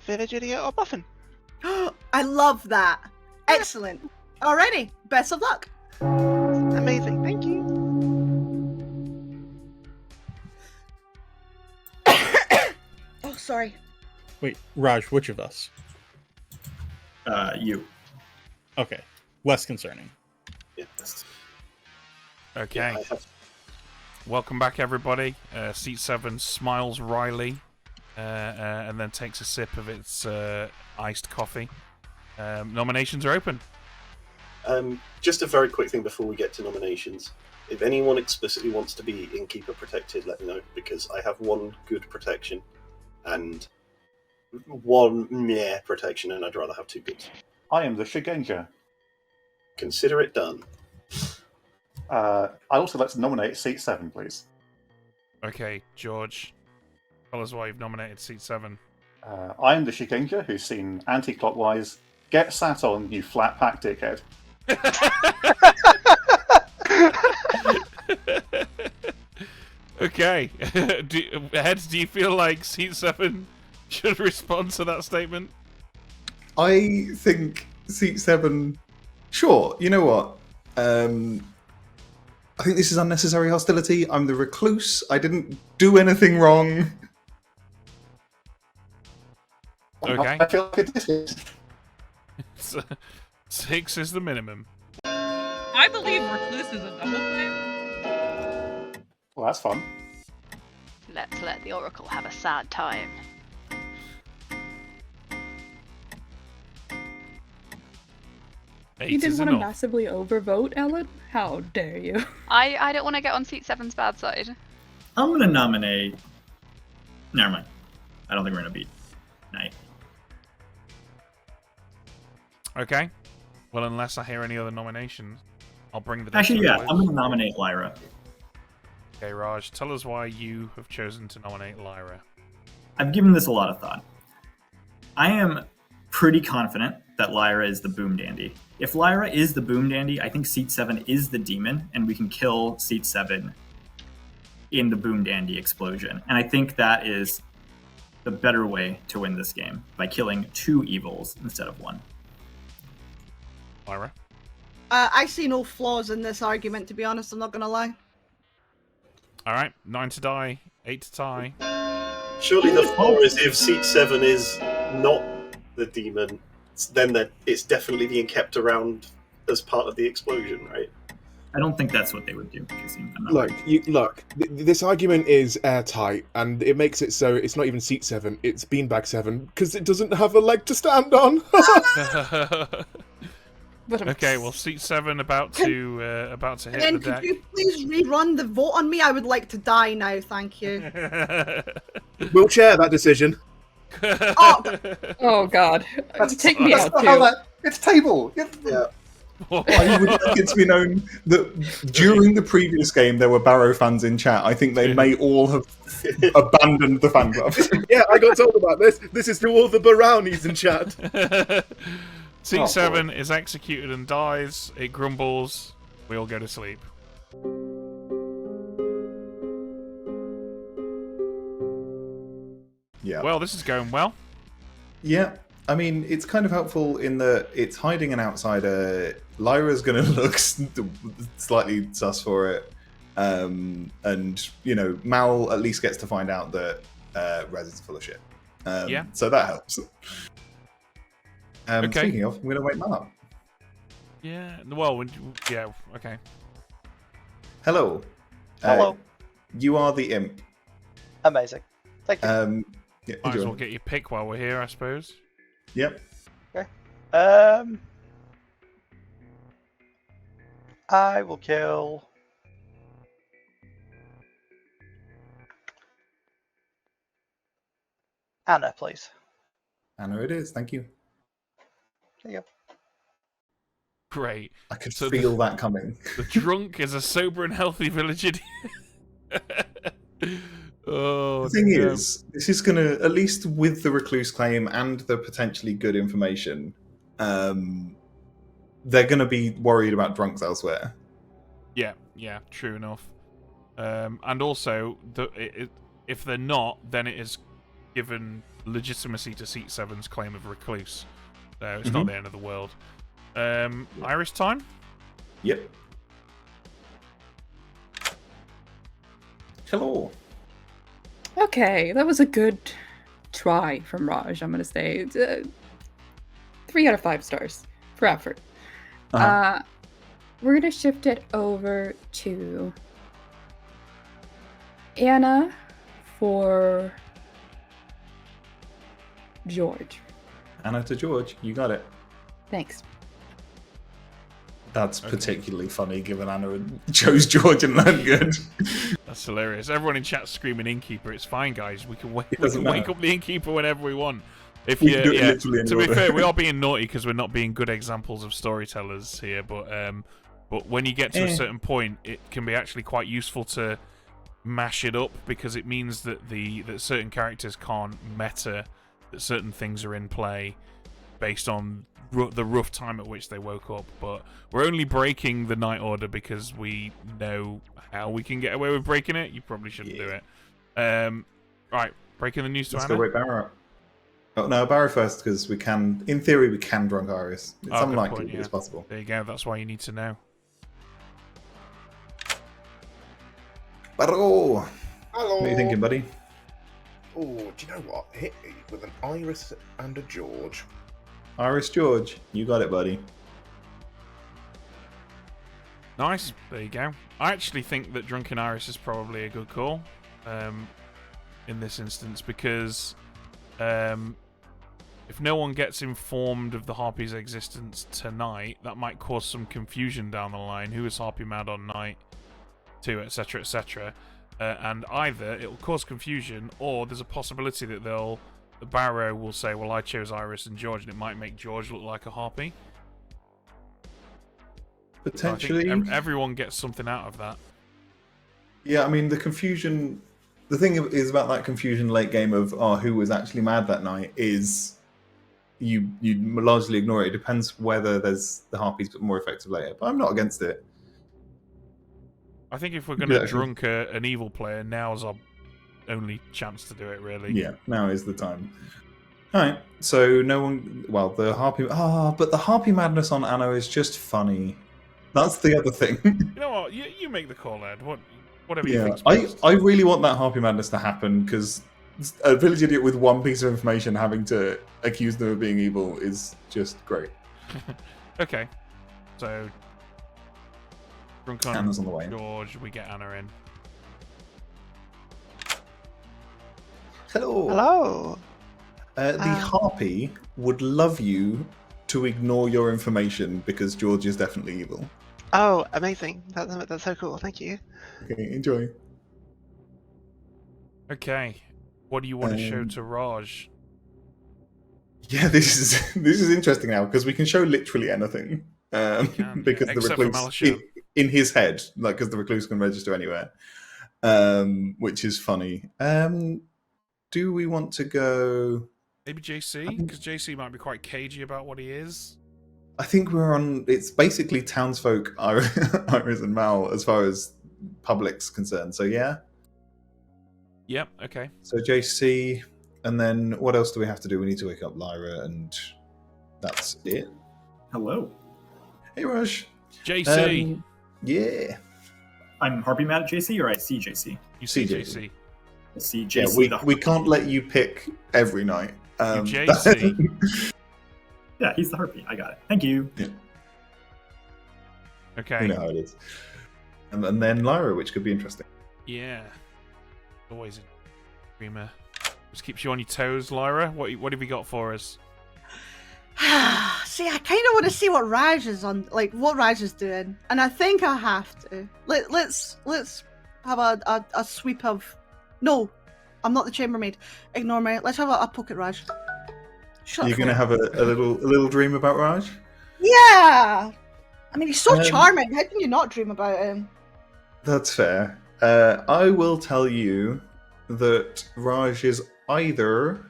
Vivid Idiot or Muffin. I love that. Excellent. Alrighty, best of luck. Amazing, thank you. Oh, sorry. Wait, Raj, which of us? You. Okay, less concerning. Yes. Okay. Welcome back, everybody. Seat 7 smiles wryly and then takes a sip of its iced coffee. Nominations are open. Just a very quick thing before we get to nominations. If anyone explicitly wants to be Innkeeper protected, let me know, because I have 1 good protection and 1 meh protection, and I'd rather have 2 goods. I am the Shigenja. Consider it done. I'd also like to nominate Seat 7, please. Okay, George, tell us why you've nominated Seat 7. I am the Shigenja who's seen anti-clockwise. Get sat on, you flat pack dickhead. Okay. Heads, do you feel like Seat 7 should respond to that statement? I think Seat 7... Sure, you know what? I think this is unnecessary hostility. I'm the recluse. I didn't do anything wrong. Okay. I feel like it is. 6 is the minimum. I believe Recluse is a double claim. Well, that's fun. Let's let the Oracle have a sad time. You didn't want to massively overvote, Ellen? How dare you? I don't want to get on Seat 7's bad side. I'm gonna nominate. Never mind. I don't think we're gonna beat Knight. Okay. Well, unless I hear any other nominations, I'll bring the... Actually, yeah, I'm gonna nominate Lyra. Okay, Raj, tell us why you have chosen to nominate Lyra. I've given this a lot of thought. I am pretty confident that Lyra is the Boom Dandy. If Lyra is the Boom Dandy, I think Seat 7 is the demon, and we can kill Seat 7 in the Boom Dandy explosion. And I think that is the better way to win this game, by killing 2 evils instead of 1. Lyra? I see no flaws in this argument, to be honest, I'm not gonna lie. Alright, 9 to die, 8 to tie. Surely the flaw is if Seat 7 is not the demon, then it's definitely being kept around as part of the explosion, right? I don't think that's what they would do. This argument is airtight, and it makes it so it's not even Seat 7, it's Beanbag 7, because it doesn't have a leg to stand on. Okay, well, Seat 7 about to hit Then the deck. could you please rerun the vote on me? I would like to die now, thank you. We'll share that decision. Oh god. Take me out too. It's table! Yeah. I would like it to be known that during the previous game there were Barrow fans in chat. I think they may all have abandoned the fan club. Yeah, I got told about this. This is to all the Brownies in chat. Seat 7 is executed and dies. It grumbles. We all go to sleep. Yeah. Well, this is going well. Yeah. I mean, it's kind of helpful in that it's hiding an outsider. Lyra's going to look slightly sus for it. And, you know, Mal at least gets to find out that Res is full of shit. Yeah. So that helps. Okay. Speaking of, I'm going to wake Mal up. Yeah. Well, yeah. Okay. Hello. Hello. You are the imp. Amazing. Thank you. Yeah, Might as enjoy. well get your pick while we're here, I suppose. Yep. Okay. I will kill. Anna, please. Anna, it is. Thank you. There you go. Great. I could So feel that coming. The drunk is a sober and healthy village idiot. Oh, the thing is, this is going to, at least with the recluse claim and the potentially good information, they're going to be worried about drunks elsewhere. Yeah, true enough. And also, if they're not, then it is given legitimacy to Seat 7's claim of recluse. So it's not the end of the world. Iris time? Yep. Hello. Okay, that was a good try from Raj, I'm going to say. 3 out of 5 stars for effort. Uh-huh. We're going to shift it over to Anna for George. Anna to George, you got it. Thanks. That's particularly funny, given Anna chose George and learned good. That's hilarious. Everyone in chat's screaming innkeeper. It's fine, guys. We can wake doesn't up the innkeeper whenever we want. If We can do it literally to be anywhere. fair, we are being naughty because we're not being good examples of storytellers here. But when you get to a certain point, it can be actually quite useful to mash it up because it means that that certain characters can't meta, that certain things are in play based on the rough time at which they woke up. But we're only breaking the night order because we know how we can get away with breaking it. You probably shouldn't do it. Right, breaking the news to Let's Anna. go wake Barrow up. Oh, no, Barrow first, because we can, in theory, we can drunk Iris. It's Oh, good unlikely, point, but it's possible. There you go. That's why you need to know. Barrow! Hello. What are you thinking, buddy? Oh, do you know what? Hit me with an Iris and a George. Iris George, you got it, buddy. Nice. There you go. I actually think that Drunken Iris is probably a good call in this instance because if no one gets informed of the Harpy's existence tonight, that might cause some confusion down the line. Who is Harpy mad on night 2, etc., etc. And either it will cause confusion, or there's a possibility that the Barrow will say, "Well, I chose Iris and George," and it might make George look like a Harpy. Potentially. So I think everyone gets something out of that. Yeah, I mean, the confusion... The thing is about that confusion late game of, who was actually mad that night is you largely ignore it. It depends whether there's the Harpies but more effective later. But I'm not against it. I think if we're going to drunk an evil player, now's our only chance to do it, really. Yeah, now is the time. Alright, so no one... Well, the Harpy... but the Harpy madness on Anno is just funny. That's the other thing. You know what? You make the call, Ed. Whatever you think's I best. I really want that Harpy madness to happen, because a village idiot with one piece of information having to accuse them of being evil is just great. Okay. So... Drunk on Anna's on the way. George, we get Anna in. Hello. Hello. The Harpy would love you to ignore your information because George is definitely evil. Oh, amazing. That's so cool. Thank you. Okay, enjoy. Okay. What do you want to show to Raj? Yeah, this is interesting now because we can show literally anything. Because the Except for recluse Malachia. in his head, like because the recluse can register anywhere, which is funny. Do we want to go? Maybe JC? Because JC might be quite cagey about what he is. I think we're on. It's basically townsfolk, Iris and Mal, as far as public's concerned. So yeah. Yep. Okay. So JC, and then what else do we have to do? We need to wake up Lyra, and that's it. Hello. Hey, Raj. JC. Yeah. I'm Harpy mad at JC, or I see JC? You see JC. I see Yeah, JC. we can't let you pick every night. JC. Yeah, he's the harpy. I got it. Thank you. Yeah. Okay. You know how it is. And then Lyra, which could be interesting. Yeah. Always a dreamer. Just keeps you on your toes, Lyra. What have you got for us? See, I kind of want to see what Raj is on, like what Raj is doing, and I think I have to. Let's have a sweep of. No, I'm not the chambermaid. Ignore me. Let's have a poke at Raj. Shut You're going to have a little dream about Raj? Yeah. I mean, he's so charming. How can you not dream about him? That's fair. I will tell you that Raj is either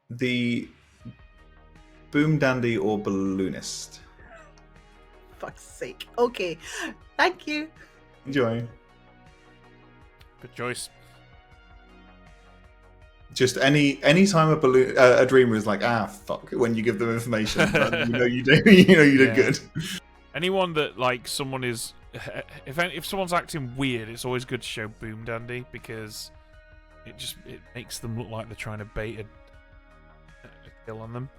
the boom dandy or balloonist. Fuck's sake. Okay. Thank you. Enjoy. Good choice. Just any time a dreamer is like, fuck, when you give them information, you know you do, you know you did good. Anyone that like someone is, if someone's acting weird, it's always good to show boom dandy because it makes them look like they're trying to bait a kill on them.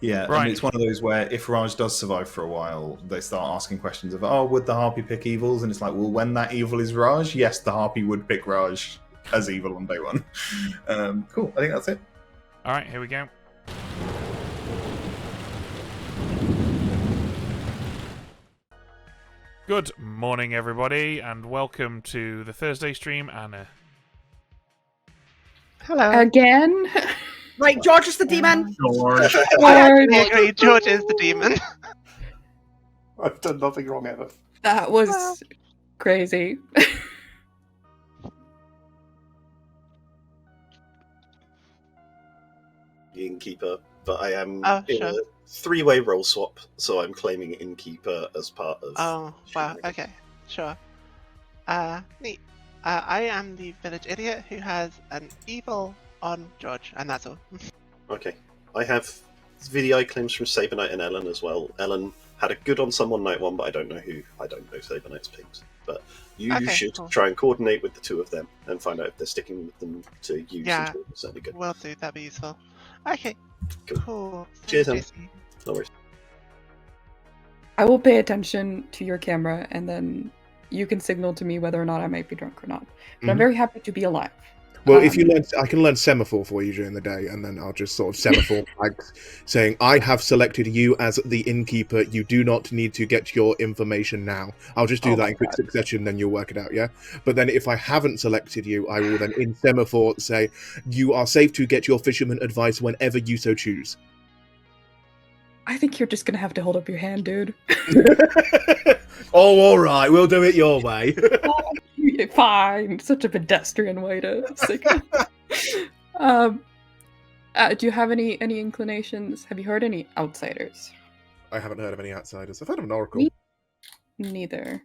Yeah, right. And it's one of those where if Raj does survive for a while, they start asking questions of, would the harpy pick evils? And it's like, well, when that evil is Raj, yes, the harpy would pick Raj as evil on day one. Cool, I think that's it. All right, here we go. Good morning, everybody, and welcome to the Thursday stream, Anna. Hello. Again? Right, George is the demon. George. I agree, George is the demon. I've done nothing wrong ever. That was crazy. The innkeeper, but I am in sure. a three-way roll swap, so I'm claiming innkeeper as part of. Oh, wow. Okay, sure. Neat. I am the village idiot who has an evil on George, and that's all. Okay. I have VDI claims from Saber Knight and Ellen as well. Ellen had a good on someone night one, but I don't know who. I don't know Saber Knight's pings. But you should try and coordinate with the two of them and find out if they're sticking with them to use. Yeah, certainly good. will do. That'd be useful. Okay, cool. Cheers, Em. Jason. No worries. I will pay attention to your camera, and then you can signal to me whether or not I might be drunk or not. But I'm very happy to be alive. Well, if you learn, I can learn semaphore for you during the day, and then I'll just sort of semaphore flags saying, I have selected you as the innkeeper. You do not need to get your information now. I'll just do that in quick succession, then you'll work it out, yeah? But then if I haven't selected you, I will then in semaphore say, you are safe to get your fisherman advice whenever you so choose. I think you're just going to have to hold up your hand, dude. Oh, all right. We'll do it your way. Fine. Such a pedestrian way to say do you have any inclinations? Have you heard any outsiders? I haven't heard of any outsiders. I've heard of an oracle. Neither.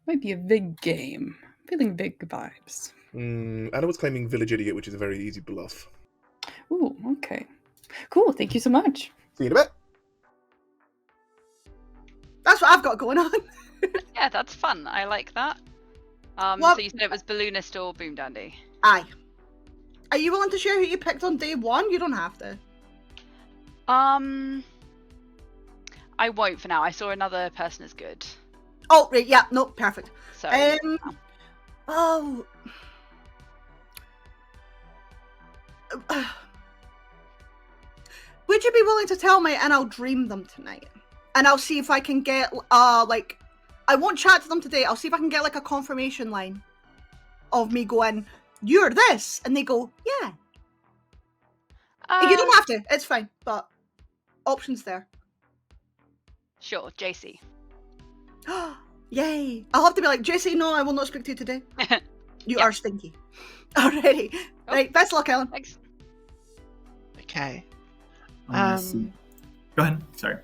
Might be a big game. Feeling big vibes. Anna was claiming village idiot, which is a very easy bluff. Ooh, okay. Cool. Thank you so much. See you in a bit. That's what I've got going on. Yeah, that's fun. I like that. So you said it was balloonist or boom dandy? Aye. Are you willing to share who you picked on day one? You don't have to. I won't for now. I saw another person as good. Oh, right, yeah, no, perfect. So. Would you be willing to tell me, and I'll dream them tonight, and I'll see if I can get I won't chat to them today. I'll see if I can get like a confirmation line of me going, "You're this," and they go, "Yeah." You don't have to. It's fine, but options there. Sure, JC. Yay! I'll have to be like, JC, no, I will not speak to you today. You are stinky. Alrighty. Oh. Right, best of luck, Ellen. Thanks. Okay. Go ahead. Sorry.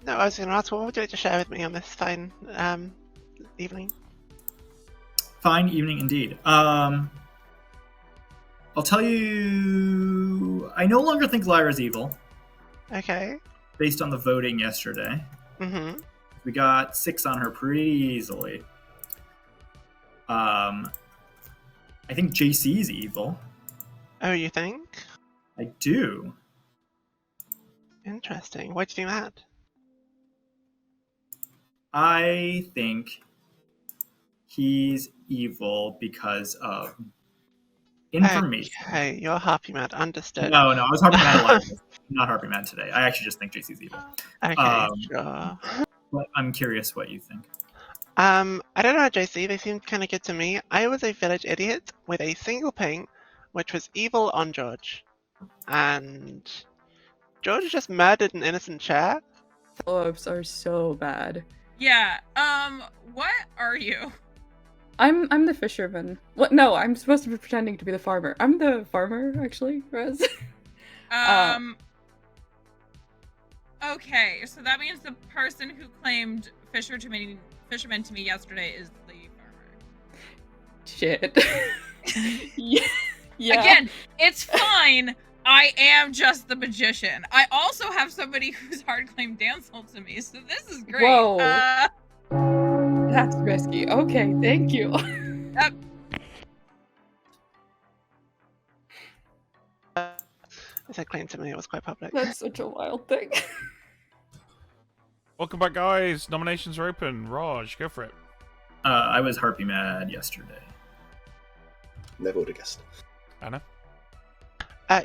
No, I was going to ask, what would you like to share with me on this fine evening? Fine evening indeed. I'll tell you, I no longer think Lyra's evil. Okay. Based on the voting yesterday. Mm-hmm. We got 6 on her pretty easily. I think JC's evil. Oh, you think? I do. Interesting. Why do you think that? I think he's evil because of information. Okay, you're Harpy Mad. Understood. No, I was Harpy Mad last night. Not Harpy Mad today. I actually just think JC's evil. Okay, sure. But I'm curious what you think. I don't know, JC. They seemed kind of good to me. I was a village idiot with a single ping, which was evil on George, and George just murdered an innocent chair. Follow-ups are so bad. Yeah. What are you? I'm the fisherman. What? No, I'm supposed to be pretending to be the farmer. I'm the farmer, actually, Rez. Okay, so that means the person who claimed fisherman to me yesterday is the farmer. Shit. Yeah. Again, it's fine. I am just the magician. I also have somebody who's hard claimed damsel to me, so this is great. Whoa. That's risky. Okay, thank you. As I claimed to me, it was quite public. That's such a wild thing. Welcome back, guys. Nominations are open. Raj, go for it. I was Harpy Mad yesterday. Never would have guessed. Anna?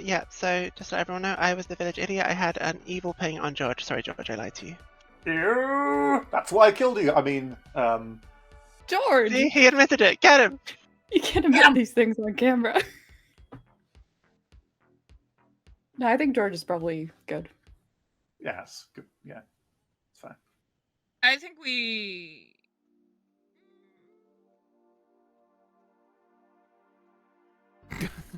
Yeah, so just to let everyone know, I was the village idiot. I had an evil ping on George. Sorry, George, I lied to you. Ew, that's why I killed you. I mean, George! See, he admitted it. Get him! You can't admit these things on camera. No, I think George is probably good. yes, good. Yeah, it's fine. I think we...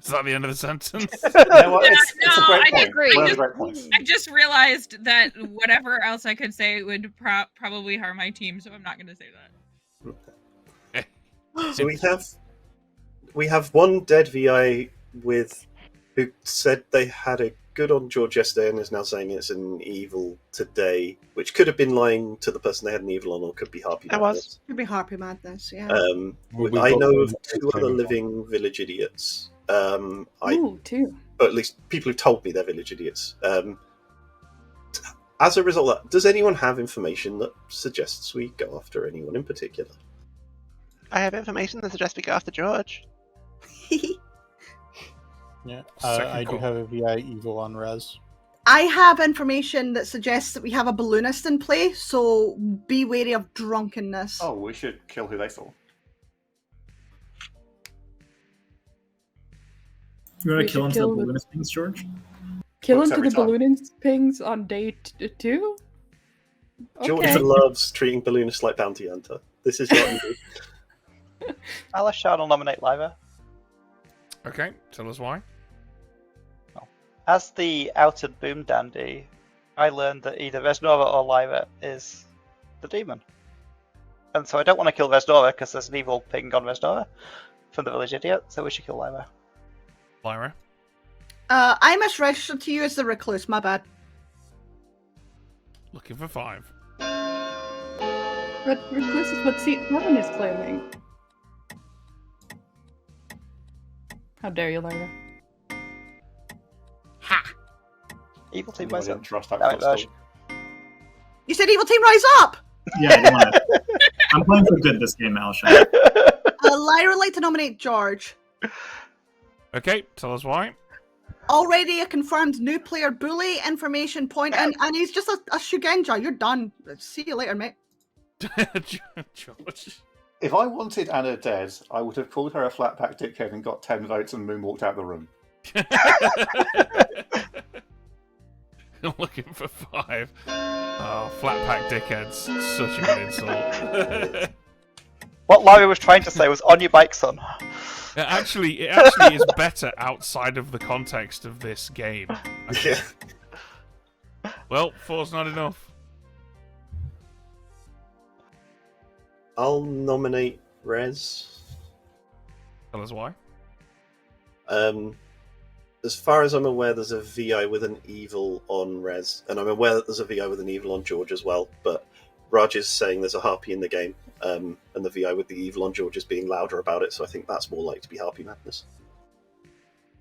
Is that the end of the sentence? It's a great I point. agree. One of the great points. I just realized that whatever else I could say would probably harm my team, so I'm not going to say that. So we have one dead VI who said they had a good on George yesterday and is now saying it's an evil today, which could have been lying to the person they had an evil on, or could be Harpy Madness. Could be Harpy Madness, yeah. I know of two other living village idiots. Two. Or at least people who told me they're village idiots. As a result of that, does anyone have information that suggests we go after anyone in particular? I have information that suggests we go after George. Yeah, I do have a VI evil on Rez. I have information that suggests that we have a balloonist in play, so be wary of drunkenness. Oh, we should kill who they saw. You want We to kill should into kill the the- balloonist things, George? Kill Works into the every time. balloonist pings on day 2? George Okay. loves treating balloonists like bounty hunter. This is what you do. Alashard will nominate Lyra. Okay, tell us why. As the outed boom dandy, I learned that either Resnora or Lyra is the demon. And so I don't want to kill Resnora because there's an evil ping on Resnora from the village idiot, so we should kill Lyra. Lyra? I misregistered to you as the recluse, my bad. Looking for 5. But Recluse is what Seat 7 is claiming. How dare you, Lyra? Evil team I rise didn't up. trust that Damn it, costume. You said evil team rise up! Yeah, I wanna... I'm playing for good this game, Alshon. Lyra would like to nominate George. Okay, tell us why. Already a confirmed new player bully information point, and he's just a Shugenja. You're done. See you later, mate. George. If I wanted Anna dead, I would have called her a flat pack dickhead and got 10 votes and moonwalked out the room. Looking for 5. Oh, flat pack dickheads. Such a good insult. What Lyra was trying to say was, on your bike, son. It actually is better outside of the context of this game. Yeah. Well, 4's not enough. I'll nominate Rez. Tell us why. As far as I'm aware, there's a VI with an evil on Rez, and I'm aware that there's a VI with an evil on George as well, but Raj is saying there's a harpy in the game, and the VI with the evil on George is being louder about it, so I think that's more likely to be Harpy Madness.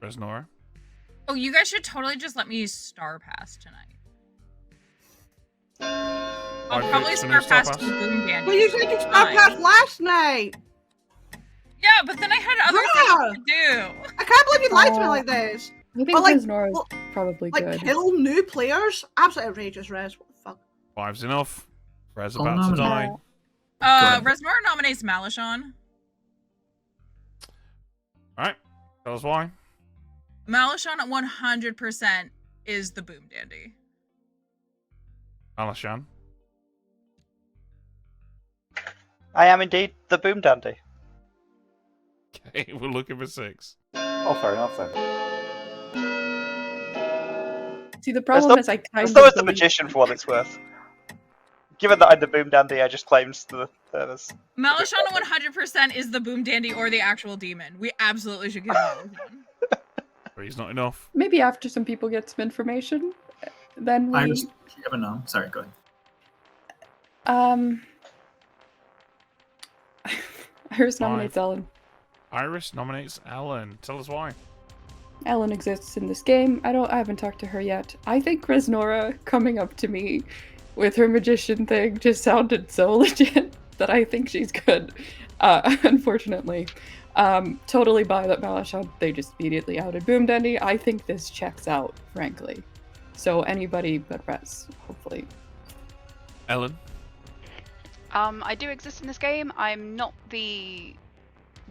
Resnora? Oh, you guys should totally just let me use Star Pass tonight. I'll probably Star Pass to the Boom Dandy. Well, you said you Star Pass last night. Yeah, but then I had other things to do. I can't believe you lied to me like this. I think Resnora is probably like good. kill new players? Absolutely outrageous, Res. What the fuck? 5's enough. Res I'll about to die. Resnora nominates Malishon. Alright, tell us why. Malishon at 100% is the Boom Dandy. Alashan? I am indeed the Boom Dandy. Okay, we're looking for 6. Oh, fair enough then. See, the problem is I kind There's of always the believe- magician for what it's worth. Given that I'm the Boom Dandy, I just claimed the service. Malishon at 100% is the Boom Dandy or the actual demon. We absolutely should kill Malishon. But he's not enough. Maybe after some people get some information, then we. Iris, you have a no. Sorry, go ahead. Iris nominates Ellen. Iris nominates Ellen. Tell us why. Ellen exists in this game. I haven't talked to her yet. I think Resnora coming up to me with her magician thing just sounded so legit that I think she's good. Unfortunately. Totally buy that Malishon, they just immediately outed Boom Dandy. I think this checks out, frankly. So anybody but Res, hopefully. Ellen? I do exist in this game. I'm not the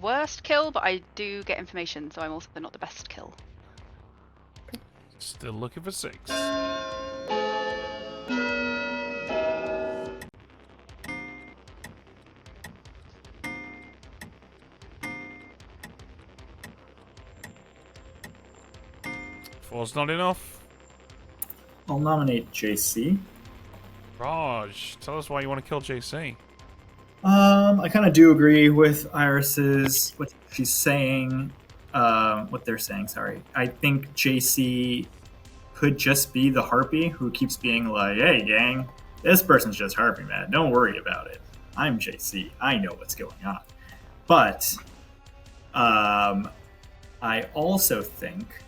worst kill, but I do get information, so I'm also not the best kill. Still looking for 6. Four's not enough. I'll nominate JC. Raj, tell us why you want to kill JC. I kind of do agree with Iris's what she's saying. What they're saying. Sorry, I think JC could just be the harpy who keeps being like, "Hey, gang, this person's just harpy, man. Don't worry about it. I'm JC. I know what's going on." But I also think.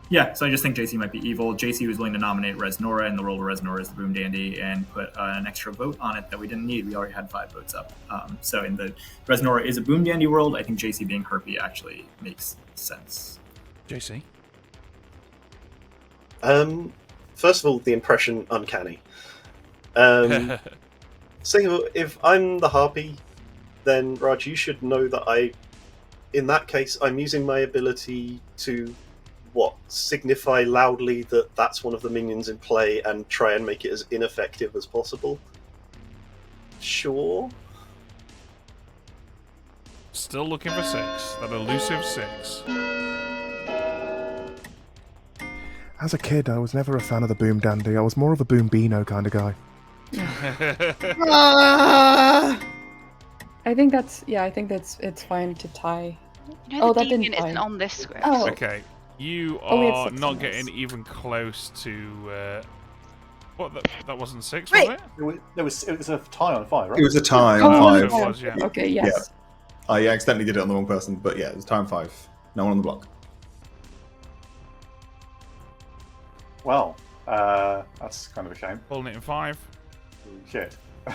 Yeah, so I just think JC might be evil. JC was willing to nominate Resnora in the role of Resnora as the Boom Dandy and put an extra vote on it that we didn't need. We already had 5 votes up. So in the Resnora is a Boom Dandy world, I think JC being Harpy actually makes sense. JC? First of all, the impression uncanny. Second of all, if I'm the Harpy, then Raj, you should know that in that case, I'm using my ability to signify loudly that that's one of the minions in play and try and make it as ineffective as possible. Sure. Still looking for 6. That elusive 6. As a kid, I was never a fan of the Boom Dandy. I was more of a Boom Beano kind of guy. I think it's fine to tie. You know, the that didn't deviant tie. isn't on this script. Oh. Okay, you we had are 6 not on this. getting even close to. What? That wasn't 6, Wait. was it? It was a tie on 5, right? It was a tie Oh, on so 5. it was, yeah. Okay, yes. Yeah. I accidentally did it on the wrong person, but yeah, it was time 5. No one on the block. Well, that's kind of a shame. Pulling it in 5. Shit. We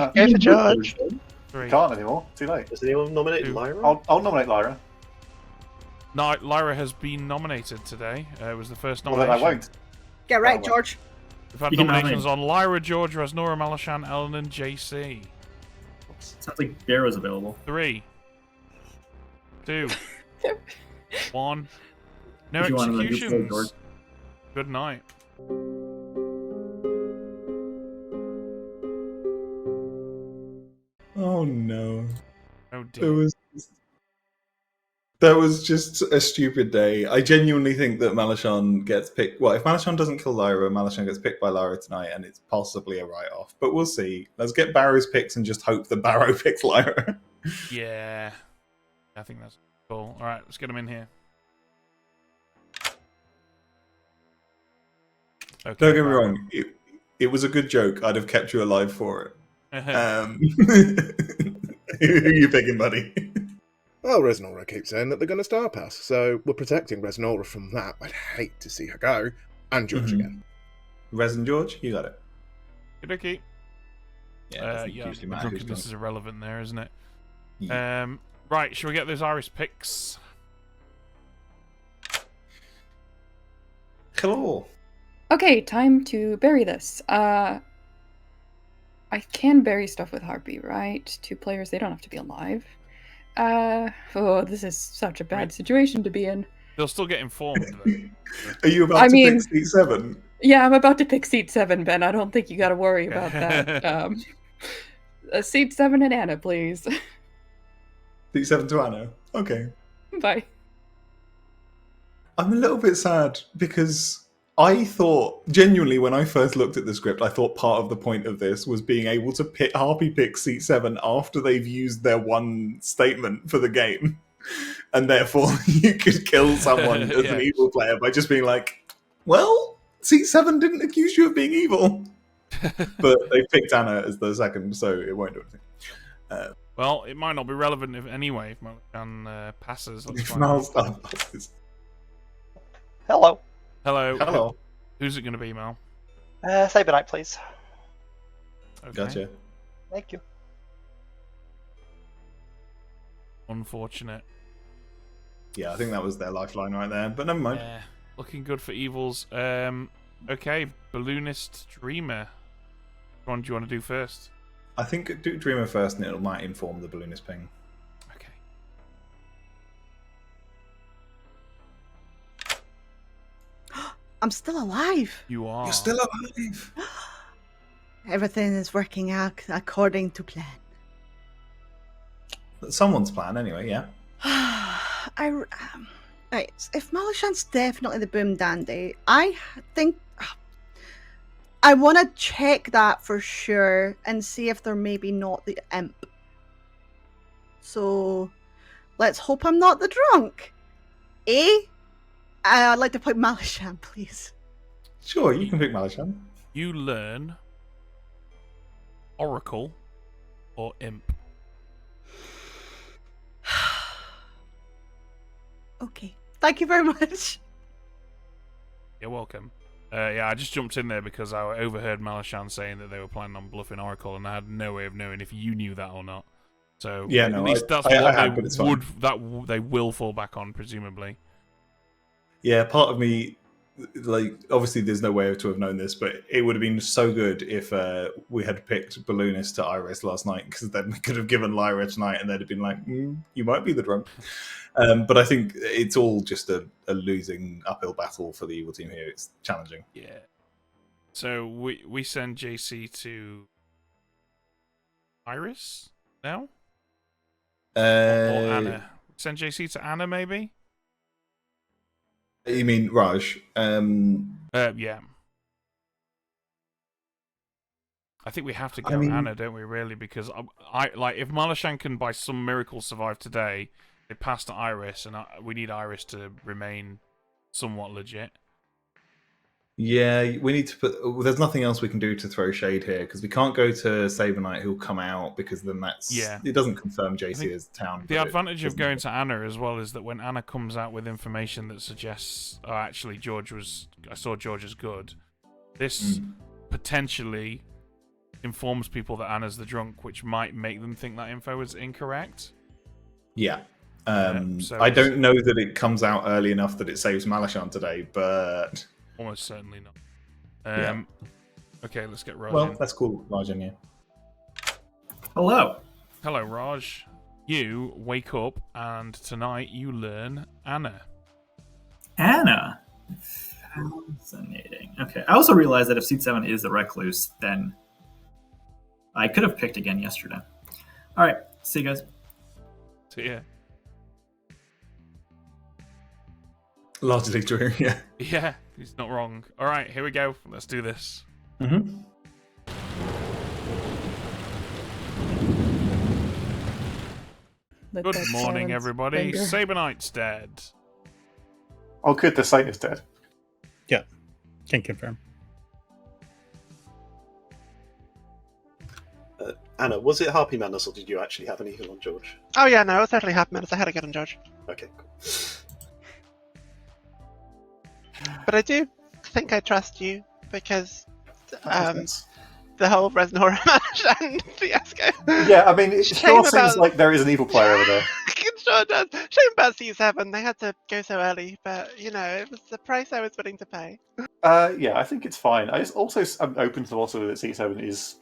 can go to George. 3. Can't anymore. Too late. Does anyone nominate 2. Lyra? I'll nominate Lyra. No, Lyra has been nominated today. It was the first Well, nomination. then I won't. Get right, Oh, well. George. We've had You can nominations on Lyra, George, Resnora, Malashan, Ellen, and JC. Sounds like Barrow's available. 3, 2, 1. No If you want to make it full, George. executions. Good night. Oh no. Oh dear. That was just a stupid day. I genuinely think that Malashon gets picked. Well, if Malashon doesn't kill Lyra, Malashon gets picked by Lyra tonight, and it's possibly a write-off. But we'll see. Let's get Barrow's picks and just hope that Barrow picks Lyra. Yeah. I think that's cool. Alright, let's get him in here. Okay, Don't get me Barrow. wrong. it was a good joke. I'd have kept you alive for it. Who are you picking, buddy? Well, Resnora keeps saying that they're going to Star Pass, so we're protecting Resnora from that. I'd hate to see her go. And George again. Res and George, you got it. Good okay. Yeah, this is irrelevant there, isn't it? Yeah. Right, shall we get those Iris picks? Hello. Okay, time to bury this. I can bury stuff with Harpy, right? 2 players, they don't have to be alive. Oh, this is such a bad situation to be in. They'll still get informed, though. Are you about to pick seat 7? Yeah, I'm about to pick seat 7, Ben. I don't think you gotta worry about that. Seat 7 and Anna, please. Seat 7 to Anna. Okay. Bye. I'm a little bit sad because I thought, genuinely, when I first looked at the script, I thought part of the point of this was being able to Harpy pick seat 7 after they've used their one statement for the game. And therefore, you could kill someone as an evil player by just being like, well, seat 7 didn't accuse you of being evil. But they picked Anna as the second, so it won't do anything. Well, it might not be relevant anyway if Malachan passes. If Malachan passes. Hello. Hello. Who's it going to be, Mal? Saber Knight, please. Okay. Gotcha. Thank you. Unfortunate. Yeah, I think that was their lifeline right there, but never mind. Yeah, looking good for evils. Okay, Balloonist Dreamer. Which one do you want to do first? I think do Dreamer first, and it might inform the Balloonist ping. Okay. I'm still alive. You are. You're still alive. Everything is working out according to plan. Someone's plan, anyway. Yeah. Right, if Malachan's definitely the boom dandy, I think I want to check that for sure and see if they're maybe not the imp. So let's hope I'm not the drunk. I'd like to pick Malachan, please. Sure, you can pick Malachan. You learn Oracle or Imp. Okay. Thank you very much. You're welcome. Yeah, I just jumped in there because I overheard Malachan saying that they were planning on bluffing Oracle, and I had no way of knowing if you knew that or not. So yeah, at no, least that's I what have, they they will fall back on, presumably. Yeah, part of me, like, obviously there's no way to have known this, but it would have been so good if we had picked Balloonist to Iris last night, because then we could have given Lyra tonight, and they'd have been like, you might be the drunk. But I think it's all just a losing uphill battle for the evil team here. It's challenging. Yeah. So we send JC to Iris now? Or Anna? Send JC to Anna, maybe? You mean Raj? Yeah. I think we have to go Anna, don't we, really? Because I like, if Malachan can by some miracle survive today, they pass to Iris, and we need Iris to remain somewhat legit. Yeah, we need to put... There's nothing else we can do to throw shade here, because we can't go to Saber Knight, who'll come out, because then that's... Yeah. It doesn't confirm JC as town. The advantage of going to Anna as well is that when Anna comes out with information that suggests, oh, actually, I saw George as good, this potentially informs people that Anna's the drunk, which might make them think that info is incorrect. Yeah. So I don't know that it comes out early enough that it saves Malachan today, but... Almost certainly not. Yeah. Okay, let's get Raj Well, in. that's cool, Raj in here. Hello. Hello, Raj. You wake up, and tonight you learn Anna. Anna. Fascinating. Okay, I also realized that if seat 7 is the recluse, then I could have picked again yesterday. All right, see you guys. See ya. Largely true, yeah. Yeah, he's not wrong. All right, here we go. Let's do this. Mm-hmm. Good morning, everybody. Saber Knight's dead. Oh, good, the site is dead. Yeah, can confirm. Anna, was it Harpy Madness, or did you actually have an evil on George? Oh yeah, no, it was totally Harpy Madness. I had a good on George. Okay, cool. But I do think I trust you because the whole Resnor and fiasco. Yeah, I mean, it sure seems like there is an evil player over there. It sure does. Shame about C7. They had to go so early, but you know, it was the price I was willing to pay. Yeah, I think it's fine. I'm open to the possibility that C7 is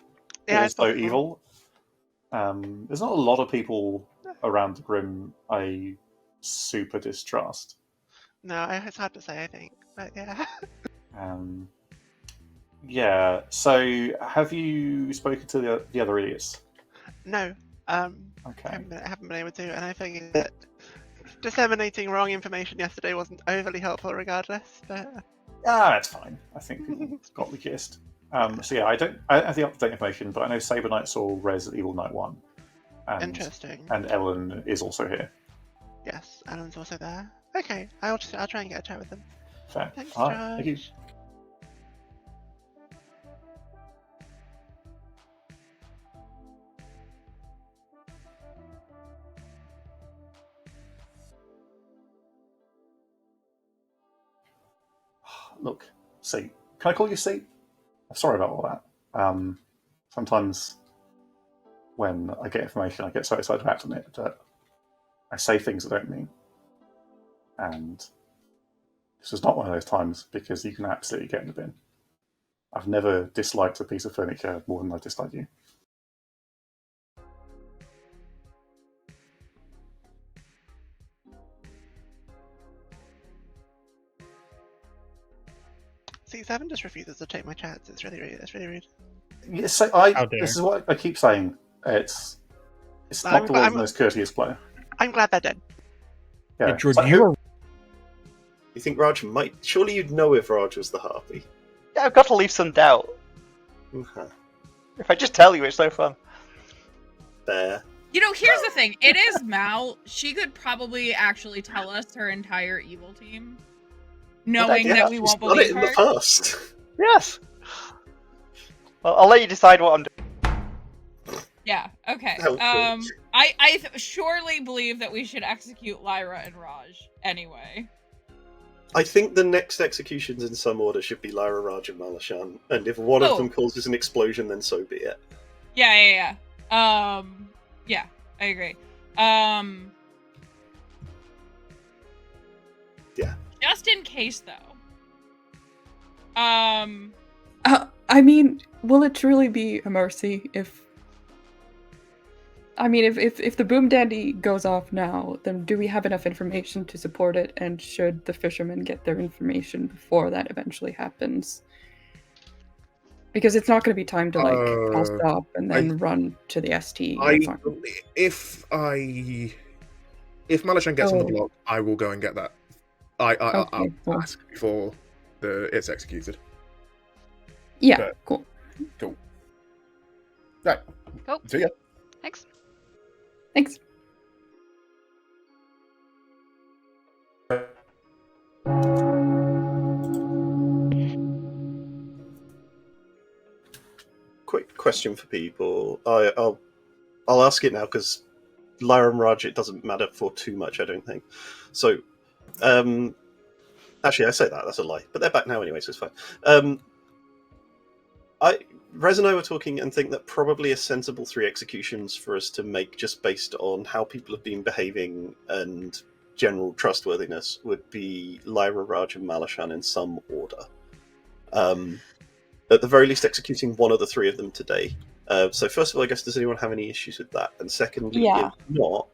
also evil. There's not a lot of people around the Grim I super distrust. No, it's hard to say, I think, but yeah. Yeah. So, have you spoken to the other idiots? No. Okay. I haven't been able to, and I figured that disseminating wrong information yesterday wasn't overly helpful, regardless. But that's fine. I think people got the gist. So yeah, I have the up-to-date information, but I know Saber Knight saw Res at Evil Knight 1. Interesting. And Ellen is also here. Yes, Ellen's also there. Okay, I'll try and get a chat with them. Fair. Thanks, All Josh. right, thank you. Look, C. Can I call you C? I'm sorry about all that. Sometimes when I get information, I get so excited to act on it that I say things I don't mean. And this was not one of those times, because you can absolutely get in the bin. I've never disliked a piece of furniture more than I dislike you. C7 just refuses to take my chats. It's really rude. It's really rude. Yes, so this is what I keep saying. It's not the world's most courteous player. I'm glad they're dead. Yeah. You think Raj might? Surely you'd know if Raj was the Harpy. Yeah, I've got to leave some doubt. Okay. If I just tell you, it's so fun. Fair. You know, here's the thing. It is Mal. She could probably actually tell us her entire evil team, knowing that we won't believe in her. the past. Yes. Well, I'll let you decide what I'm doing. Yeah. Okay. Helpful. I surely believe that we should execute Lyra and Raj anyway. I think the next executions in some order should be Lyra, Raj, and Malashan, and if one of them causes an explosion, then so be it. Yeah. Yeah, I agree. Yeah. Just in case, though. I mean, will it truly be a mercy if... I mean, if the Boom Dandy goes off now, then do we have enough information to support it, and should the fishermen get their information before that eventually happens? Because it's not going to be time to, like, call stop and then run to the ST. If Malashan gets on the block, I will go and get that. I'll ask before it's executed. Yeah, cool. Right. Cool. See ya. Thanks. Thanks. Quick question for people. I'll ask it now because Lyra and Raj, it doesn't matter for too much, I don't think. So, actually, I say that's a lie, but they're back now anyway, so it's fine. Rez and I were talking and think that probably a sensible 3 executions for us to make just based on how people have been behaving and general trustworthiness would be Lyra, Raj, and Malashan in some order. At the very least, executing one of the 3 of them today. So first of all, I guess, does anyone have any issues with that? And secondly, if not,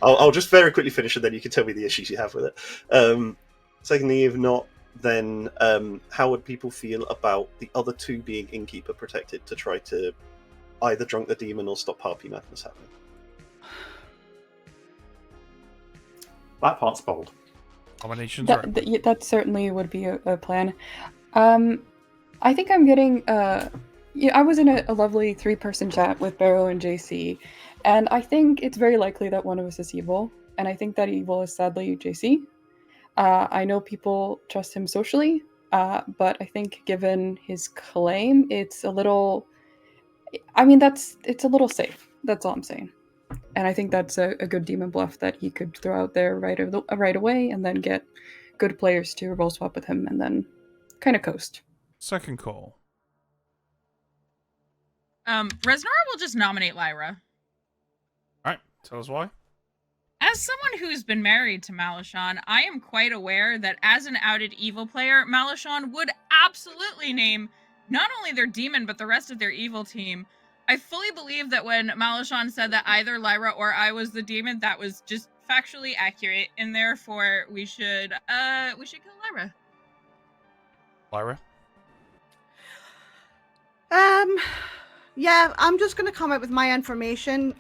I'll just very quickly finish and then you can tell me the issues you have with it. Secondly, if not, then how would people feel about the other 2 being Innkeeper protected to try to either drunk the demon or stop Harpy Madness happening? That part's bold. Combinations That certainly would be a plan. I think I'm getting... I was in a lovely 3-person chat with Barrow and JC, and I think it's very likely that one of us is evil, and I think that evil is sadly JC. I know people trust him socially, but I think given his claim, it's a little... I mean, it's a little safe. That's all I'm saying. And I think that's a good demon bluff that he could throw out there right away, and then get good players to roll swap with him, and then kind of coast. Second call. Reznor will just nominate Lyra. All right, tell us why. As someone who's been married to Malishon, I am quite aware that as an outed evil player, Malishon would absolutely name not only their demon, but the rest of their evil team. I fully believe that when Malishon said that either Lyra or I was the demon, that was just factually accurate, and therefore we should kill Lyra. Lyra? Yeah, I'm just going to come out with my information.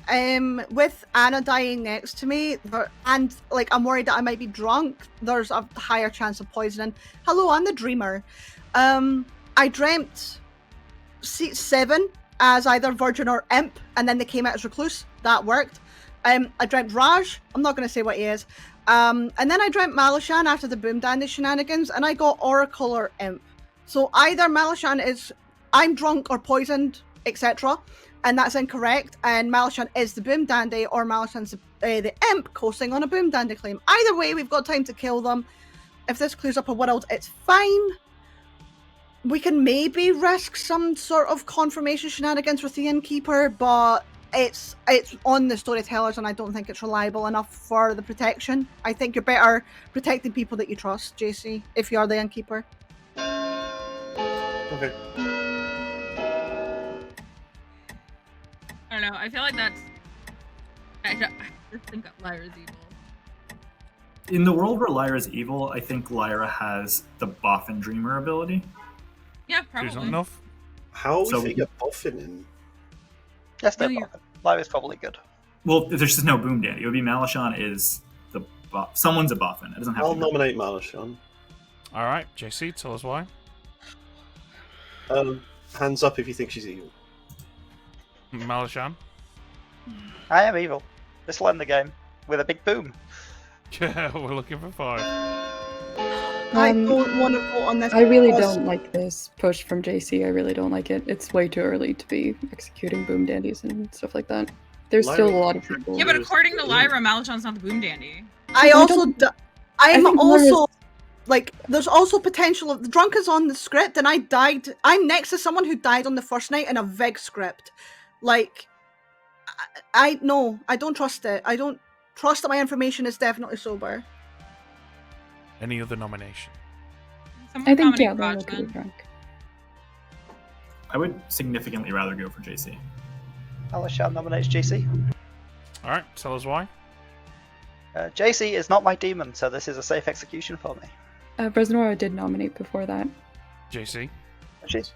With Anna dying next to me, and like I'm worried that I might be drunk, there's a higher chance of poisoning. Hello, I'm the dreamer. I dreamt 7 as either virgin or imp, and then they came out as recluse. That worked. I dreamt Raj. I'm not going to say what he is. And then I dreamt Malishon after the Boom Dandy shenanigans, and I got Oracle or imp. So either Malishon is I'm drunk or poisoned, etc., and that's incorrect, and Malishon is the Boom Dandy, or Malishon's the imp coasting on a Boom Dandy claim. Either way, we've got time to kill them. If this clears up a world, it's fine. We can maybe risk some sort of confirmation shenanigans with the Innkeeper, but it's on the Storytellers, and I don't think it's reliable enough for the protection. I think you're better protecting people that you trust, JC, if you are the Innkeeper. Okay. I don't know. I feel like that's. I just think that Lyra's evil. In the world where Lyra's evil, I think Lyra has the Boffin Dreamer ability. Yeah, probably. She's not enough. How So- is it get Boffin in? Yes, they're No, Boffin. Lyra's probably good. Well, there's just no Boom Dandy. It would be Malishon is the someone's a Boffin. It doesn't have I'll to be. nominate Malishon. All right, JC, tell us why. Hands up if you think she's evil. Malishon? I am evil. This will end the game with a big boom. Yeah, we're looking for 5. I don't want to vote on this. I really because- don't like this push from JC. I really don't like it. It's way too early to be executing Boom Dandies and stuff like that. There's still a lot of people. Yeah, but according to Lyra, Malishon's not the Boom Dandy. I also, I'm think also, like, there's also potential of the drunk is on the script, and I died. I'm next to someone who died on the first night in a Vig script. Like, I don't trust it. I don't trust that my information is definitely sober. Any other nomination? Someone I think, nominate yeah, they're Raj, okay then. with drunk. I would significantly rather go for JC. Malishon nominates JC. All right, tell us why. JC is not my demon, so this is a safe execution for me. Bresnora did nominate before that. JC? She's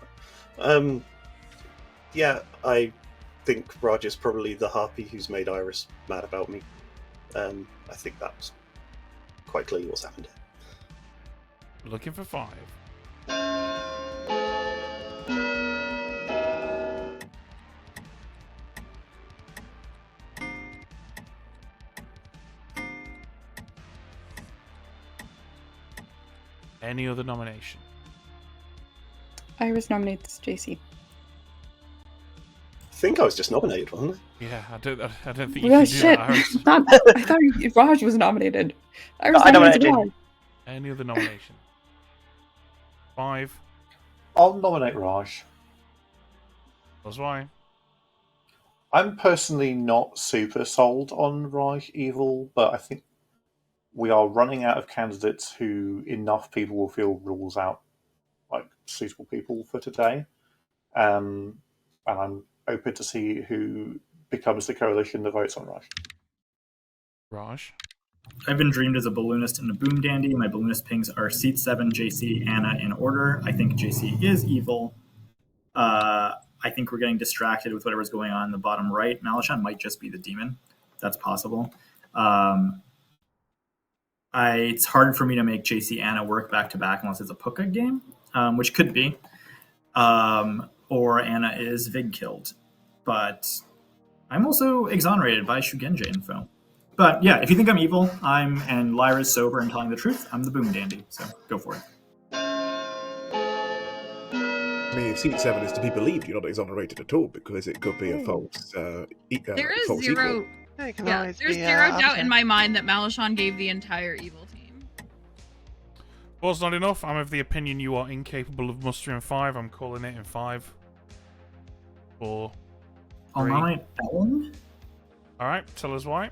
Yeah, I think Raj is probably the harpy who's made Iris mad about me. I think that's quite clearly what's happened here. Looking for 5. Any other nomination? Iris nominates JC. I think I was just nominated, wasn't I? Yeah, I don't think you Well, can do shit. that, Iris. I thought Raj was nominated. Iris I nominated nominated Raj. Any other nomination? 5. I'll nominate Raj. That's why. I'm personally not super sold on Raj Evil, but I think we are running out of candidates who enough people will feel rules out like suitable people for today. And I'm open to see who becomes the coalition that votes on Raj. Raj? I've been dreamed as a balloonist and a boom dandy. My balloonist pings are Seat 7, JC, Anna in order. I think JC is evil. I think we're getting distracted with whatever's going on in the bottom right. Malishon might just be the demon. That's possible. It's hard for me to make JC Anna work back to back unless it's a Puka game, which could be. Or Anna is Vig killed. But I'm also exonerated by Shugenja info. But yeah, if you think I'm evil, and Lyra's sober and telling the truth, I'm the boom dandy. So go for it. I mean, if seat 7 is to be believed, you're not exonerated at all because it could be a false. There is false zero. equal. There's zero doubt in my mind that Malachon gave the entire evil team. Was not enough. I'm of the opinion you are incapable of mustering 5. I'm calling it in 5. 4. I'll nominate Ellen. All right, tell us why.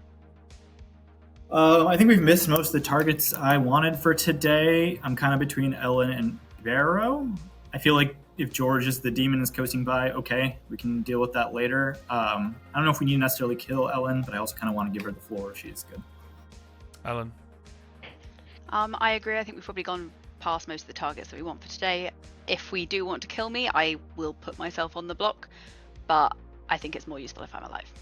I think we've missed most of the targets I wanted for today. I'm kind of between Ellen and Vero. I feel like if George is the demon is coasting by, okay, we can deal with that later. I don't know if we need to necessarily kill Ellen, but I also kind of want to give her the floor if she's good. Ellen. I agree. I think we've probably gone past most of the targets that we want for today. If we do want to kill me, I will put myself on the block, but I think it's more useful if I'm alive.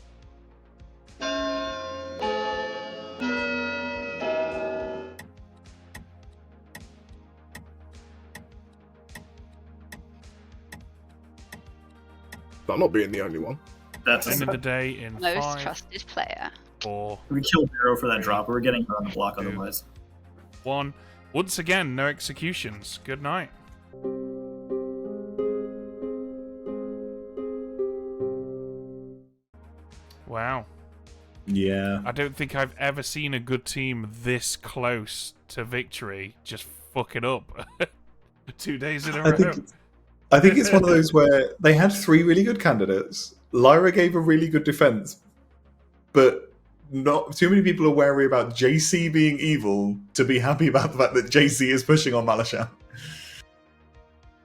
I'm not being the only one. That's end of the day in most 5, trusted player. 4. We killed Vero for that drop. We're getting her on the block 2, otherwise. 1. Once again, no executions. Good night. Wow. Yeah. I don't think I've ever seen a good team this close to victory just fuck it up 2 days in a row. I think it's one of those where they had 3 really good candidates. Lyra gave a really good defense, but not too many people are wary about JC being evil to be happy about the fact that JC is pushing on Malachon.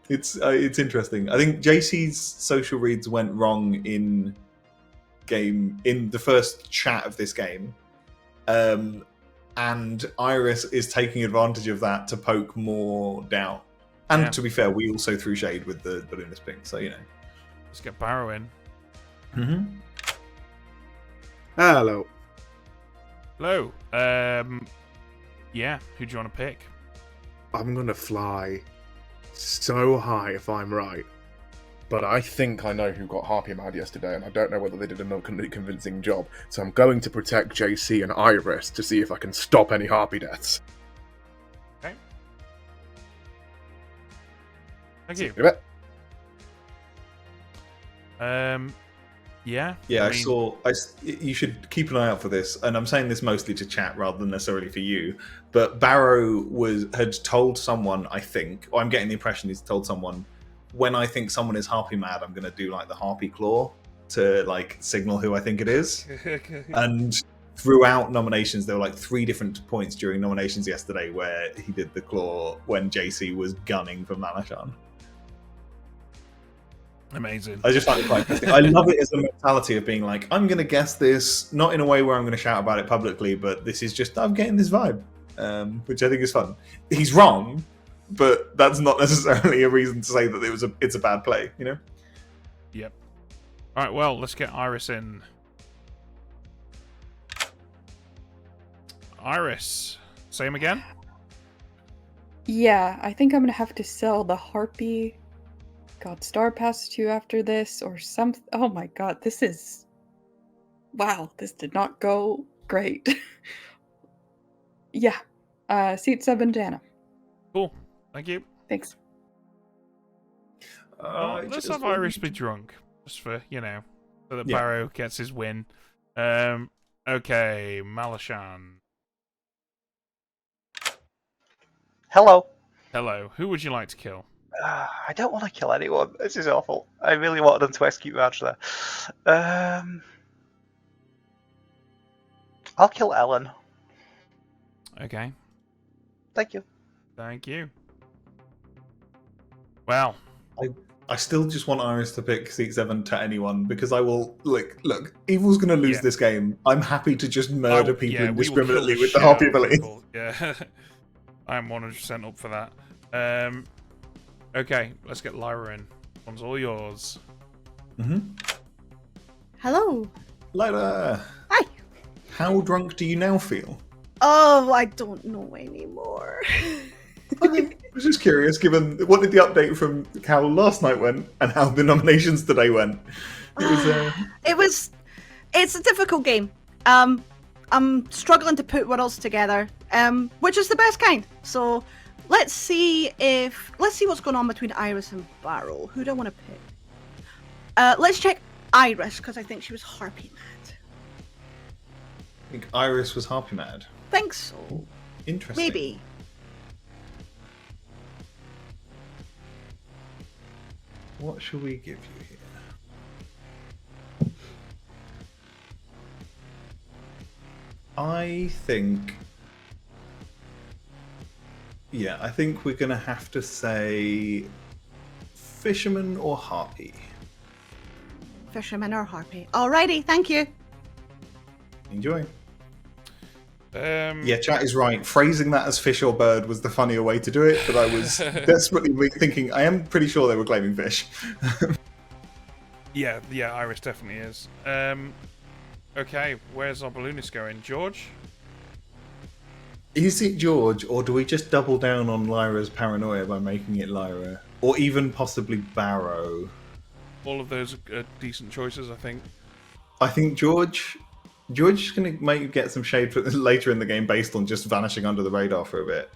It's interesting. I think JC's social reads went wrong in the first chat of this game, and Iris is taking advantage of that to poke more doubt. And to be fair, we also threw shade with the Balloonist Pink, so you know. Let's get Barrow in. Mm-hmm. Hello. Hello. Yeah, who do you want to pick? I'm gonna fly so high if I'm right. But I think I know who got Harpy mad yesterday, and I don't know whether they did a convincing job. So I'm going to protect JC and Iris to see if I can stop any Harpy deaths. Okay. Thank you. Yeah. Yeah, I saw. You should keep an eye out for this, and I'm saying this mostly to chat rather than necessarily for you. But Barrow had told someone, I think, or I'm getting the impression he's told someone, when I think someone is Harpy mad, I'm going to do like the Harpy claw to like signal who I think it is. And throughout nominations, there were like 3 different points during nominations yesterday where he did the claw when JC was gunning for Malachon. Amazing. I just find it quite interesting. I love it as a mentality of being like, I'm going to guess this, not in a way where I'm going to shout about it publicly, but this is just, I'm getting this vibe, which I think is fun. He's wrong, but that's not necessarily a reason to say that it's a bad play, you know? Yep. All right, well, let's get Iris in. Iris, say him again? Yeah, I think I'm gonna have to sell the Harpy. God, Star Pass 2 after this, or something. Oh my god, this is... Wow, this did not go great. Yeah. Seat 7, Dana. Cool. Thank you. Thanks. Let's have Iris be drunk. Just for, so that Yeah. Barrow gets his win. Okay, Malachon. Hello. Hello. Who would you like to kill? I don't want to kill anyone. This is awful. I really wanted them to execute March there. I'll kill Ellen. Okay. Thank you. Thank you. Well, I still just want Iris to pick seat 7 to anyone, because I will... Look, Evil's going to lose this game. I'm happy to just murder people indiscriminately with the Harpy ability. Yeah. I'm 100% up for that. Okay, let's get Lyra in. One's all yours. Mm-hmm. Hello. Lyra. Hi. How drunk do you now feel? Oh, I don't know anymore. I was just curious, given what did the update from how last night went and how the nominations today went. It's a difficult game. I'm struggling to put worlds together, which is the best kind. So let's see what's going on between Iris and Barrow. Who do I want to pick? Let's check Iris, because I think she was harpy mad. I think Iris was harpy mad. Think so. Interesting. Maybe. What shall we give you here? I think we're going to have to say fisherman or harpy. Fisherman or harpy. Alrighty, thank you. Enjoy. Yeah, chat is right. Phrasing that as fish or bird was the funnier way to do it, but I was desperately thinking, I am pretty sure they were claiming fish. Yeah, Iris definitely is. Okay, where's our balloonist going? George? Is it George, or do we just double down on Lyra's paranoia by making it Lyra? Or even possibly Barrow? All of those are decent choices, I think. I think George is going to get some shade for later in the game based on just vanishing under the radar for a bit.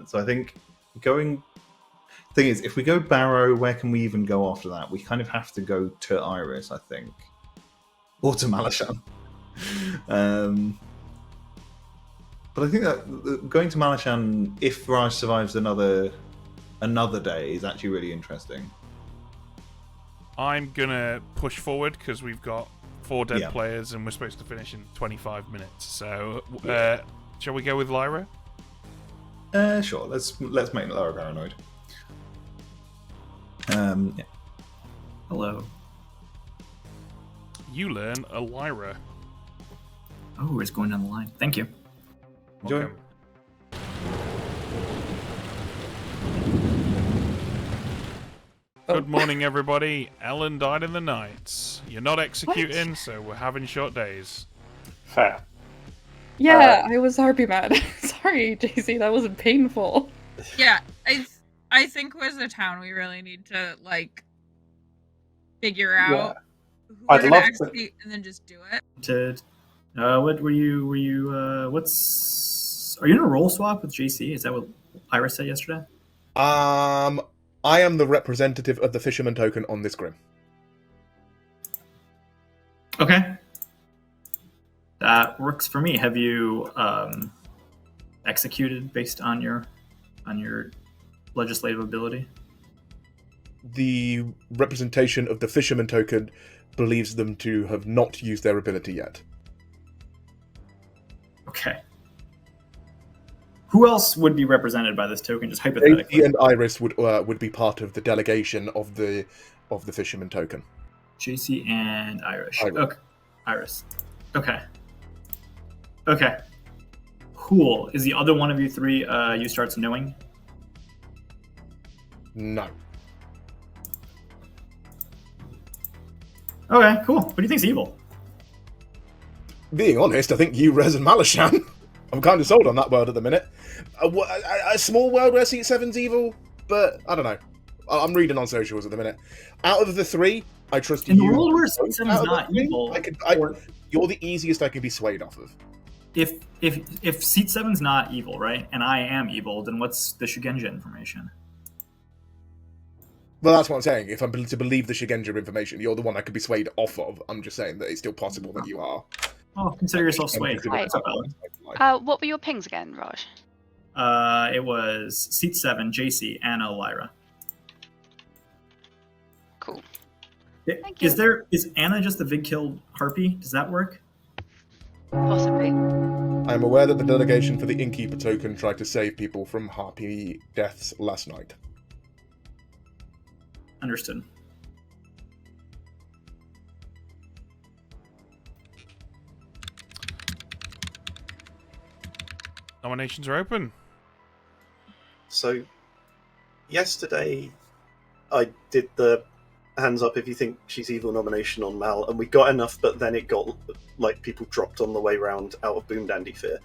So I think thing is, if we go Barrow, where can we even go after that? We kind of have to go to Iris, I think. Or to Malashan. But I think that going to Malashan, if Raj survives another day, is actually really interesting. I'm going to push forward because we've got 4 dead players and we're supposed to finish in 25 minutes. So, shall we go with Lyra? Sure. Let's make Lyra paranoid. Yeah. Hello. You learn a Lyra. Oh, it's going down the line. Thank you. Enjoy. Welcome. Good morning, everybody. Ellen died in the night. You're not executing, so we're having short days. Fair. Yeah, I was harpy mad. Sorry, JC, that was painful. Yeah, I think with the town we really need to figure out who I'd we're love gonna to- execute and then just do it. What were you? Are you in a role swap with JC? Is that what Iris said yesterday? I am the representative of the fisherman token on this grim. Okay. That works for me. Have you executed based on your legislative ability? The representation of the fisherman token believes them to have not used their ability yet. Okay. Who else would be represented by this token, just hypothetically? JC and Iris would be part of the delegation of the fisherman token. JC and Irish. Okay. Iris. Okay. Okay. Cool. Is the other one of you three you starts knowing? No. Okay, cool. What do you think's evil? Being honest, I think you, Rez, and Malashan. I'm kind of sold on that world at the minute. A small world where Seat 7's evil, but I don't know. I'm reading on socials at the minute. Out of the 3, I trust In you. the world where Seat 7's not evil, you're the easiest I can be swayed off of. if Seat 7's not evil, right, and I am evil, then what's the Shugenja information? Well, that's what I'm saying. If I'm to believe the Shugenja information, you're the one I could be swayed off of. I'm just saying that it's still possible that you are. Oh, consider yourself swayed. Right. That's valid. What were your pings again, Raj? It was Seat 7, JC, Anna, Lyra. Cool. Thank you. Is Anna just the Vig-killed harpy? Does that work? Possibly. I am aware that the delegation for the Innkeeper token tried to save people from harpy deaths last night. Understood. Nominations are open. So, yesterday I did the hands up if you think she's evil nomination on Mal, and we got enough, but then it got people dropped on the way round out of Boom Dandy Fear.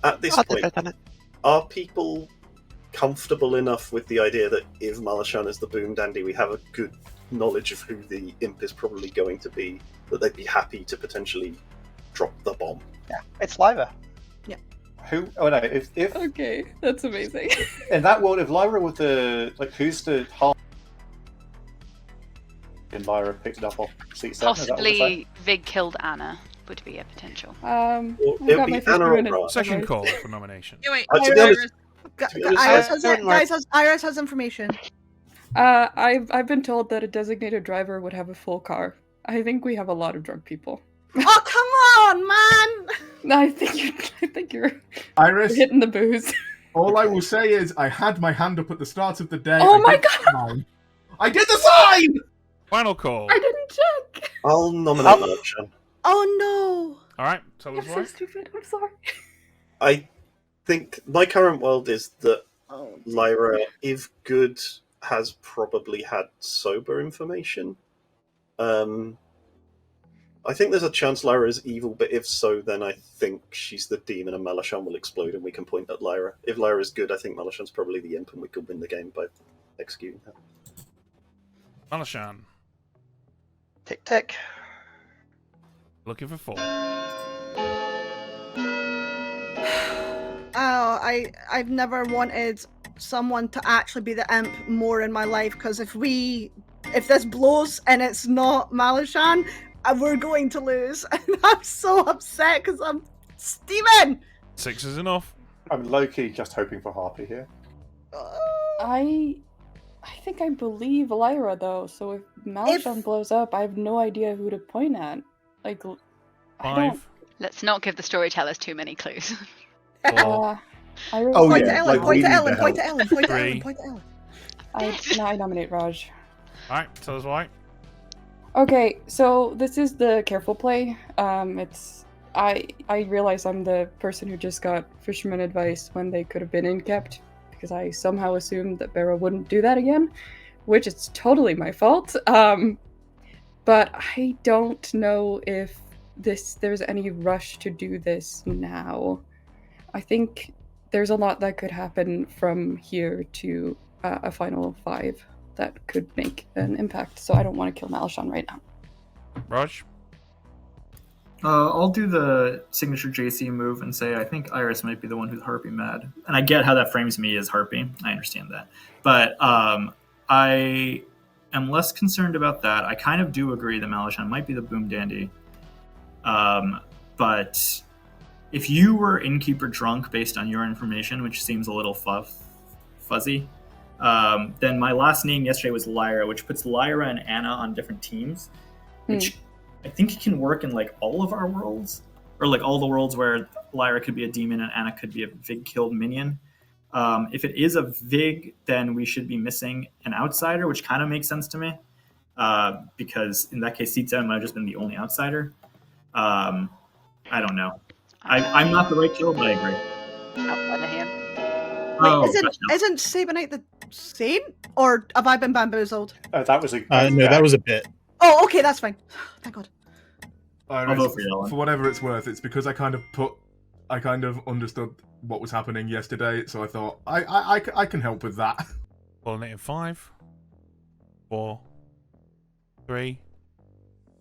At this point, are people comfortable enough with the idea that if Malashan is the Boom Dandy, we have a good knowledge of who the imp is probably going to be, that they'd be happy to potentially drop the bomb? Yeah, it's Lyra. Yeah. Who? Oh no! If Okay, that's amazing. in that world, if Lyra were the who's the half? And Lyra picked it up off seat 7. Is that what we're Possibly saying? Vig killed Anna would be a potential. I it'd got be my first Anna win or in Second Iris. call for nomination. Yeah, wait, To be honest, Iris has information. I've been told that a designated driver would have a full car. I think we have a lot of drunk people. Oh come on, man! No, I think you're Iris, hitting the booze. all I will say is I had my hand up at the start of the day. Oh I my did the sign. I did the sign! Final call. I didn't check. I'll nominate Malachan. Oh All right, tell us I'm so why. stupid. I'm sorry. I think my current world is that Lyra, if good, has probably had sober information. I think there's a chance Lyra is evil, but if so, then I think she's the demon and Malachan will explode and we can point at Lyra. If Lyra is good, I think Malachan's probably the imp and we could win the game by executing her. Malachan. Tick tick. Looking for 4. I've never wanted someone to actually be the imp more in my life, because if this blows and it's not Malachan, we're going to lose. And I'm so upset because I'm Steven! 6 is enough. I'm low-key just hoping for Harpy here. I think I believe Lyra though, so if Malachan blows up, I have no idea who to point at. Like, I don't. 5. Let's not give the storytellers too many clues. 4. I really Oh, Point yeah, to Ellen, like, point we to need Ellen, the point to help. Ellen, point to 3. Ellen, point to Ellen. I nominate Raj. Alright, tell us why. Okay, so this is the careful play. I realize I'm the person who just got fisherman advice when they could have been inkept, because I somehow assumed that Barrow wouldn't do that again, which is totally my fault. But I don't know if there's any rush to do this now. I think there's a lot that could happen from here to a final 5 that could make an impact, so I don't want to kill Malachan right now. Raj? I'll do the signature JC move and say I think Iris might be the one who's Harpy mad. And I get how that frames me as Harpy. I understand that. But I am less concerned about that. I kind of do agree that Malachan might be the boom dandy. But if you were Innkeeper drunk based on your information, which seems a little fuzzy, then my last name yesterday was Lyra, which puts Lyra and Anna on different teams, which I think it can work in like all of our worlds, or like all the worlds where Lyra could be a demon and Anna could be a Vig killed minion. If it is a Vig, then we should be missing an outsider, which kind of makes sense to me, because in that case, Seat 7 might have just been the only outsider. I don't know. I'm not the right kill, but I agree. Outside of him. Wait, isn't Sabanite the same? Or have I been bamboozled? That was a... No, that was a bit. Oh, okay, that's fine. Thank God. Iris, vote for you, Ellen. for whatever it's worth, it's because I kind of understood what was happening yesterday, so I thought I can help with that. Pulling it in 5, 4, 3,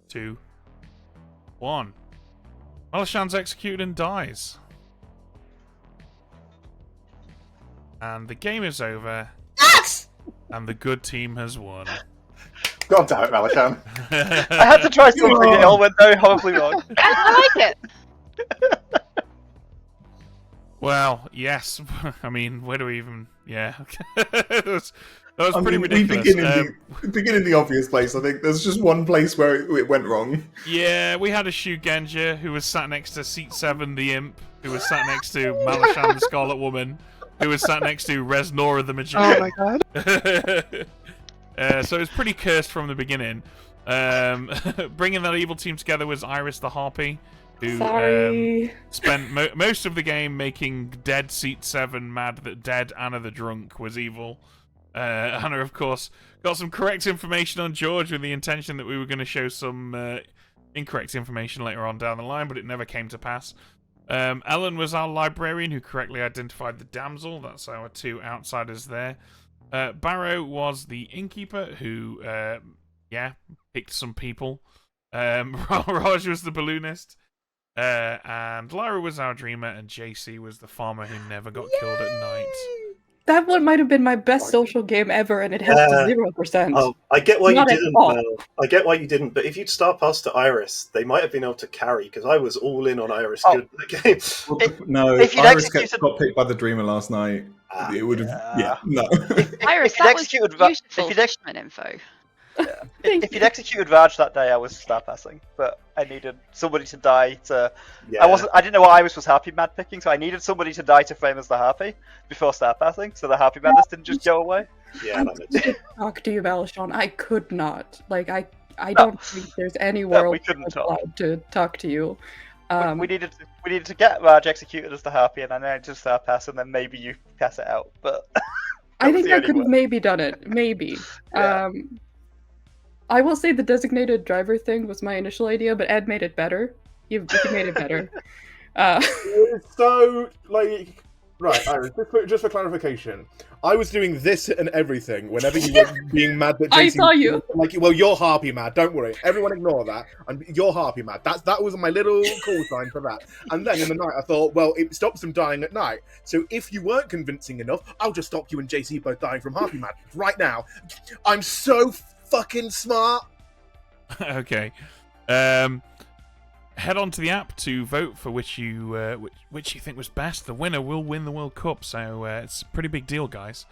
2, 1. Malachan's executed and dies. And the game is over. Yes! And the good team has won. God damn it, Malachan. I had to try something, it all went very horribly wrong. I like it. Well, yes. I mean, where do we even... Yeah. that was pretty ridiculous. We begin in the obvious place. I think there's just one place where it went wrong. Yeah, we had a Shu Genja who was sat next to Seat 7, the Imp, who was sat next to Malachan, the Scarlet Woman, who was sat next to Resnora, the Magician. Oh my god. So it was pretty cursed from the beginning. Bringing that evil team together was Iris the Harpy, who spent most of the game making dead Seat 7 mad that dead Anna the Drunk was evil. Anna, of course, got some correct information on George with the intention that we were going to show some incorrect information later on down the line, but it never came to pass. Ellen was our librarian who correctly identified the damsel. That's our 2 outsiders there. Barrow was the innkeeper who, picked some people. Raj was the balloonist. And Lyra was our dreamer, and JC was the farmer who never got killed at night. That one might have been my best social game ever, and it has 0%. Oh, I get why you Not at didn't. all. I get why you didn't. But if you'd start pass to Iris, they might have been able to carry, because I was all in on Iris good in the game. No, if you'd Iris executed- got picked by the Dreamer last night. It would have. Yeah, no. Iris, if you'd that was executed beautiful if you'd ex- freshman info. if you'd executed Raj that day, I was star passing, but I needed somebody to die to. Yeah. I didn't know what Iris was harpy mad picking, so I needed somebody to die to frame as the harpy before star passing, so the harpy madness didn't just go away. Yeah, that makes sense. Talk to you, Valishon. I could not. Like, I don't think there's any world we couldn't I'm allowed to talk to you. We needed to get Raj executed as the harpy, and then I just star pass, and then maybe you pass it out. But I think I could have maybe done it. Maybe. Yeah. I will say the designated driver thing was my initial idea, but Ed made it better. You made it better. So, like, right, Iris, just for clarification, I was doing this and everything whenever you were being mad that I JC saw you. Like, well, you're harpy mad. Don't worry, everyone ignore that. You're harpy mad. That was my little call sign for that. And then in the night, I thought, well, it stops them dying at night. So if you weren't convincing enough, I'll just stop you and JC both dying from harpy mad right now. I'm so fucking smart. Okay. Head on to the app to vote for which you think was best. The winner will win the World Cup, so it's a pretty big deal, guys.